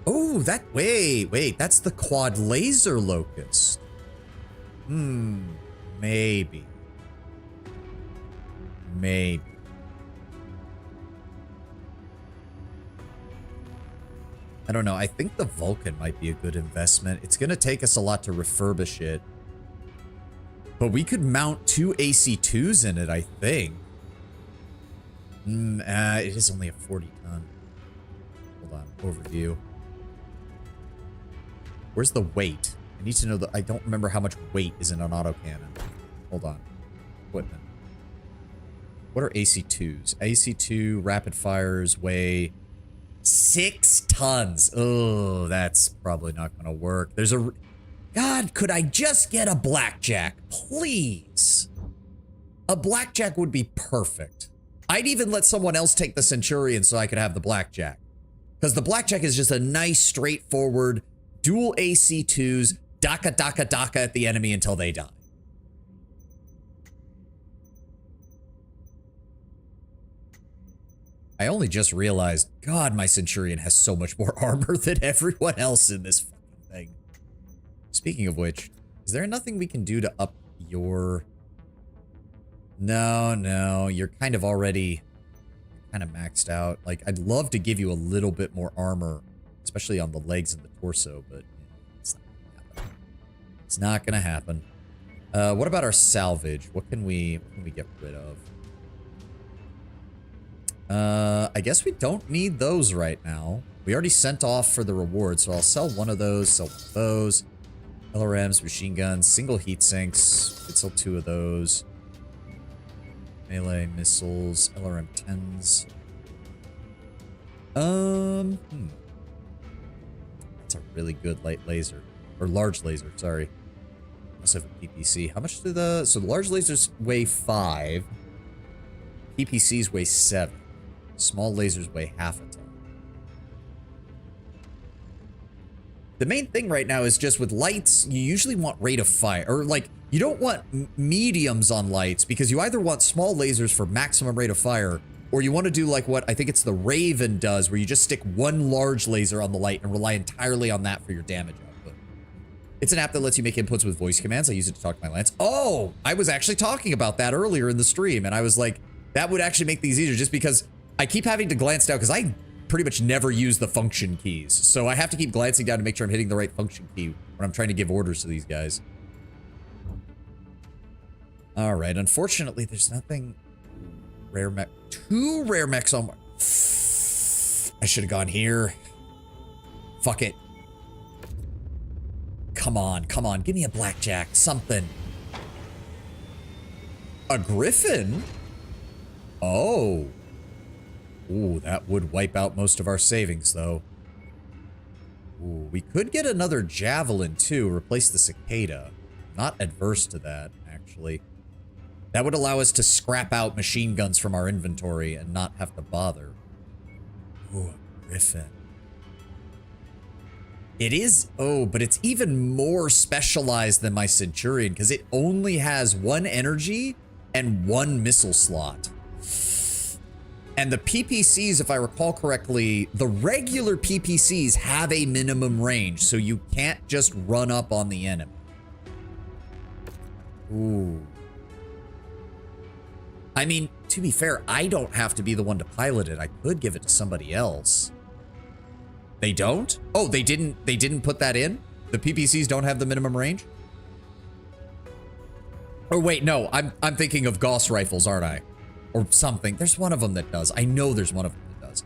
A: Oh, wait, that's the quad laser locust. Maybe. I don't know. I think the Vulcan might be a good investment. It's going to take us a lot to refurbish it. But we could mount 2 AC-2s in it, I think. It is only a 40-ton. Hold on. Overview. Where's the weight? I need to know I don't remember how much weight is in an autocannon. Hold on. Equipment. What are AC-2s? AC-2 rapid fires weigh 6 tons. Oh, that's probably not going to work. There's a... God, could I just get a blackjack? Please. A blackjack would be perfect. I'd even let someone else take the Centurion so I could have the blackjack. Because the blackjack is just a nice, straightforward, dual AC-2s, daka at the enemy until they die. I only just realized, God, my Centurion has so much more armor than everyone else in this fucking thing. Speaking of which, is there nothing we can do to up your... No, you're kind of already kind of maxed out. Like, I'd love to give you a little bit more armor, especially on the legs and the torso, but it's not gonna happen. What about our salvage? What can we get rid of? I guess we don't need those right now. We already sent off for the reward, so I'll sell one of those, sell one of those. LRMs, machine guns, single heat sinks. Could sell 2 of those. Melee missiles, LRM 10s. That's a really good light laser. Or large laser, sorry. Must have a PPC. How much do the... So the large lasers weigh 5. PPCs weigh 7. Small lasers weigh half a ton. The main thing right now is just with lights, you usually want rate of fire. Or like, you don't want mediums on lights because you either want small lasers for maximum rate of fire, or you want to do like what I think it's the Raven does, where you just stick one large laser on the light and rely entirely on that for your damage output. It's an app that lets you make inputs with voice commands. I use it to talk to my lance. Oh, I was actually talking about that earlier in the stream, and I was like, that would actually make these easier just because I keep having to glance down because I pretty much never use the function keys. So I have to keep glancing down to make sure I'm hitting the right function key when I'm trying to give orders to these guys. All right, unfortunately, there's nothing rare mech. 2 rare mechs on my... I should have gone here. Fuck it. Come on, come on. Give me a blackjack. Something. A griffin? Oh. Ooh, that would wipe out most of our savings, though. Ooh, we could get another javelin, too. Replace the cicada. Not adverse to that, actually. That would allow us to scrap out machine guns from our inventory and not have to bother. Ooh, a griffin. It is... Oh, but it's even more specialized than my Centurion, because it only has 1 energy and 1 missile slot. And the PPCs, if I recall correctly, the regular PPCs have a minimum range, so you can't just run up on the enemy. Ooh. I mean, to be fair, I don't have to be the one to pilot it. I could give it to somebody else. They don't? Oh, they didn't put that in? The PPCs don't have the minimum range? Oh wait, no, I'm thinking of Gauss rifles, aren't I? Or something. There's one of them that does. I know there's one of them that does.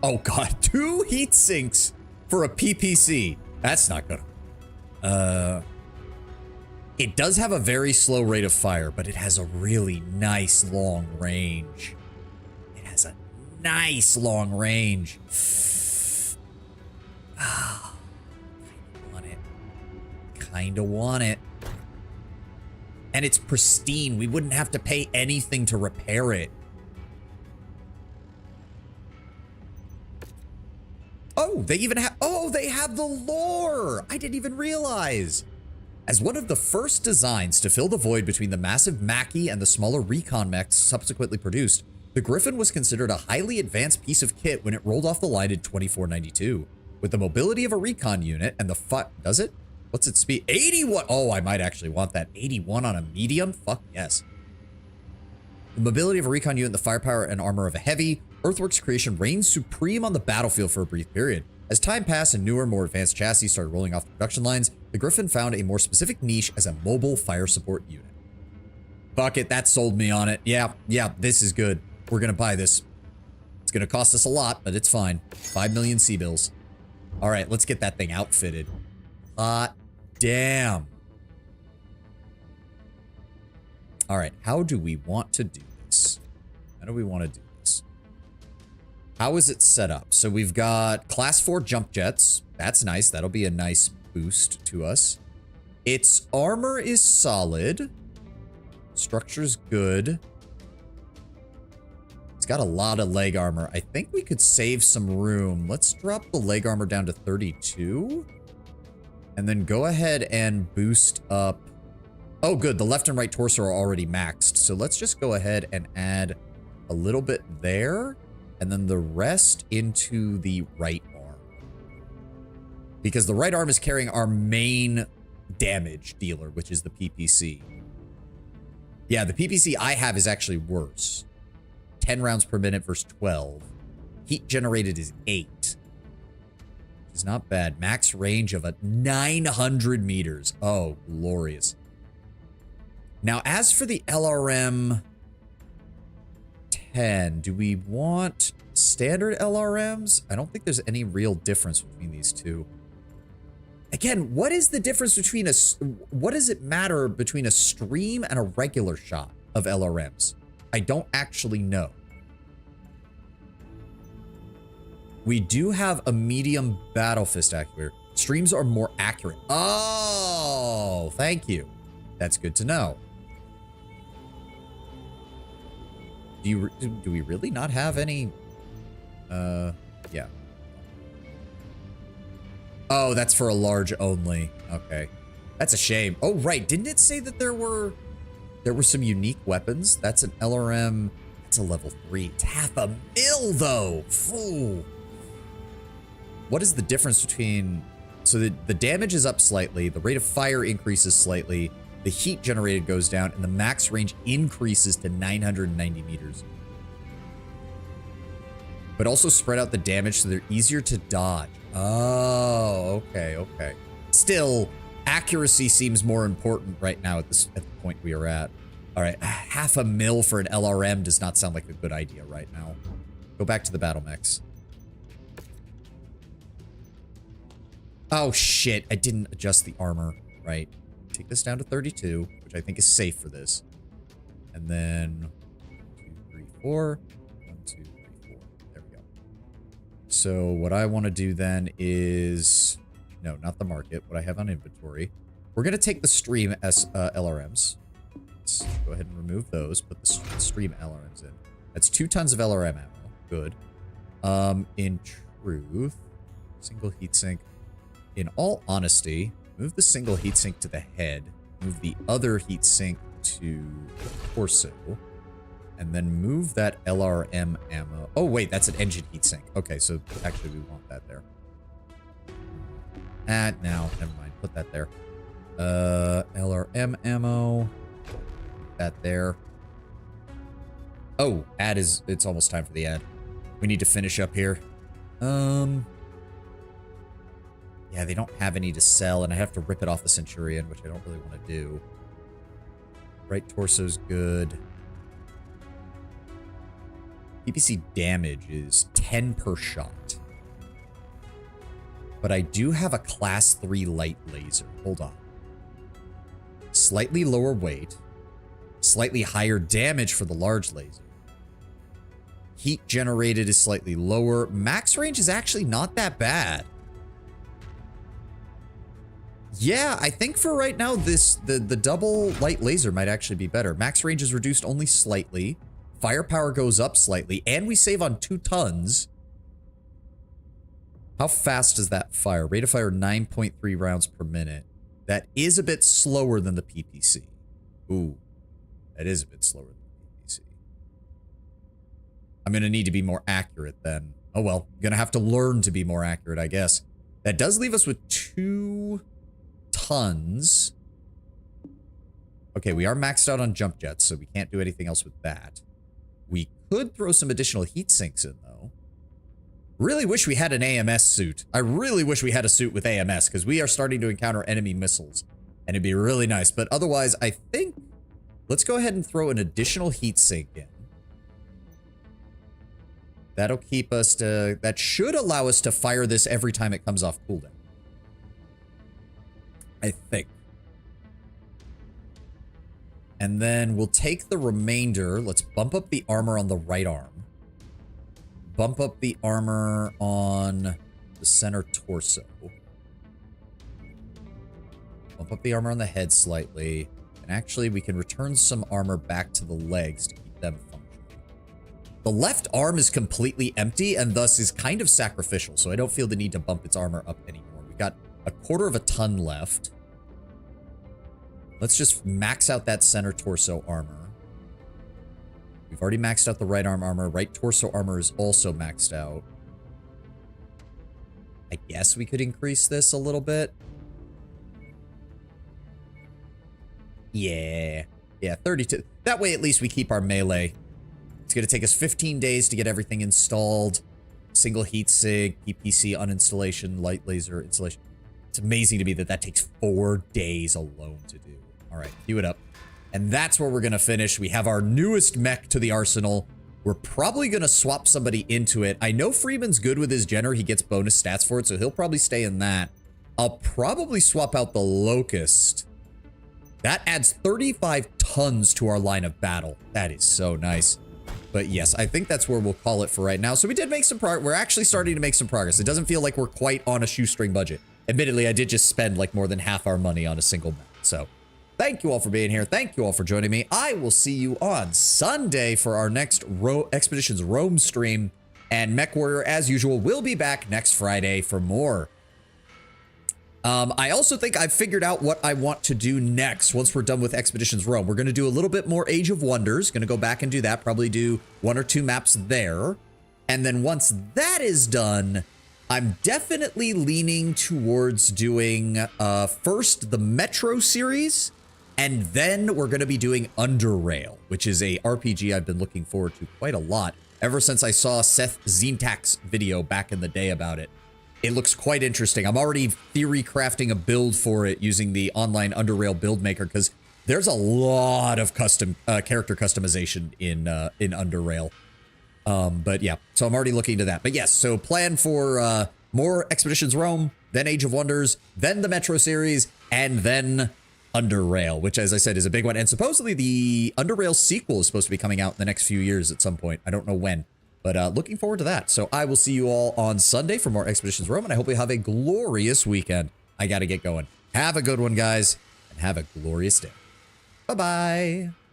A: Oh god, 2 heat sinks for a PPC. That's not good. It does have a very slow rate of fire, but it has a really nice long range. It has a nice long range. Ah, kinda want it. Kinda want it. And it's pristine. We wouldn't have to pay anything to repair it. Oh, they even have... Oh, they have the lore! I didn't even realize. As one of the first designs to fill the void between the massive Mackie and the smaller recon mechs subsequently produced, the Griffin was considered a highly advanced piece of kit when it rolled off the line in 2492. With the mobility of a recon unit and the does it? What's its speed? 81! Oh, I might actually want that. 81 on a medium? Fuck yes. The mobility of a recon unit and the firepower and armor of a heavy, Earthworks creation reigned supreme on the battlefield for a brief period. As time passed and newer, more advanced chassis started rolling off the production lines, the Griffin found a more specific niche as a mobile fire support unit. Fuck it, that sold me on it. Yeah, this is good. We're gonna buy this. It's gonna cost us a lot, but it's fine. 5 million C-bills. All right, let's get that thing outfitted. Hot damn. All right, how do we want to do this? How do we want to do this? How is it set up? So we've got class 4 jump jets. That's nice. That'll be a nice boost to us. Its armor is solid. Structure's good. It's got a lot of leg armor. I think we could save some room. Let's drop the leg armor down to 32. And then go ahead and boost up. Oh, good. The left and right torso are already maxed. So let's just go ahead and add a little bit there. And then the rest into the right arm. Because the right arm is carrying our main damage dealer, which is the PPC. Yeah, the PPC I have is actually worse. 10 rounds per minute versus 12. Heat generated is 8. Which is not bad. Max range of 900 meters. Oh, glorious. Now, as for the LRM 10, do we want standard LRMs? I don't think there's any real difference between these two. Again, what is the difference between what does it matter between a stream and a regular shot of LRMs? I don't actually know. We do have a medium battle fist accuracy. Streams are more accurate. Oh, thank you. That's good to know. Do we really not have any? Yeah. Oh, that's for a large only. Okay. That's a shame. Oh, right. Didn't it say that there were some unique weapons? That's an LRM. That's a level 3. It's 500,000 though. Ooh. What is the difference between... So the damage is up slightly. The rate of fire increases slightly. The heat generated goes down. And the max range increases to 990 meters. But also spread out the damage so they're easier to dodge. Oh, okay, okay. Still, accuracy seems more important right now at the point we are at. All right, 500,000 for an LRM does not sound like a good idea right now. Go back to the battle mechs. Oh, shit. I didn't adjust the armor. Right. Take this down to 32, which I think is safe for this. And then 1, 2, 3, 4. 1, 2, 3, 4. There we go. So what I want to do then is... No, not the market. What I have on inventory. We're going to take the stream as LRMs. Let's go ahead and remove those. Put the stream LRMs in. That's 2 tons of LRM ammo. Good. In truth, single heatsink. In all honesty, move the single heatsink to the head. Move the other heatsink to the torso. And then move that LRM ammo. Oh, wait, that's an engine heatsink. Okay, so actually we want that there. No, never mind. Put that there. LRM ammo. That there. Oh, ad is... It's almost time for the ad. We need to finish up here. Yeah, they don't have any to sell, and I have to rip it off the Centurion, which I don't really want to do. Right torso's good. PPC damage is 10 per shot. But I do have a class 3 light laser. Hold on. Slightly lower weight. Slightly higher damage for the large laser. Heat generated is slightly lower. Max range is actually not that bad. Yeah, I think for right now, the double light laser might actually be better. Max range is reduced only slightly. Firepower goes up slightly. And we save on 2 tons. How fast does that fire? Rate of fire 9.3 rounds per minute. That is a bit slower than the PPC. Ooh. That is a bit slower than the PPC. I'm going to need to be more accurate then. Oh well. I'm going to have to learn to be more accurate, I guess. That does leave us with 2... tons. Okay, we are maxed out on jump jets, so we can't do anything else with that. We could throw some additional heat sinks in, though. Really wish we had an AMS suit. I really wish we had a suit with AMS, because we are starting to encounter enemy missiles. And it'd be really nice. But otherwise, I think... Let's go ahead and throw an additional heat sink in. That'll keep us to... That should allow us to fire this every time it comes off cooldown. I think. And then we'll take the remainder. Let's bump up the armor on the right arm. Bump up the armor on the center torso. Bump up the armor on the head slightly. And actually, we can return some armor back to the legs to keep them functional. The left arm is completely empty and thus is kind of sacrificial, so I don't feel the need to bump its armor up anymore. We got 1/4 of a ton left. Let's just max out that center torso armor. We've already maxed out the right arm armor. Right torso armor is also maxed out. I guess we could increase this a little bit. Yeah. Yeah, 32. That way at least we keep our melee. going to take us 15 days to get everything installed. Single heatsink, EPC uninstallation, light laser installation. It's amazing to me that that takes 4 days alone to do. All right, cue it up. And that's where we're going to finish. We have our newest mech to the arsenal. We're probably going to swap somebody into it. I know Freeman's good with his Jenner. He gets bonus stats for it, so he'll probably stay in that. I'll probably swap out the Locust. That adds 35 tons to our line of battle. That is so nice. But yes, I think that's where we'll call it for right now. So we did make some progress. We're actually starting to make some progress. It doesn't feel like we're quite on a shoestring budget. Admittedly, I did just spend like more than half our money on a single mech. So thank you all for being here. Thank you all for joining me. I will see you on Sunday for our next Expeditions Rome stream. And Mech Warrior, as usual, will be back next Friday for more. I also think I've figured out what I want to do next once we're done with Expeditions Rome. We're going to do a little bit more Age of Wonders. Going to go back and do that. Probably do 1 or 2 maps there. And then once that is done, I'm definitely leaning towards doing first the Metro series. And then we're going to be doing Underrail, which is a RPG I've been looking forward to quite a lot ever since I saw Seth Zintak's video back in the day about it. It looks quite interesting. I'm already theory crafting a build for it using the online Underrail build maker because there's a lot of custom character customization in Underrail. But yeah, so I'm already looking into that. But yes, so plan for more Expeditions Rome, then Age of Wonders, then the Metro series, and then Underrail, which, as I said, is a big one. And supposedly the Underrail sequel is supposed to be coming out in the next few years at some point. I don't know when. But looking forward to that. So I will see you all on Sunday for more Expeditions Rome, and I hope you have a glorious weekend. I got to get going. Have a good one, guys, and have a glorious day. Bye-bye.